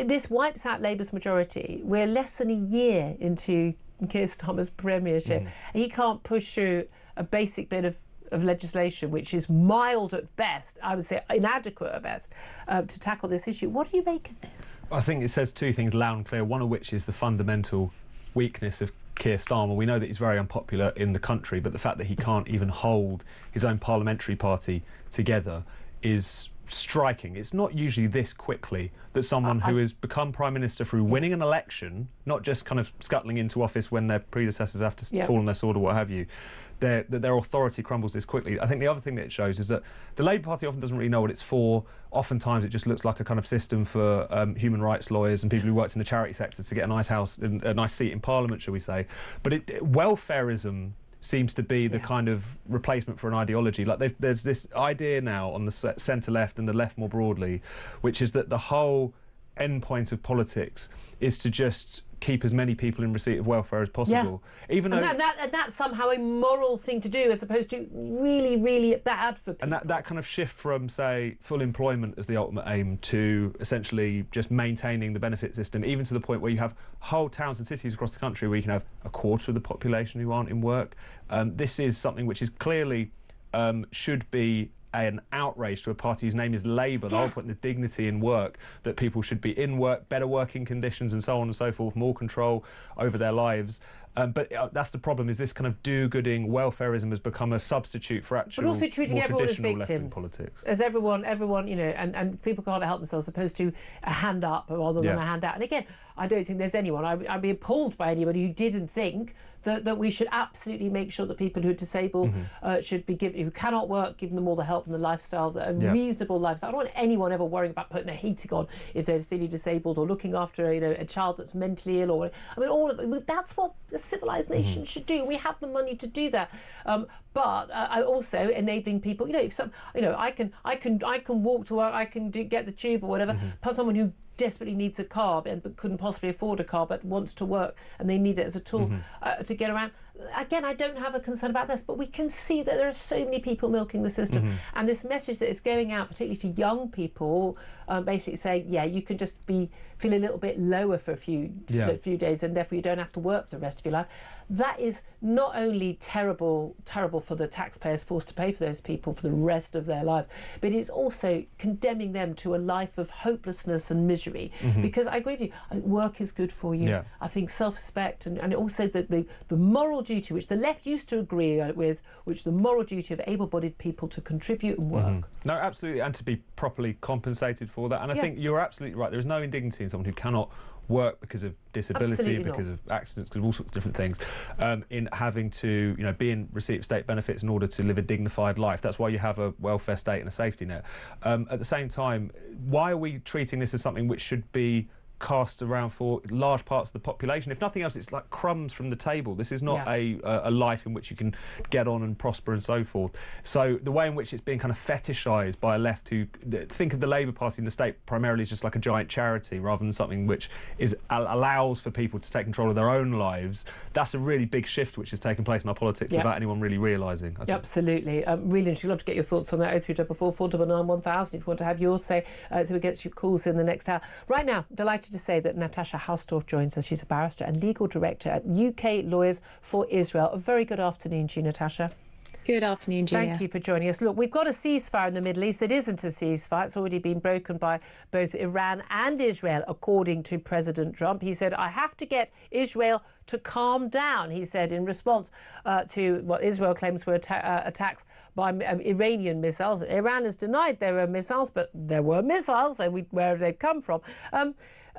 this wipes out Labour's majority. We're less than a year into Keir Starmer's premiership. He can't push through a basic bit of legislation, which is mild at best, I would say inadequate at best, to tackle this issue. What do you make of this? I think it says two things loud and clear, one of which is the fundamental weakness of Keir Starmer. We know that he's very unpopular in the country, but the fact that he can't even hold his own parliamentary party together is striking. It's not usually this quickly that someone who has become Prime Minister through winning an election, not just kind of scuttling into office when their predecessors have to fall on their sword or what have you, that their authority crumbles this quickly. I think the other thing that it shows is that the Labour Party often doesn't really know what it's for. Oftentimes it just looks like a kind of system for human rights lawyers and people who worked in the charity sector to get a nice house, a nice seat in Parliament, shall we say. But welfarism seems to be the kind of replacement for an ideology. Like there's this idea now on the centre left and the left more broadly, which is that the whole end point of politics is to just keep as many people in receipt of welfare as possible. Even though that's somehow a moral thing to do, as opposed to really, really bad for people. And that kind of shift from, say, full employment as the ultimate aim to essentially just maintaining the benefit system, even to the point where you have whole towns and cities across the country where you can have a quarter of the population who aren't in work. This is something which is clearly should be an outrage to a party whose name is Labour. The whole point, the dignity in work, that people should be in work, better working conditions and so on and so forth, more control over their lives. But that's the problem, is this kind of do-gooding welfareism has become a substitute for actual, but also treating more everyone as traditional left-wing victims, politics. as everyone, you know, and people can't help themselves, opposed to a hand up rather than a hand out. And again, I don't think there's anyone, I'd be appalled by anybody who didn't think that we should absolutely make sure that people who are disabled should be given, who cannot work, give them all the help and the lifestyle, a reasonable lifestyle. I don't want anyone ever worrying about putting their heating on if they're severely disabled, or looking after, you know, a child that's mentally ill, or I mean, all of it. That's what a civilised nation should do. We have the money to do that. But I also enabling people. You know, if some, you know, I can walk to work, I can get the tube or whatever. But someone who desperately needs a car but couldn't possibly afford a car but wants to work and they need it as a tool to get around. Again, I don't have a concern about this, but we can see that there are so many people milking the system, and this message that is going out, particularly to young people, basically saying, yeah, you can just feel a little bit lower for a few days, and therefore you don't have to work for the rest of your life. That is not only terrible for the taxpayers forced to pay for those people for the rest of their lives, but it's also condemning them to a life of hopelessness and misery. Because I agree with you, I think work is good for you. I think self-respect and also the moral duty, which the left used to agree with, which the moral duty of able-bodied people to contribute and work. No, absolutely, and to be properly compensated for that. And I think you're absolutely right. There is no indignity in someone who cannot work because of disability, because of accidents, because of all sorts of different things, in having to, you know, be in receipt of state benefits in order to live a dignified life. That's why you have a welfare state and a safety net. At the same time, why are we treating this as something which should be cast around for large parts of the population? If nothing else, it's like crumbs from the table. This is not a life in which you can get on and prosper and so forth. So the way in which it's being kind of fetishised by a left who think of the Labour Party and the state primarily as just like a giant charity rather than something which allows for people to take control of their own lives, that's a really big shift which has taken place in our politics without anyone really realising. Absolutely. Really interesting. I'd love to get your thoughts on that. 0344 499 1000 if you want to have yours say, so we get your calls in the next hour. Right now, delighted to say that Natasha Hausdorff joins us. She's a barrister and legal director at UK Lawyers for Israel. A very good afternoon to you, Natasha. Good afternoon, Julia. Thank you for joining us. Look, we've got a ceasefire in the Middle East that isn't a ceasefire. It's already been broken by both Iran and Israel, according to President Trump. He said, I have to get Israel to calm down, he said, in response to what Israel claims were attacks by Iranian missiles. Iran has denied there were missiles, but there were missiles, and where they've come from.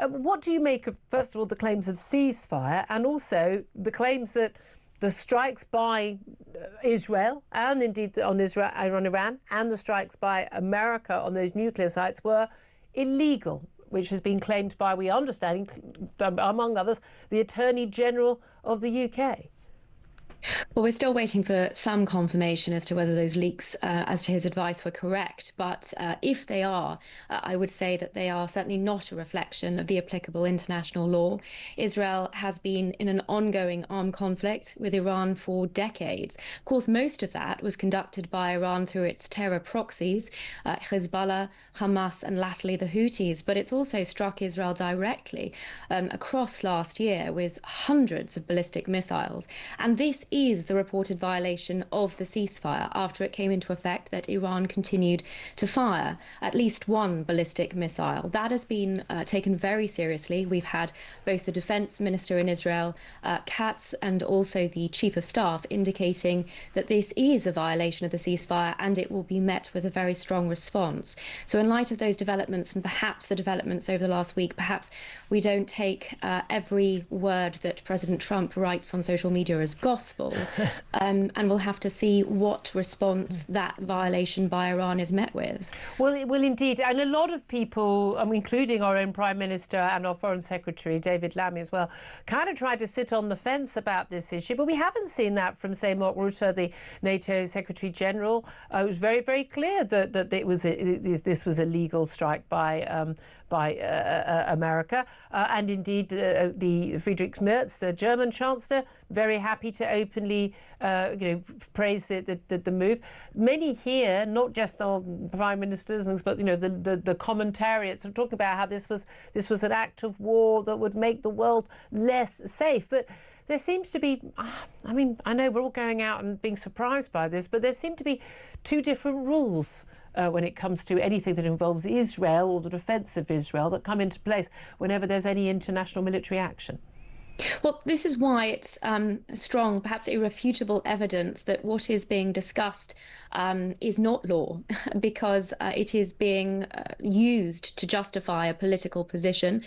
What do you make of, first of all, the claims of ceasefire, and also the claims that the strikes by Israel and indeed on Iran, and the strikes by America on those nuclear sites were illegal, which has been claimed by, we understand, among others, the Attorney General of the UK? Well, we're still waiting for some confirmation as to whether those leaks as to his advice were correct. But if they are, I would say that they are certainly not a reflection of the applicable international law. Israel has been in an ongoing armed conflict with Iran for decades. Of course, most of that was conducted by Iran through its terror proxies, Hezbollah, Hamas, and latterly the Houthis. But it's also struck Israel directly across last year with hundreds of ballistic missiles. And this is the reported violation of the ceasefire after it came into effect that Iran continued to fire at least one ballistic missile. That has been taken very seriously. We've had both the defense minister in Israel, Katz, and also the chief of staff indicating that this is a violation of the ceasefire and it will be met with a very strong response. So in light of those developments and perhaps the developments over the last week, perhaps we don't take every word that President Trump writes on social media as gospel. And we'll have to see what response that violation by Iran is met with. Well, indeed. And a lot of people, including our own Prime Minister and our Foreign Secretary, David Lammy as well, kind of tried to sit on the fence about this issue. But we haven't seen that from, say, Mark Rutte, the NATO Secretary General. It was very, very clear that this was a legal strike by America. And indeed, the Friedrich Merz, the German Chancellor, very happy to openly praise the move. Many here, not just our prime ministers, but the commentariats are talking about how this was an act of war that would make the world less safe. But there seems to be, I mean, I know we're all going out and being surprised by this, but there seem to be two different rules when it comes to anything that involves Israel or the defence of Israel that come into place whenever there's any international military action. Well, this is why it's strong, perhaps irrefutable evidence that what is being discussed is not law, because it is being used to justify a political position.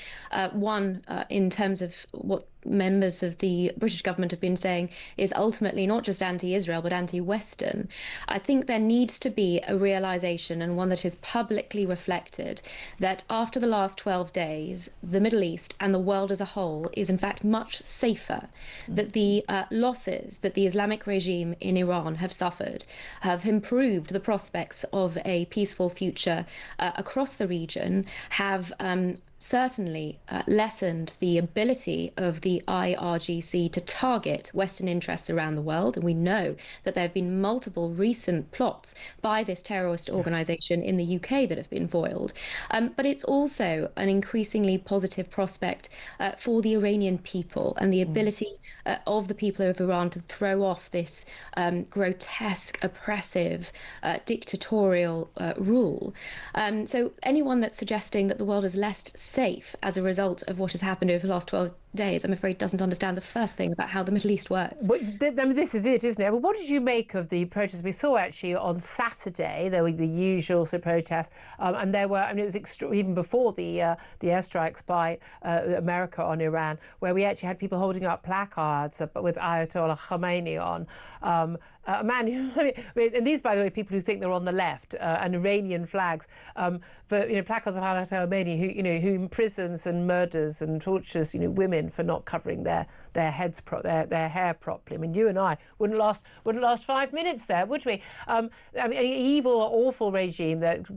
One, in terms of what members of the British government have been saying, is ultimately not just anti-Israel but anti-Western. I think there needs to be a realisation, and one that is publicly reflected, that after the last 12 days, the Middle East and the world as a whole is in fact much safer, that the losses that the Islamic regime in Iran have suffered have improved the prospects of a peaceful future across the region, have certainly lessened the ability of the IRGC to target Western interests around the world. And we know that there have been multiple recent plots by this terrorist organisation in the UK that have been foiled. But it's also an increasingly positive prospect for the Iranian people and the ability of the people of Iran to throw off this grotesque, oppressive, dictatorial rule. So anyone that's suggesting that the world is less safe as a result of what has happened over the last 12 days, I'm afraid doesn't understand the first thing about how the Middle East works. But I mean, this is it, isn't it? Well, what did you make of the protests we saw actually on Saturday? There were the usual sort of protests, and there were, I mean, it was even before the airstrikes by America on Iran, where we actually had people holding up placards with Ayatollah Khamenei on. A man who, and these, by the way, people who think they're on the left, and Iranian flags, but placards of Ayatollah Khamenei, who imprisons and murders and tortures, women for not covering their heads, their hair properly. I mean, you and I wouldn't last 5 minutes there, would we? I mean, an evil, awful regime that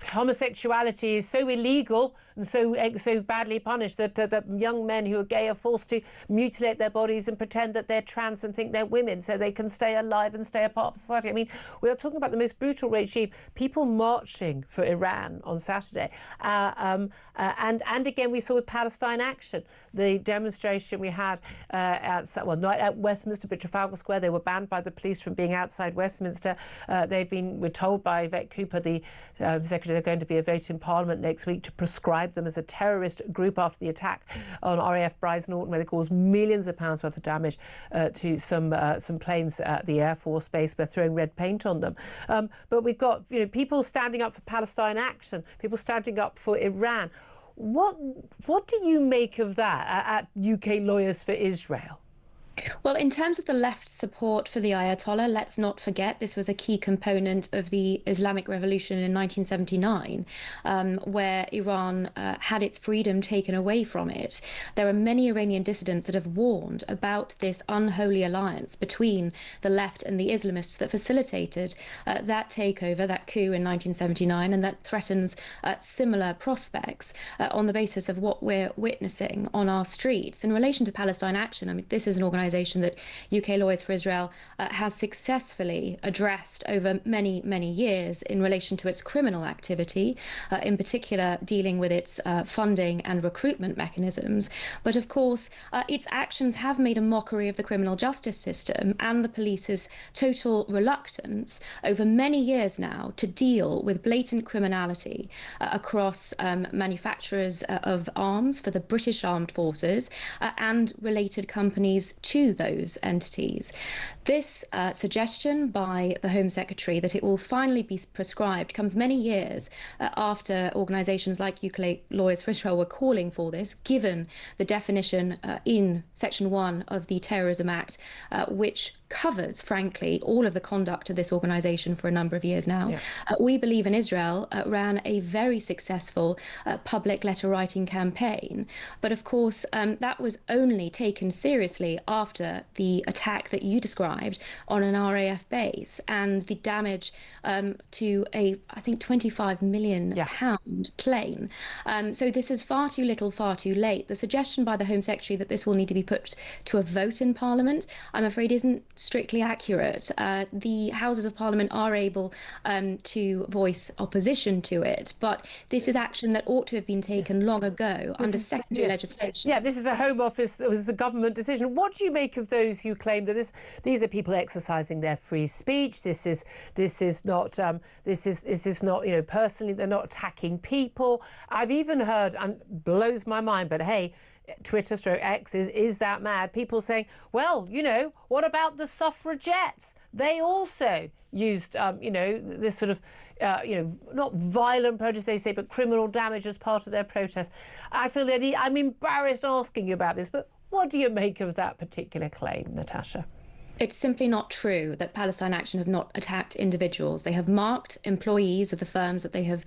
homosexuality is so illegal and so badly punished that young men who are gay are forced to mutilate their bodies and pretend that they're trans and think they're women so they can stay alive and stay a part of society. I mean, we are talking about the most brutal regime. People marching for Iran on Saturday, and again we saw with Palestine Action, the demonstration we had not at Westminster but Trafalgar Square. They were banned by the police from being outside Westminster. We're told by Yvette Cooper, the Secretary, they're going to be a vote in Parliament next week to prescribe them as a terrorist group after the attack on RAF Brize Norton, where they caused millions of pounds worth of damage to some planes at the Air Force Base by throwing red paint on them. But we've got people standing up for Palestine Action, people standing up for Iran. What do you make of that at UK Lawyers for Israel? Well, in terms of the left's support for the Ayatollah, let's not forget this was a key component of the Islamic Revolution in 1979, where Iran had its freedom taken away from it. There are many Iranian dissidents that have warned about this unholy alliance between the left and the Islamists that facilitated that takeover, that coup in 1979, and that threatens similar prospects on the basis of what we're witnessing on our streets. In relation to Palestine Action, I mean, this is an organisation that UK Lawyers for Israel has successfully addressed over many, many years in relation to its criminal activity, in particular dealing with its funding and recruitment mechanisms. But of course, its actions have made a mockery of the criminal justice system and the police's total reluctance over many years now to deal with blatant criminality across manufacturers of arms for the British Armed Forces and related companies to those entities. This suggestion by the Home Secretary that it will finally be prescribed comes many years after organisations like UK Lawyers for Israel were calling for this, given the definition in Section 1 of the Terrorism Act, which covers, frankly, all of the conduct of this organisation for a number of years now. Yeah. We Believe in Israel ran a very successful public letter writing campaign. But of course, that was only taken seriously after the attack that you described on an RAF base and the damage to a, I think, £25 million plane. So this is far too little, far too late. The suggestion by the Home Secretary that this will need to be put to a vote in Parliament, I'm afraid, isn't strictly accurate. The Houses of Parliament are able to voice opposition to it, but this is action that ought to have been taken long ago under secondary legislation. Yeah, this is a Home Office, it was a government decision. What do you make of those who claim that these are people exercising their free speech? This is not personally, they're not attacking people. I've even heard, and blows my mind, but hey, Twitter/X is that mad? People saying, well, what about the suffragettes? They also used, this sort of, not violent protest, they say, but criminal damage as part of their protest. I feel that I'm embarrassed asking you about this, but what do you make of that particular claim, Natasha? It's simply not true that Palestine Action have not attacked individuals. They have marked employees of the firms that they have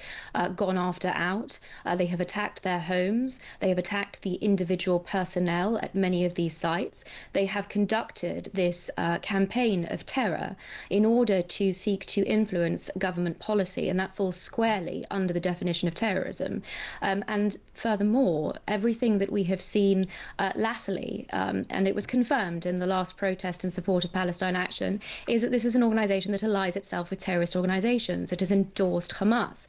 gone after out. They have attacked their homes. They have attacked the individual personnel at many of these sites. They have conducted this campaign of terror in order to seek to influence government policy, and that falls squarely under the definition of terrorism. And furthermore, everything that we have seen latterly, and it was confirmed in the last protest in support of Palestine Action, is that this is an organisation that allies itself with terrorist organisations. It has endorsed Hamas.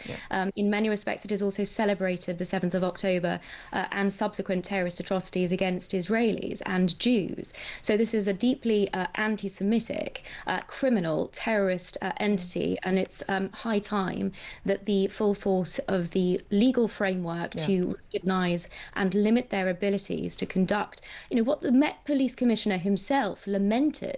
In many respects, it has also celebrated the 7th of October and subsequent terrorist atrocities against Israelis and Jews. So this is a deeply anti-Semitic, criminal, terrorist entity, and it's high time that the full force of the legal framework to recognise and limit their abilities to conduct, what the Met Police Commissioner himself lamented.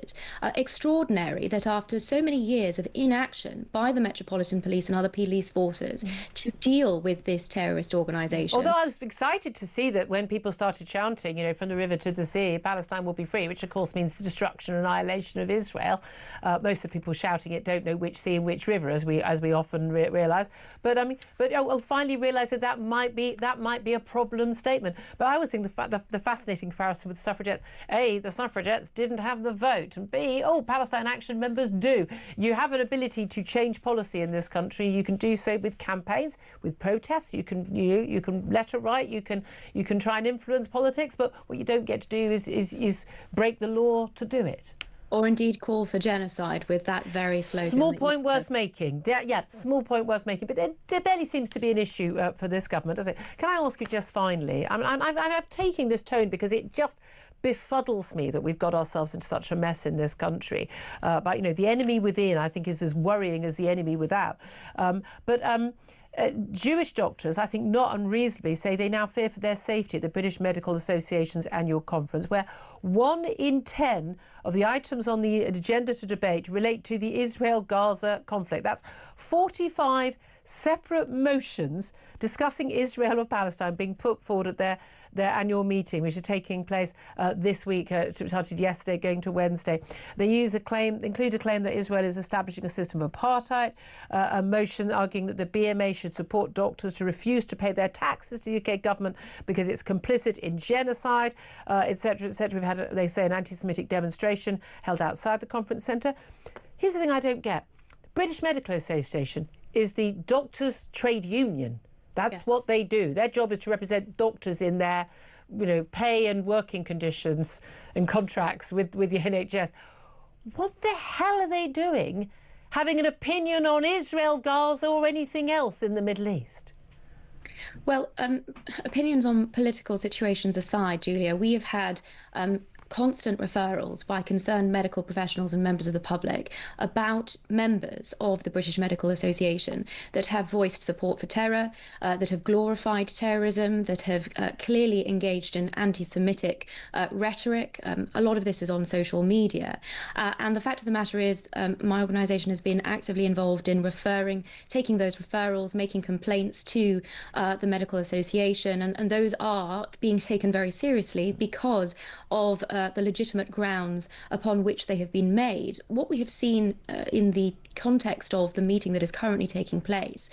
Extraordinary that after so many years of inaction by the Metropolitan Police and other police forces to deal with this terrorist organisation. Although I was excited to see that when people started chanting, from the river to the sea, Palestine will be free, which of course means the destruction and annihilation of Israel. Most of the people shouting it don't know which sea and which river, as we often realise. But I'll finally realise that might be a problem statement. But I always think the fascinating comparison with the suffragettes. A, the suffragettes didn't have the vote, and B, Palestine Action members do. You have an ability to change policy in this country. You can do so with campaigns, with protests. You can letter write. You can try and influence politics. But what you don't get to do is break the law to do it. Or indeed call for genocide with that very slogan. Small point worth making. Yeah, small point worth making. But there barely seems to be an issue for this government, does it? Can I ask you just finally? I'm taking this tone because it just befuddles me that we've got ourselves into such a mess in this country. But the enemy within, I think, is as worrying as the enemy without. Jewish doctors, I think not unreasonably, say they now fear for their safety at the British Medical Association's annual conference, where 1 in 10 of the items on the agenda to debate relate to the Israel-Gaza conflict. That's 45 separate motions discussing Israel or Palestine being put forward at their annual meeting, which is taking place this week. It started yesterday, going to Wednesday. They include a claim that Israel is establishing a system of apartheid, a motion arguing that the BMA should support doctors to refuse to pay their taxes to the UK government because it's complicit in genocide, etc., etc. We've had, they say, an anti-Semitic demonstration held outside the conference centre. Here's the thing I don't get. British Medical Association is the doctors' trade union. That's what they do. Their job is to represent doctors in their, pay and working conditions and contracts with the NHS. What the hell are they doing having an opinion on Israel, Gaza or anything else in the Middle East? Well, opinions on political situations aside, Julia, we have had constant referrals by concerned medical professionals and members of the public about members of the British Medical Association that have voiced support for terror, that have glorified terrorism, that have clearly engaged in anti-Semitic rhetoric. A lot of this is on social media. And the fact of the matter is my organisation has been actively involved in taking those referrals, making complaints to the Medical Association, and those are being taken very seriously because of the legitimate grounds upon which they have been made. What we have seen in the context of the meeting that is currently taking place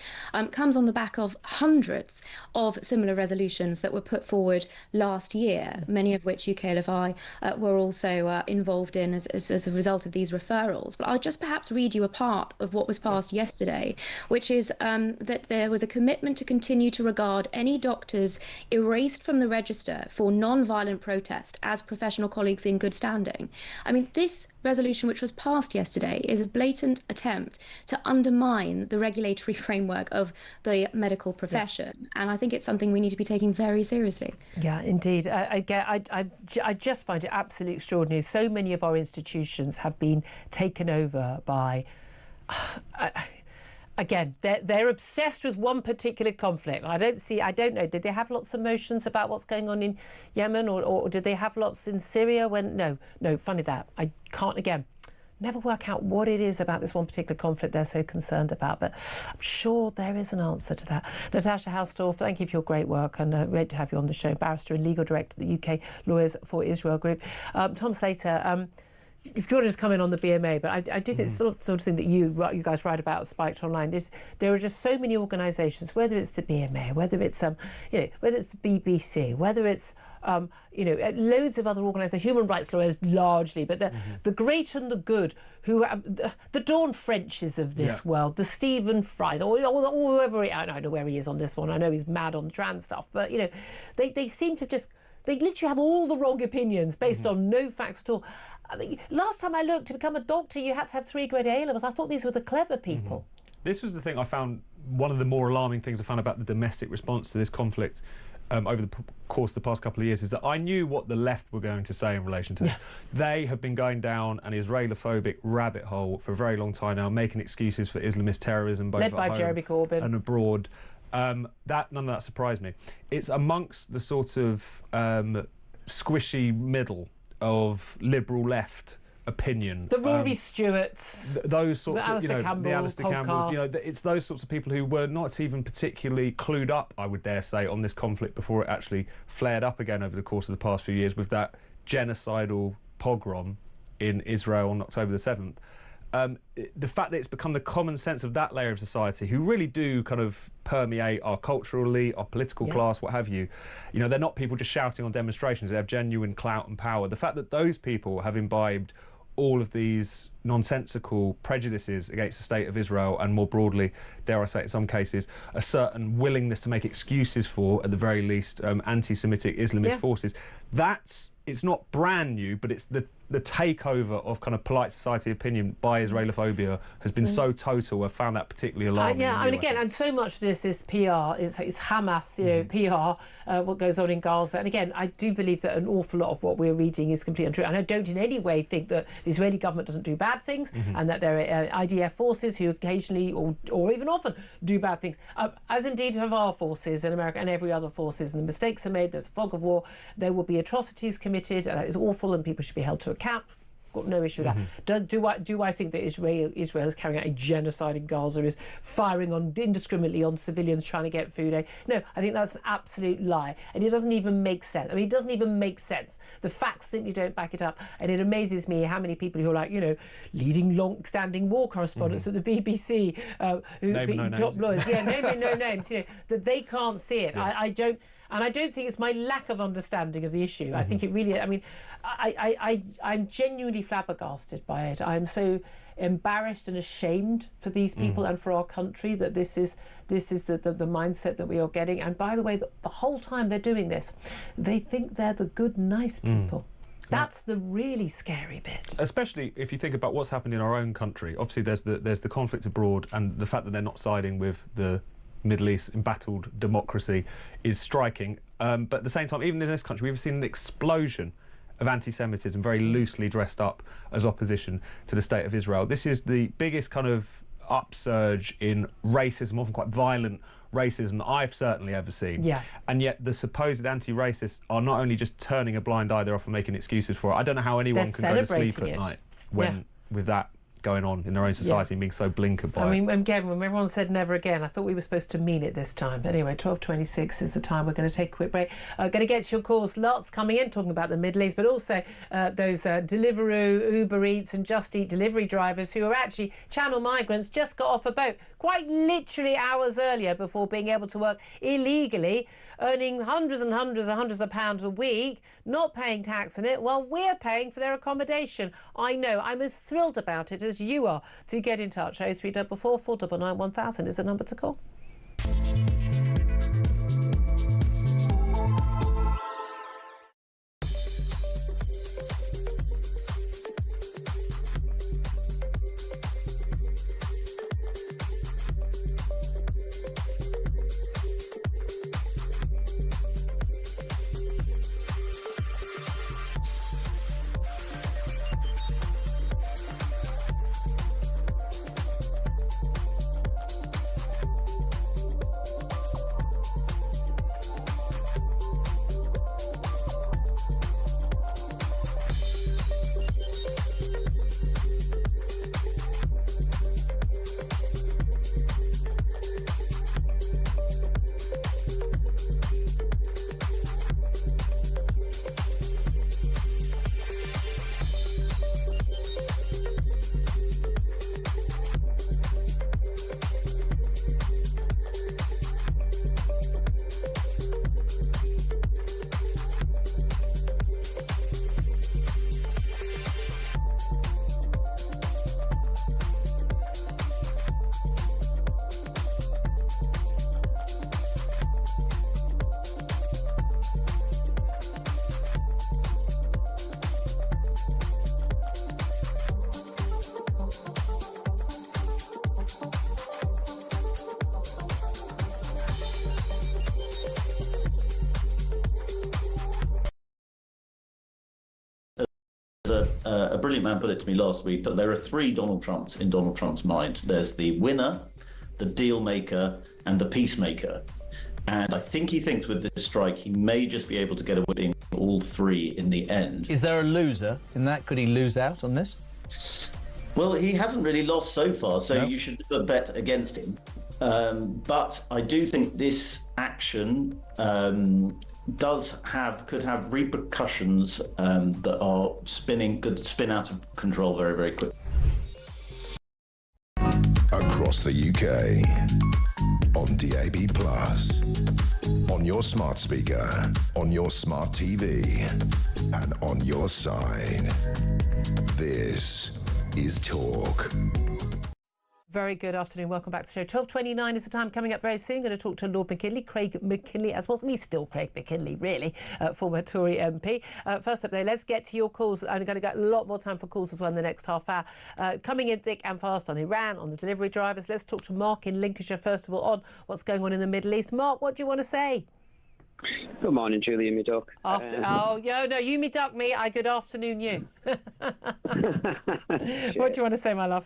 comes on the back of hundreds of similar resolutions that were put forward last year, many of which UKLFI were also involved in as a result of these referrals. But I'll just perhaps read you a part of what was passed yesterday, which is that there was a commitment to continue to regard any doctors erased from the register for non-violent protest as professional colleagues in good standing. I mean, this resolution, which was passed yesterday, is a blatant attempt to undermine the regulatory framework of the medical profession. And I think it's something we need to be taking very seriously. Yeah, indeed. I just find it absolutely extraordinary. So many of our institutions have been taken over by... Again, they're obsessed with one particular conflict. I don't know. Did they have lots of motions about what's going on in Yemen, or did they have lots in Syria? No, funny that. I can't, again, never work out what it is about this one particular conflict they're so concerned about, but I'm sure there is an answer to that. Natasha Hausdorff, thank you for your great work, and great to have you on the show. Barrister and legal director of the UK Lawyers for Israel Group. Tom Slater, if you want to just come in on the BMA, but I do think it's sort of thing that you guys write about Spiked Online is there are just so many organisations, whether it's the BMA, whether it's whether it's the BBC, whether it's loads of other organisations, human rights lawyers largely, but the great and the good, who have the Dawn Frenches of this world, the Stephen Fries, or whoever I don't know where he is on this one. I know he's mad on trans stuff, but they seem to just. They literally have all the wrong opinions based on no facts at all. I mean, last time I looked, to become a doctor, you had to have 3 grade A levels. I thought these were the clever people. This was the thing I found, one of the more alarming things I found about the domestic response to this conflict over the course of the past couple of years, is that I knew what the left were going to say in relation to this. They have been going down an Israelophobic rabbit hole for a very long time now, making excuses for Islamist terrorism, both led by Jeremy Corbyn and abroad. None of that surprised me. It's amongst the sort of squishy middle of liberal left opinion. The Rory Stewarts, those sorts of, the Alistair Campbells. It's those sorts of people who were not even particularly clued up, I would dare say, on this conflict before it actually flared up again over the course of the past few years with that genocidal pogrom in Israel on October the 7th. The fact that it's become the common sense of that layer of society who really do kind of permeate our cultural elite, our political class, what have you. They're not people just shouting on demonstrations. They have genuine clout and power. The fact that those people have imbibed all of these nonsensical prejudices against the state of Israel, and more broadly, dare I say in some cases, a certain willingness to make excuses for, at the very least, anti-Semitic Islamist forces, it's not brand new, but it's the takeover of kind of polite society opinion by Israelophobia has been so total. I've found that particularly alarming. And so much of this is PR, is Hamas, PR, what goes on in Gaza. And again, I do believe that an awful lot of what we're reading is completely untrue. And I don't in any way think that the Israeli government doesn't do bad things, and that there are IDF forces who occasionally, or even often, do bad things, as indeed have our forces in America and every other forces. And the mistakes are made, there's a fog of war, there will be atrocities committed, that is awful, and people should be held to account. Got no issue with that. Do I think that Israel is carrying out a genocide in Gaza, is firing indiscriminately on civilians trying to get food aid? No, I think that's an absolute lie, and it doesn't even make sense. I mean, it doesn't even make sense. The facts simply don't back it up, and it amazes me how many people who are leading long-standing war correspondents at the BBC, top lawyers, naming no names, that they can't see it. I don't. And I don't think it's my lack of understanding of the issue. I think it really, I'm genuinely flabbergasted by it. I'm so embarrassed and ashamed for these people and for our country that this is the mindset that we are getting. And by the way, the whole time they're doing this, they think they're the good, nice people. That's the really scary bit. Especially if you think about what's happened in our own country. Obviously, there's the conflict abroad, and the fact that they're not siding with the Middle East embattled democracy is striking. But at the same time, even in this country, we've seen an explosion of anti-Semitism, very loosely dressed up as opposition to the state of Israel. This is the biggest kind of upsurge in racism, often quite violent racism, that I've certainly ever seen. And yet the supposed anti-racists are not only just turning a blind eye, they're often making excuses for it. I don't know how anyone can go to sleep at night with that going on in their own society and being so blinkered by it. Again, when everyone said never again, I thought we were supposed to mean it this time. But anyway, 12:26 is the time. We're going to take a quick break. Going to get your calls, lots coming in, talking about the Middle East, but also those Deliveroo, Uber Eats and Just Eat delivery drivers who are actually channel migrants, just got off a boat quite literally hours earlier before being able to work illegally, earning hundreds and hundreds of pounds a week, not paying tax on it, while we're paying for their accommodation. I know, I'm as thrilled about it as you are. To get in touch, 0344 499 1000 is the number to call. a brilliant man put it to me last week that there are three Donald Trumps in Donald Trump's mind. There's the winner, the deal maker, and the peacemaker. And I think he thinks with this strike he may just be able to get away with being all three in the end. Is there a loser in that? Could he lose out on this? Well, he hasn't really lost so far, so you should bet against him. But I do think this action could have repercussions that could spin out of control very, very quickly. Across the UK, on DAB+, on your smart speaker, on your smart TV, and on your side. This is Talk. Very good afternoon. Welcome back to the show. 12:29 is the time. Coming up very soon, going to talk to Lord McKinley, Craig McKinley, as well as me, still Craig McKinley, really, former Tory MP. First up, though, let's get to your calls. I'm going to get a lot more time for calls as well in the next half hour. Coming in thick and fast on Iran, on the delivery drivers. Let's talk to Mark in Lincolnshire, first of all, on what's going on in the Middle East. Mark, what do you want to say? Good morning, Julia, me duck. You me duck me. Good afternoon, you. What do you want to say, my love?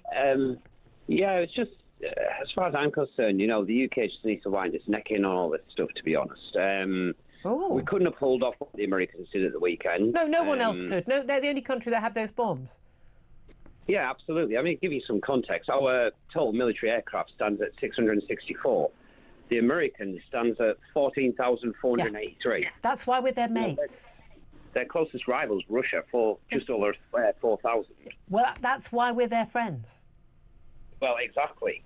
Yeah, it's just, as far as I'm concerned, the UK just needs to wind its neck in on all this stuff, to be honest. We couldn't have pulled off what the Americans did at the weekend. No one else could. No, they're the only country that have those bombs. Yeah, absolutely. I mean, to give you some context, our total military aircraft stands at 664. The Americans stands at 14,483. Yeah. That's why we're their mates. Their closest rivals, Russia, for just over 4,000. Well, that's why we're their friends. Well, exactly,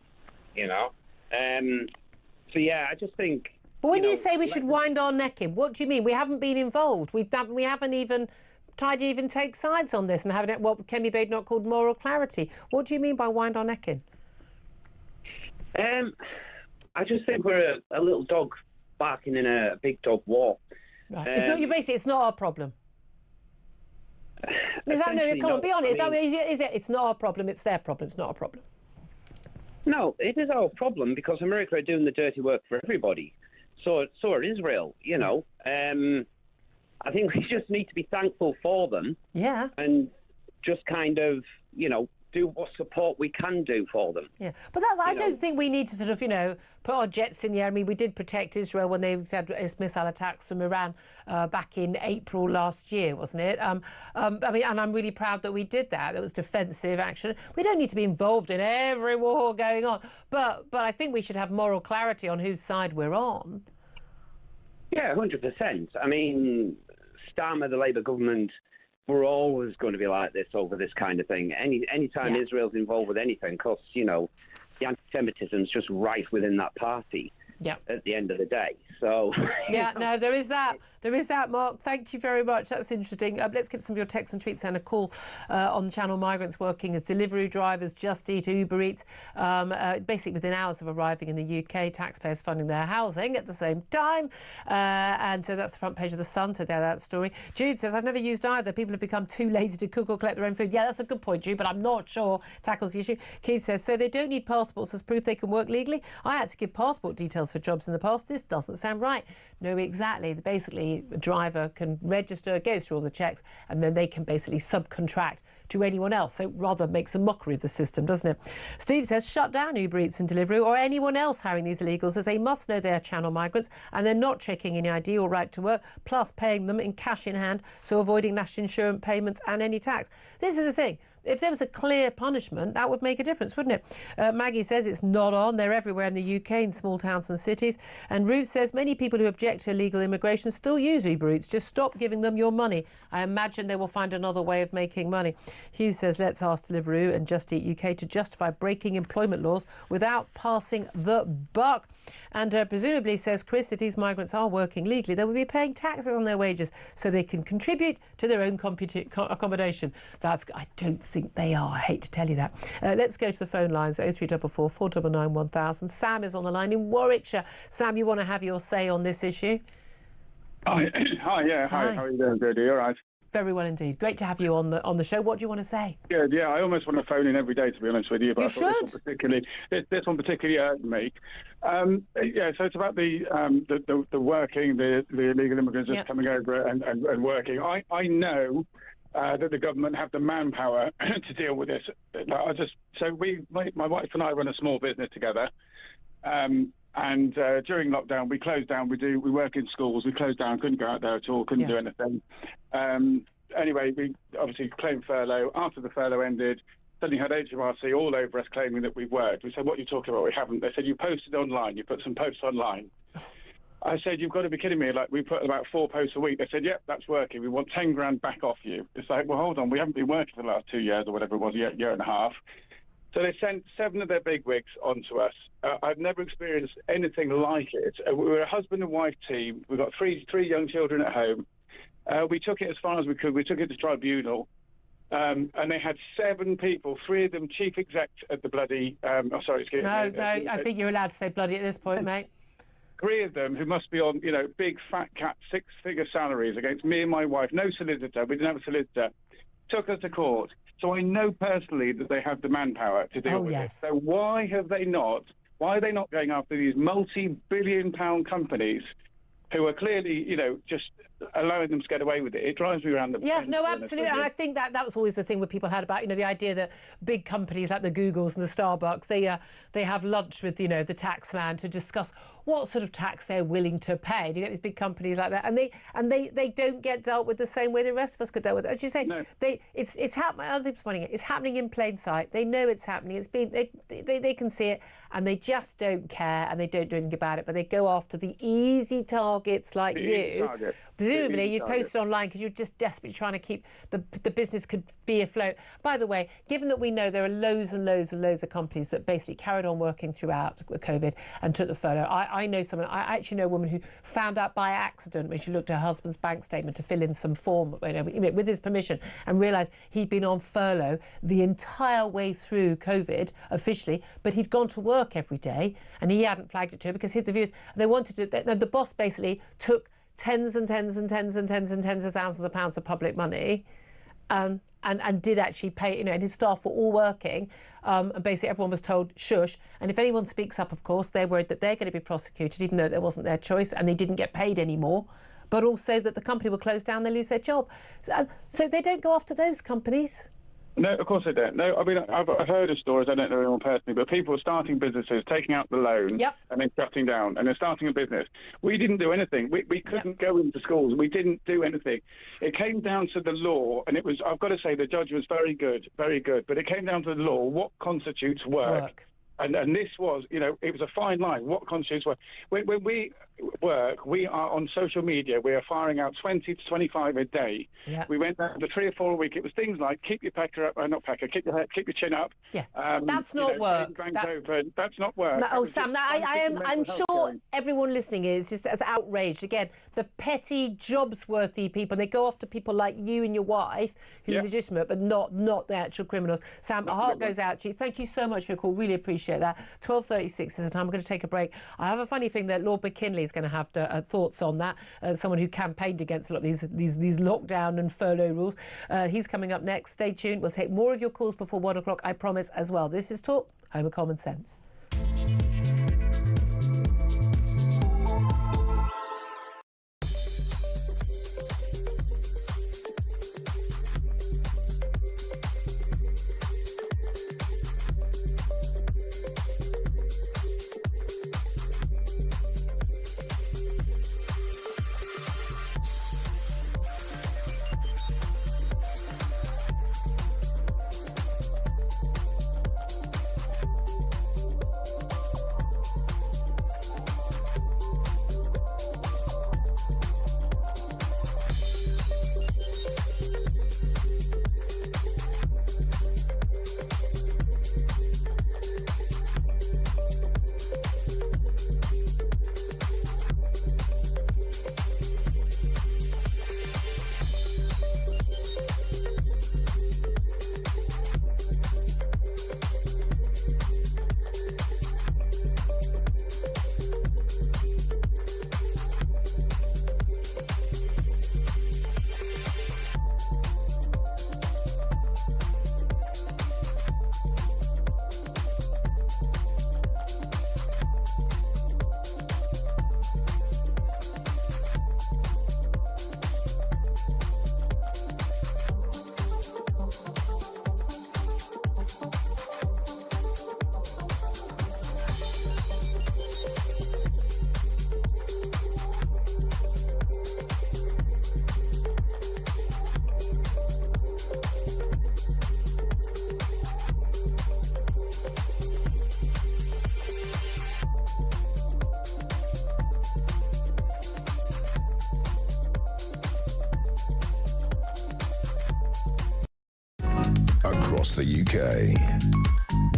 So, yeah, I just think... But when you say we should wind our neck in, what do you mean? We haven't been involved. We haven't even tried to even take sides on this and have what Kemi Badenoch called moral clarity. What do you mean by wind our neck in? I just think we're a little dog barking in a big dog war. Right. It's not our problem. Is that no? Come on, be honest. Is it? It's not our problem. It's their problem. It's not our problem. No, it is our problem because America are doing the dirty work for everybody. So are Israel, I think we just need to be thankful for them. Yeah. And just kind of, do what support we can do for them. Yeah. But I don't think we need to sort of, put our jets in the air. I mean, we did protect Israel when they had missile attacks from Iran back in April last year, wasn't it? And I'm really proud that we did that. It was defensive action. We don't need to be involved in every war going on. But I think we should have moral clarity on whose side we're on. Yeah, 100%. I mean, Starmer, the Labour government, we're always going to be like this over this kind of thing. Anytime Israel's involved with anything, because, the anti-Semitism's just rife within that party at the end of the day. So no, there is that. There is that, Mark. Thank you very much. That's interesting. Let's get some of your texts and tweets and a call on the channel. Migrants working as delivery drivers, Just Eat, Uber Eats, basically within hours of arriving in the UK. Taxpayers funding their housing at the same time. And so that's the front page of The Sun. So that story. Jude says, I've never used either. People have become too lazy to cook or collect their own food. Yeah, that's a good point, Jude, but I'm not sure tackles the issue. Keith says, so they don't need passports as proof they can work legally? I had to give passport details for jobs in the past. This doesn't sound right. No, exactly. Basically, a driver can register, goes through all the checks, and then they can basically subcontract to anyone else. So rather makes a mockery of the system, doesn't it? Steve says, shut down Uber Eats and Deliveroo or anyone else hiring these illegals, as they must know they are channel migrants and they're not checking any ID or right to work, plus paying them in cash in hand, so avoiding national insurance payments and any tax. This is the thing. If there was a clear punishment, that would make a difference, wouldn't it? Maggie says it's not on. They're everywhere in the UK, in small towns and cities. And Ruth says many people who object to illegal immigration still use Uber Eats. Just stop giving them your money. I imagine they will find another way of making money. Hugh says let's ask Deliveroo and Just Eat UK to justify breaking employment laws without passing the buck. And presumably, says Chris, if these migrants are working legally, they will be paying taxes on their wages so they can contribute to their own accommodation. I don't think they are. I hate to tell you that. Let's go to the phone lines, 0344 499 1000. Sam is on the line in Warwickshire. Sam, you want to have your say on this issue? Hi. Hi. How are you doing, Dodie? All right? Very well indeed. Great to have you on the show. What do you want to say? Good. Yeah, I almost want to phone in every day, to be honest with you. But you should. This one particularly hurt me. So it's about the working, the illegal immigrants just coming over and working. I know that the government have the manpower to deal with this. My wife and I run a small business together, and during lockdown we closed down. We work in schools. We closed down, couldn't go out there at all, couldn't do anything. Anyway, we obviously claimed furlough. After the furlough ended, suddenly had HMRC all over us claiming that we've worked. We said, what are you talking about? We haven't. They said, you posted online. You put some posts online. I said, you've got to be kidding me. Like, we put about 4 posts a week. They said, yep, that's working. We want 10 grand back off you. It's like, well, hold on. We haven't been working for the last 2 years or whatever it was, year and a half. So they sent 7 of their bigwigs onto us. I've never experienced anything like it. We were a husband and wife team. We've got three young children at home. We took it as far as we could. We took it to tribunal. And they had 7 people, 3 of them chief execs at the bloody... excuse me. No, I think you're allowed to say bloody at this point, mate. 3 of them who must be on, big fat cat 6-figure salaries against me and my wife. No solicitor. We didn't have a solicitor. Took us to court. So I know personally that they have the manpower to deal with it. So why are they not going after these multi-billion-pound companies who are clearly, just allowing them to get away with it? It drives me around the... Yeah, no, absolutely. And I think that was always the thing where people had about, the idea that big companies like the Googles and the Starbucks, they have lunch with, the tax man to discuss what sort of tax they're willing to pay. You get these big companies like that, and they don't get dealt with the same way the rest of us could deal with it. As you say, it's happening. Other people's pointing it. It's happening in plain sight. They know it's happening. They can see it, and they just don't care, and they don't do anything about it. But they go after the easy targets like you. Presumably, you'd post it online because you're just desperately trying to keep the business could be afloat. By the way, given that we know there are loads and loads and loads of companies that basically carried on working throughout COVID and took the furlough. I know someone. I actually know a woman who found out by accident when she looked at her husband's bank statement to fill in some form, with his permission, and realised he'd been on furlough the entire way through COVID officially, but he'd gone to work every day, and he hadn't flagged it to her because the views they wanted to. The boss basically took tens and tens and tens and tens and tens of thousands of pounds of public money, and did actually pay, and his staff were all working, and basically everyone was told shush, and if anyone speaks up, of course, they're worried that they're going to be prosecuted, even though that wasn't their choice, and they didn't get paid anymore, but also that the company will close down, they lose their job. So they don't go after those companies. No, of course they don't. No, I mean, I've heard of stories, I don't know anyone personally, but people are starting businesses, taking out the loan, and then shutting down, and they're starting a business. We didn't do anything. We couldn't go into schools. We didn't do anything. It came down to the law, and it was, I've got to say, the judge was very good, but it came down to the law, what constitutes work. And this was, it was a fine line. What constitutes work? When we work, we are on social media. We are firing out 20 to 25 a day. Yeah. We went down to 3 or 4 a week. It was things like keep your pecker up, keep your chin up. Yeah, that's not work. That's not work. No, Sam, I'm sure everyone listening is just as outraged. Again, the petty, jobs-worthy people. They go after people like you and your wife who are legitimate, but not the actual criminals. Sam, our heart goes out to you. Thank you so much for your call. Really appreciate that. 12:36 is the time. We're going to take a break. I have a funny thing that Lord McKinley is going to have thoughts on that. Someone who campaigned against a lot of these lockdown and furlough rules. He's coming up next. Stay tuned. We'll take more of your calls before 1 o'clock, I promise, as well. This is Talk, Home of Common Sense. across the UK,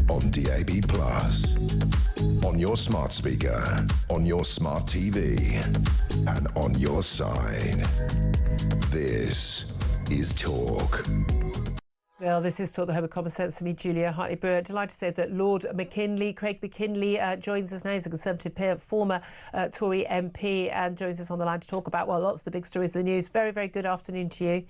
on DAB+, on your smart speaker, on your smart TV, and on your side. This is Talk. Well, this is Talk, the Home of Common Sense, for me, Julia Hartley-Brewer. Delighted to say that Lord McKinley, Craig McKinley, joins us now. He's a Conservative peer, former Tory MP, and joins us on the line to talk about, well, lots of the big stories of the news. Very, very good afternoon to you.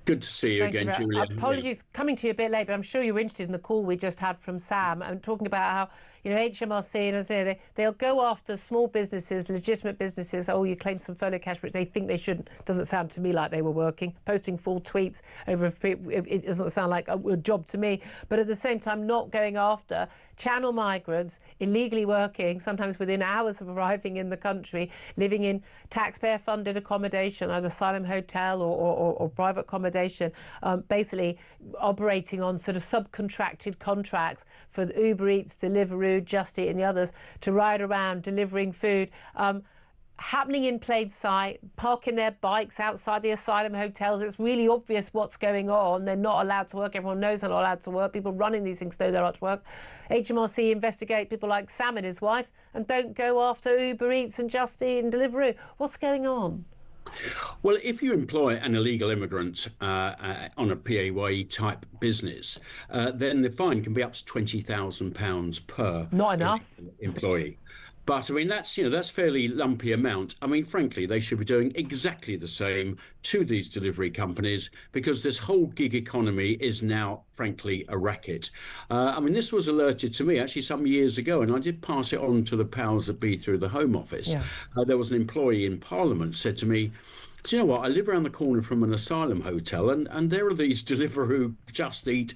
Good to see you again, Julia. Apologies, coming to you a bit late, but I'm sure you were interested in the call we just had from Sam and talking about how, HMRC and as you know, they'll go after small businesses, legitimate businesses. Oh, you claim some furlough cash, but they think they shouldn't. Doesn't sound to me like they were working, posting full tweets over. It doesn't sound like a job to me. But at the same time, not going after channel migrants, illegally working, sometimes within hours of arriving in the country, living in taxpayer-funded accommodation, either asylum hotel or private accommodation, basically operating on sort of subcontracted contracts for the Uber Eats, Deliveroo, Just Eat and the others to ride around delivering food. Happening in plain sight, parking their bikes outside the asylum hotels. It's really obvious what's going on. They're not allowed to work. Everyone knows they're not allowed to work. People running these things know they're not to work. HMRC investigate people like Sam and his wife and don't go after Uber Eats and Just Eat and Deliveroo. What's going on? Well, if you employ an illegal immigrant on a PAYE type business, then the fine can be up to £20,000 per not enough employee. But I mean, that's fairly lumpy amount. I mean, frankly, they should be doing exactly the same to these delivery companies because this whole gig economy is now, frankly, a racket. I mean, this was alerted to me actually some years ago, and I did pass it on to the powers that be through the Home Office. Yeah. There was an employee in Parliament said to me, do you know what? I live around the corner from an asylum hotel, and there are these Deliveroo, Just Eat,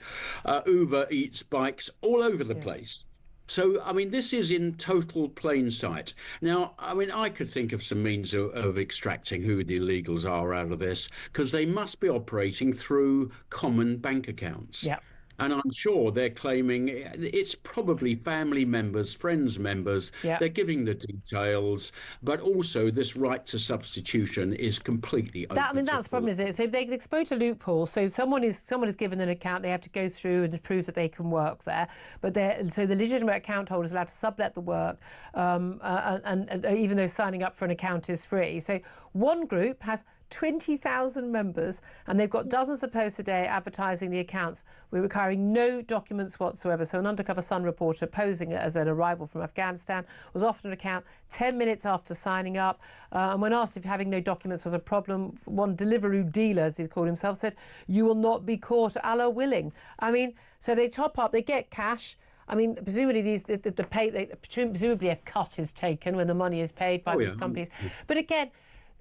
Uber Eats bikes all over the place. So, I mean, this is in total plain sight. Now, I mean, I could think of some means of extracting who the illegals are out of this, because they must be operating through common bank accounts. Yeah. And I'm sure they're claiming it's probably family members, friends members. Yeah. They're giving the details, but also this right to substitution is completely open. I mean, that's the problem, is it? So they exploit a loophole. So someone is given an account, they have to go through and prove that they can work there. But so the legitimate account holder is allowed to sublet the work, and even though signing up for an account is free. So one group has 20,000 members and they've got dozens of posts a day advertising the accounts. We're requiring no documents whatsoever. So an undercover Sun reporter posing as an arrival from Afghanistan was offered an account 10 minutes after signing up, and when asked if having no documents was a problem, one Deliveroo dealer, as he's called himself, said, "You will not be caught, Allah willing." I mean, so they top up, they get cash. I mean, presumably presumably a cut is taken when the money is paid by these companies. But again,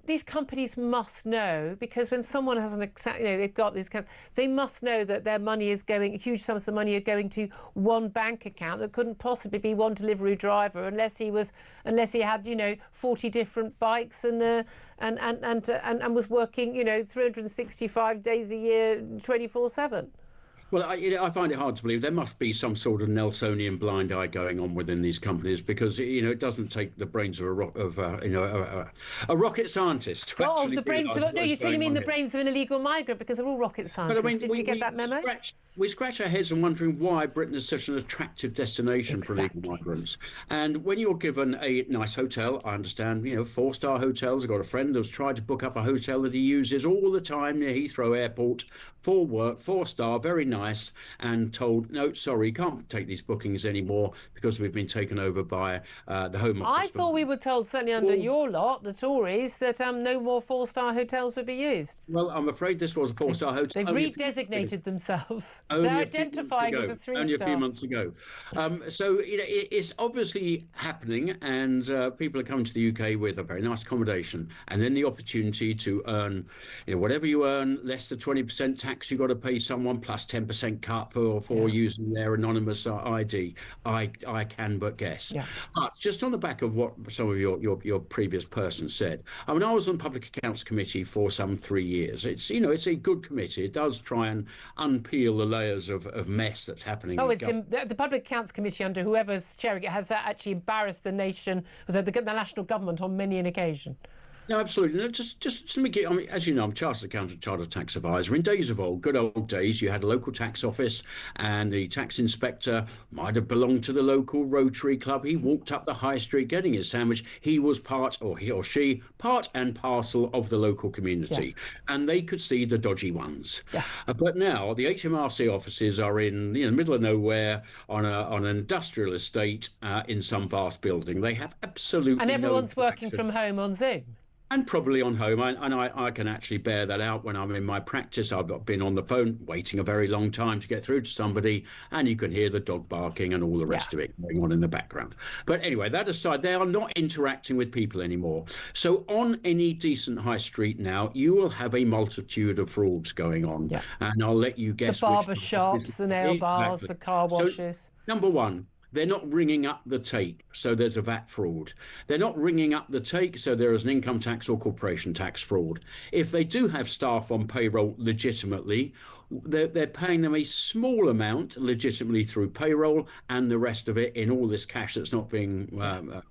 these companies must know, because when someone has they've got these accounts, they must know that their money is going, huge sums of money are going to one bank account that couldn't possibly be one Deliveroo driver unless he had 40 different bikes and was working 365 days a year, 24/7. Well, I find it hard to believe there must be some sort of Nelsonian blind eye going on within these companies, because it doesn't take the brains of a rocket scientist to actually. The brains of you mean the brains of an illegal migrant, because they're all rocket scientists. But I mean, Didn't you get that memo? We scratch our heads and wondering why Britain is such an attractive destination for illegal migrants. And when you're given a nice hotel, I understand, 4-star hotels. I've got a friend who's tried to book up a hotel that he uses all the time near Heathrow Airport for work, 4-star, very nice, and told, no, sorry, can't take these bookings anymore because we've been taken over by the Home Office. I thought we were told, certainly under your lot, the Tories, that no more 4-star hotels would be used. Well, I'm afraid this was a 4-star hotel. They've redesignated themselves. They're identifying as a 3-star. Only a few months ago. So it's obviously happening, and people are coming to the UK with a very nice accommodation, and then the opportunity to earn, whatever you earn, less than 20% tax you've got to pay someone, plus 10% cut for using their anonymous ID. I can but guess. Yeah. But just on the back of what some of your previous person said, I mean, I was on the Public Accounts Committee for some 3 years. It's it's a good committee. It does try and unpeel the layers of mess that's happening. Oh, the Public Accounts Committee, under whoever's chairing it, has actually embarrassed the nation, the national government on many an occasion. No, absolutely. No, just let me get. I mean, as you know, I'm chartered accountant, chartered tax advisor. In days of old, good old days, you had a local tax office, and the tax inspector might have belonged to the local Rotary Club. He walked up the high street getting his sandwich. He was part, or he or she, part and parcel of the local community, and they could see the dodgy ones. But now the HMRC offices are in the middle of nowhere on an industrial estate in some vast building. They have absolutely and everyone's no working from home on Zoom. And probably on home. I can actually bear that out when I'm in my practice. I've been on the phone waiting a very long time to get through to somebody, and you can hear the dog barking and all the rest of it going on in the background. But anyway, that aside, they are not interacting with people anymore. So on any decent high street now, you will have a multitude of frauds going on. And I'll let you guess. The barber shops, the nail bars, the car washes. So, number one, they're not ringing up the take, so there's a VAT fraud. They're not ringing up the take, so there is an income tax or corporation tax fraud. If they do have staff on payroll legitimately, they're paying them a small amount legitimately through payroll, and the rest of it in all this cash that's not being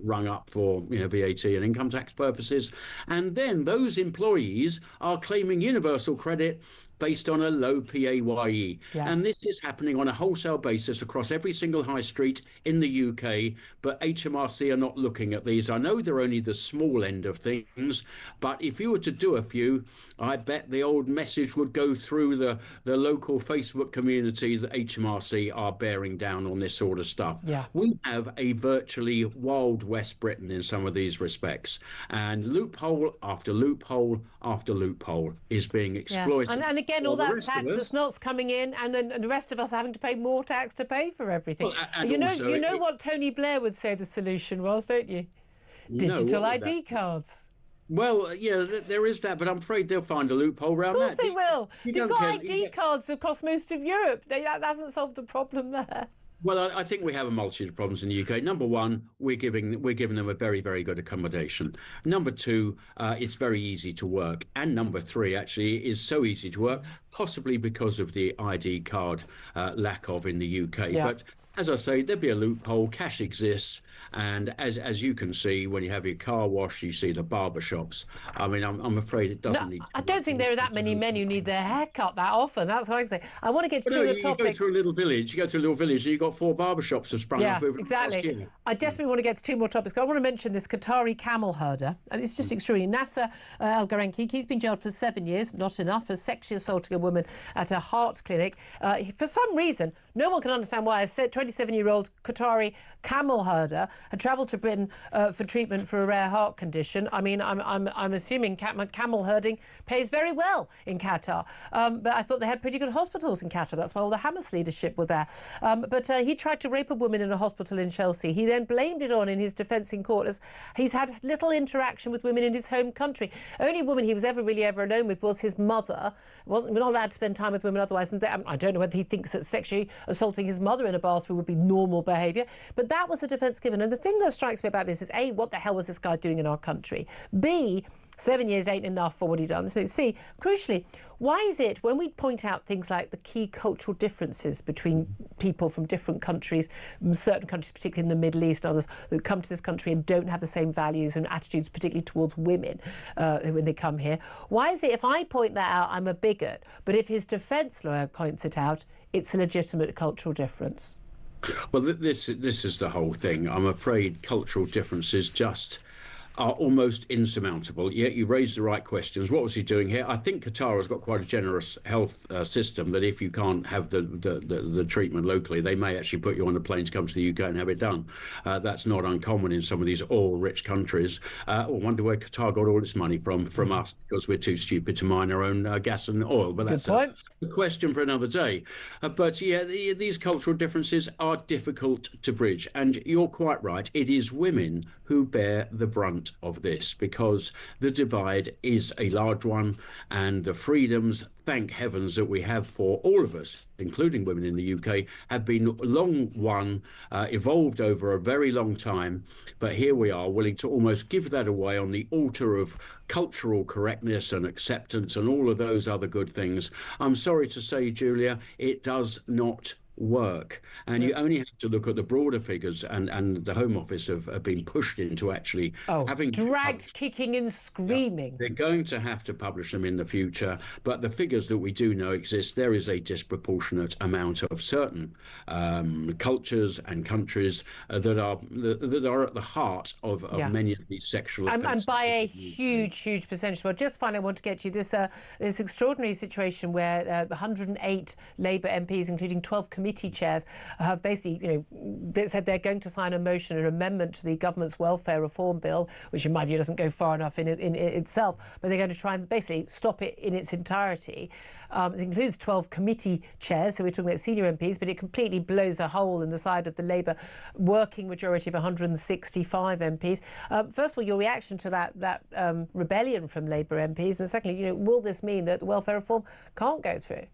rung up for VAT and income tax purposes. And then those employees are claiming universal credit based on a low PAYE. And this is happening on a wholesale basis across every single high street in the UK, but HMRC are not looking at these. I know they're only the small end of things, but if you were to do a few, I bet the old message would go through the local Facebook community that HMRC are bearing down on this sort of stuff. We have a virtually Wild West Britain in some of these respects, and loophole after loophole after loophole is being exploited. And again, all that tax that's not coming in, and then the rest of us are having to pay more tax to pay for everything. And you also, know what Tony Blair would say the solution was, don't you? Digital ID cards. Well, yeah, there is that, but I'm afraid they'll find a loophole around that. Of course they will. They've got ID cards across most of Europe. That hasn't solved the problem there. Well, I think we have a multitude of problems in the UK. Number one, we're giving them a very, very good accommodation. Number two, it's very easy to work. And number three, actually, is so easy to work, possibly because of the ID card lack of in the UK. But as I say, there'd be a loophole. Cash exists. And as you can see, when you have your car washed, you see the barber shops. I mean, I'm afraid it doesn't need... I don't think there are that many men who need their hair cut that often. That's what I can say. I want to get to the topic. You go through a little village, and you've got 4 barber shops have sprung up over exactly. last year. I desperately want to get to 2 more topics. I want to mention this Qatari camel herder. And it's just extraordinary. Nasser Al-Garanki, he's been jailed for 7 years, not enough, for sexually assaulting a woman at a heart clinic. For some reason, no one can understand why a 27-year-old Qatari camel herder had travelled to Britain for treatment for a rare heart condition. I mean, I'm assuming camel herding pays very well in Qatar. But I thought they had pretty good hospitals in Qatar. That's why all the Hamas leadership were there. But he tried to rape a woman in a hospital in Chelsea. He then blamed it on in his defence in court as he's had little interaction with women in his home country. Only woman he was ever alone with was his mother. We're not allowed to spend time with women otherwise. And I don't know whether he thinks that sexually assaulting his mother in a bathroom would be normal behaviour. But that was a defence given. And the thing that strikes me about this is, A, what the hell was this guy doing in our country? B, 7 years ain't enough for what he done. So C, crucially, why is it when we point out things like the key cultural differences between people from different countries, certain countries, particularly in the Middle East, others who come to this country and don't have the same values and attitudes, particularly towards women when they come here, why is it if I point that out, I'm a bigot, but if his defence lawyer points it out, it's a legitimate cultural difference? Well, this is the whole thing. I'm afraid cultural differences just are almost insurmountable. Yet you raise the right questions. What was he doing here? I think Qatar has got quite a generous health system that if you can't have the treatment locally, they may actually put you on a plane to come to the UK and have it done. That's not uncommon in some of these oil-rich countries. I wonder where Qatar got all its money from us, because we're too stupid to mine our own gas and oil. But that's a question for another day. But yeah, these cultural differences are difficult to bridge. And you're quite right. It is women who bear the brunt of this, because the divide is a large one, and the freedoms, thank heavens, that we have for all of us, including women in the UK, have been long won, evolved over a very long time. But here we are, willing to almost give that away on the altar of cultural correctness and acceptance and all of those other good things. I'm sorry to say, Julia, it does not work. And you only have to look at the broader figures, and the Home Office have been pushed into actually having dragged, kicking and screaming. They're going to have to publish them in the future, but the figures that we do know exist, there is a disproportionate amount of certain cultures and countries that are at the heart of many of these sexual offences. And by a huge percentage. Well, just finally, I want to get you this extraordinary situation where 108 Labour MPs, including 12 committee chairs, have basically, said they're going to sign a motion, an amendment to the government's welfare reform bill, which in my view doesn't go far enough in itself, but they're going to try and basically stop it in its entirety. It includes 12 committee chairs, so we're talking about senior MPs, but it completely blows a hole in the side of the Labour working majority of 165 MPs. First of all, your reaction to that rebellion from Labour MPs, and secondly, will this mean that the welfare reform can't go through?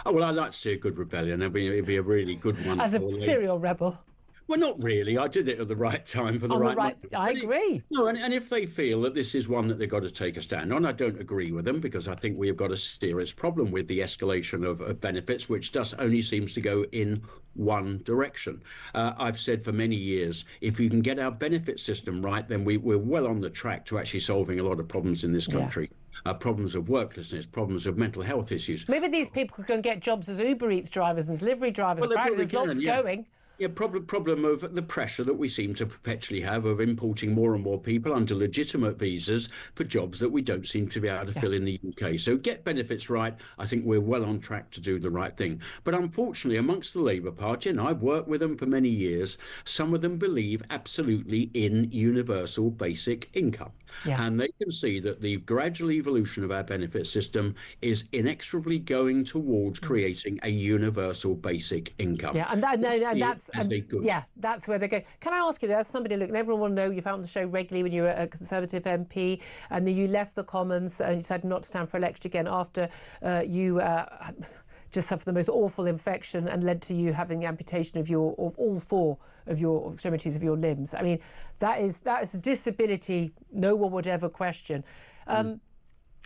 Oh, well, I'd like to see a good rebellion. It'd be a really good one. As a serial rebel. Well, not really. I did it at the right time for the right moment. I agree. And if they feel that this is one that they've got to take a stand on, I don't agree with them, because I think we have got a serious problem with the escalation of benefits, which just only seems to go in one direction. I've said for many years, if you can get our benefit system right, then we're well on the track to actually solving a lot of problems in this country. Problems of worklessness, problems of mental health issues. Maybe these people could go and get jobs as Uber Eats drivers and delivery drivers. Well, apparently there's lots going. Yeah, problem of the pressure that we seem to perpetually have of importing more and more people under legitimate visas for jobs that we don't seem to be able to fill in the UK. So get benefits right. I think we're well on track to do the right thing. But unfortunately, amongst the Labour Party, and I've worked with them for many years, some of them believe absolutely in universal basic income. And they can see that the gradual evolution of our benefit system is inexorably going towards creating a universal basic income. Yeah, and that's where they go. Can I ask you, as somebody, look, everyone will know you've out on the show regularly when you were a Conservative MP, and then you left the Commons and you decided not to stand for election again after you just suffered the most awful infection and led to you having the amputation of all four of your extremities of your limbs. I mean, that is a disability no one would ever question.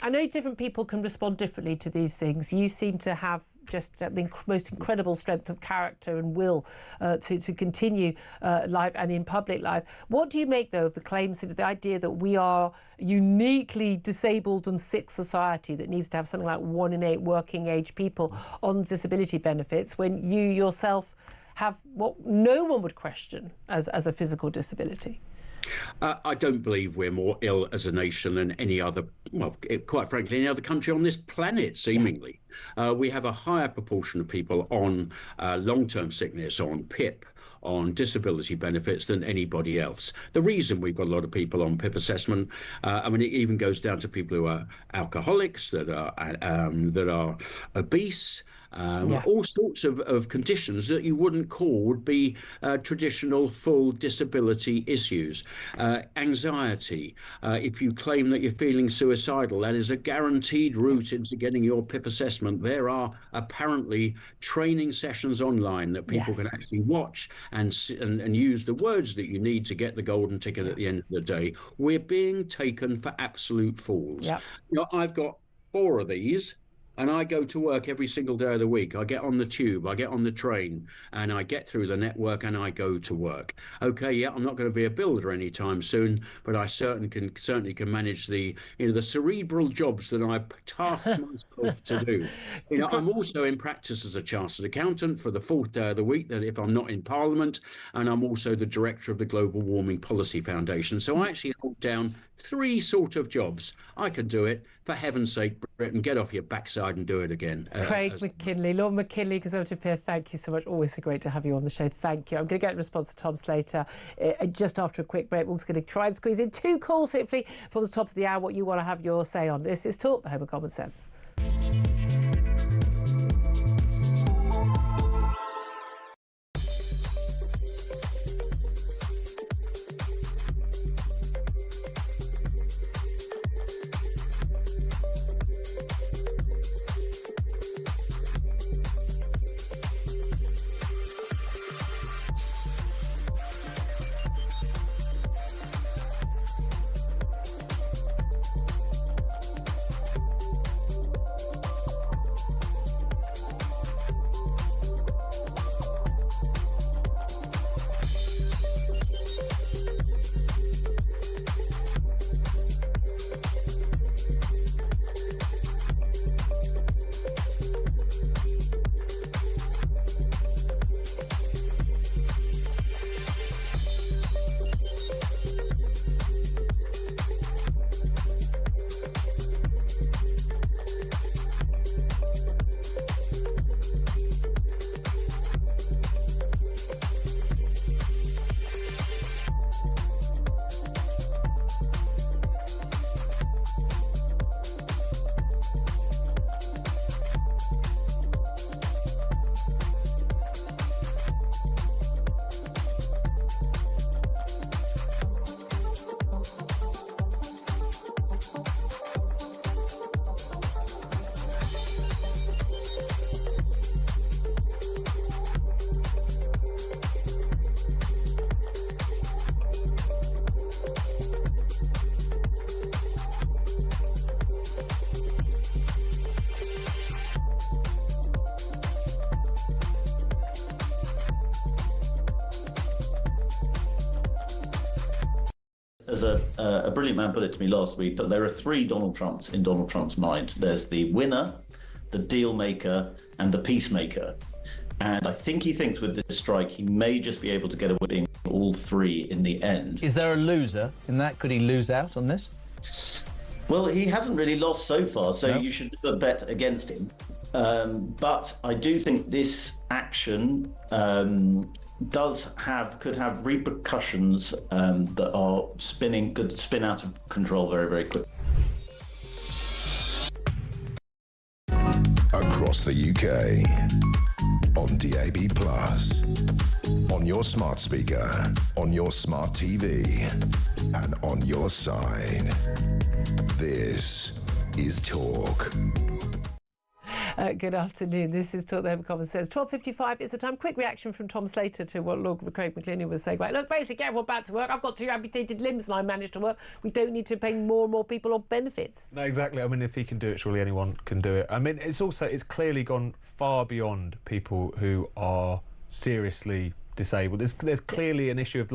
I know different people can respond differently to these things. You seem to have just the most incredible strength of character and will to continue life and in public life. What do you make, though, of the claims, the idea that we are uniquely disabled and sick society that needs to have something like 1 in 8 working age people on disability benefits, when you yourself have what no one would question as a physical disability? I don't believe we're more ill as a nation than any other, well, quite frankly, any other country on this planet, seemingly. We have a higher proportion of people on long-term sickness, on PIP, on disability benefits than anybody else. The reason we've got a lot of people on PIP assessment, I mean, it even goes down to people who are alcoholics, that are obese, all sorts of conditions that you wouldn't call would be traditional full disability issues. Anxiety. If you claim that you're feeling suicidal, that is a guaranteed route into getting your PIP assessment. There are apparently training sessions online that people can actually watch and use the words that you need to get the golden ticket at the end of the day. We're being taken for absolute fools. I've got 4 of these. And I go to work every single day of the week. I get on the tube, I get on the train, and I get through the network and I go to work. Okay, I'm not going to be a builder anytime soon, but I certainly can manage the cerebral jobs that I tasked myself to do. I'm also in practice as a chartered accountant for the 4th day of the week, that if I'm not in Parliament, and I'm also the director of the Global Warming Policy Foundation. So I actually hold down 3 sort of jobs. I can do it. For heaven's sake, Britain, get off your backside and do it again. Craig McKinley, Lord McKinley, Conservative peer, thank you so much. Always so great to have you on the show. Thank you. I'm going to get a response to Tom Slater just after a quick break. We're also going to try and squeeze in 2 calls, hopefully, for the top of the hour, what you want to have your say on. This is Talk, the Home of Common Sense. as a brilliant man put it to me last week, that there are three Donald Trumps in Donald Trump's mind. There's the winner, the deal maker, and the peacemaker. And I think he thinks with this strike he may just be able to get away with being all three in the end. Is there a loser in that? Could he lose out on this? Well, he hasn't really lost so far, so No. you should bet against him. But I do think this action could have repercussions that could spin out of control very, very quickly. Across the UK, on DAB+, on your smart speaker, on your smart TV, and on your side. This is Talk. Good afternoon. This is Talk the Home Common Sense. 12:55 is the time. Quick reaction from Tom Slater to what Lord Craig McLean was saying. Right, look, basically, get everyone back to work. I've got 2 amputated limbs and I managed to work. We don't need to pay more and more people on benefits. No, exactly. I mean, if he can do it, surely anyone can do it. I mean, it's clearly gone far beyond people who are seriously disabled. There's clearly an issue of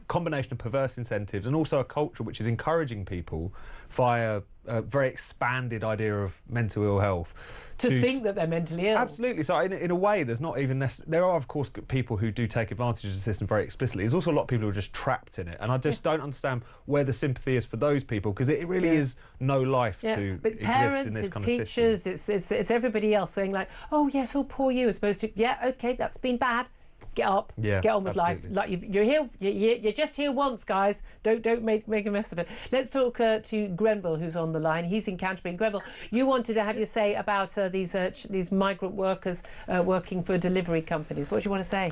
combination of perverse incentives and also a culture which is encouraging people via a very expanded idea of mental ill health to think that they're mentally ill. Absolutely. So in a way, there's not even there are, of course, people who do take advantage of the system very explicitly. There's also a lot of people who are just trapped in it, and I just don't understand where the sympathy is for those people, because it really is no life to but exist parents, in this it's kind teachers, of system. it's everybody else saying like, oh yes, oh poor you, as opposed to okay, that's been bad. Get up, get on with life. Like you're here, you're just here once, guys. Don't make a mess of it. Let's talk to Grenville, who's on the line. He's in Canterbury. Grenville, you wanted to have your say about these migrant workers working for delivery companies. What do you want to say?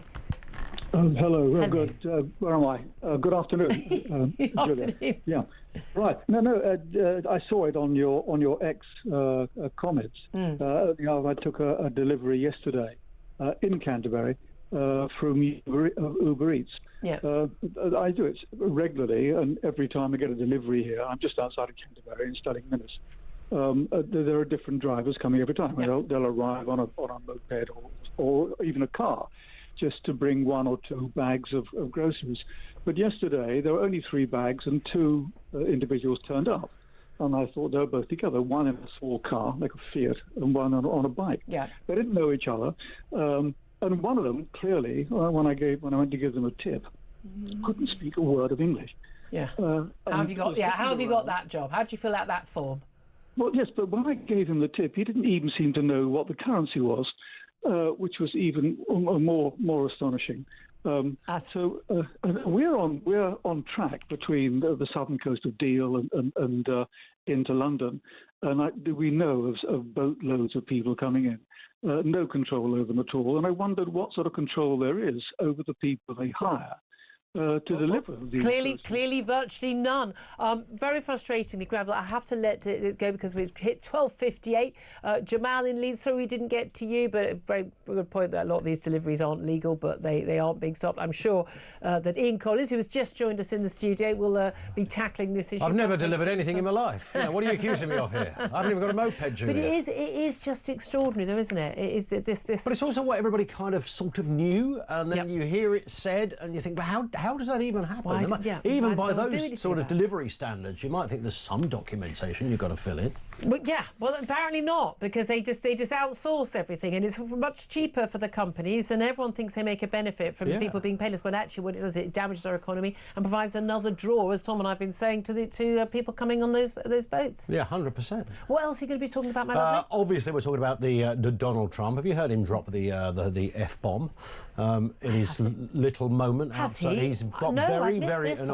Hello. Good. Where am I? Good afternoon. Good afternoon. Yeah. Right. No. I saw it on your X comments. I took a delivery yesterday in Canterbury. From Uber Eats. Yeah. I do it regularly, and every time I get a delivery here, I'm just outside of Canterbury in Stirling Minnes. There are different drivers coming every time. Yeah. They'll arrive on a moped or even a car, just to bring 1 or 2 bags of groceries. But yesterday there were only 3 bags, and 2 individuals turned up. And I thought they were both together, one in a small car, like a Fiat, and one on a bike. Yeah. They didn't know each other. And one of them, clearly, when I went to give them a tip, couldn't speak a word of English. Yeah. How have you got that job? How did you fill out that form? Well, yes, but when I gave him the tip, he didn't even seem to know what the currency was, which was even more astonishing. So we're on track between the southern coast of Deal and into London, and we know of boatloads of people coming in. No control over them at all, and I wondered what sort of control there is over the people they hire to deliver these. Clearly, virtually none. Very frustratingly, Grenville, I have to let it go because we've hit 12:58. Jamal in Leeds, sorry we didn't get to you, but a very good point that a lot of these deliveries aren't legal, but they aren't being stopped. I'm sure that Ian Collins, who has just joined us in the studio, will be tackling this issue. I've never delivered anything in my life. What are you accusing me of here? I haven't even got a moped, Julia. But it is just extraordinary, though, isn't it? It is this. But it's also what everybody kind of sort of knew, and then you hear it said, and you think, well, how does that even happen? Even by those sort of delivery standards, you might think there's some documentation you've got to fill in. Well, apparently not, because they just outsource everything, and it's much cheaper for the companies, and everyone thinks they make a benefit from the people being payless. But actually, what it does, it damages our economy and provides another draw, as Tom and I've been saying, to people coming on those boats. Yeah, 100%. What else are you going to be talking about, my lovely? Obviously, we're talking about the Donald Trump. Have you heard him drop the F-bomb in his little moment outside? He's got very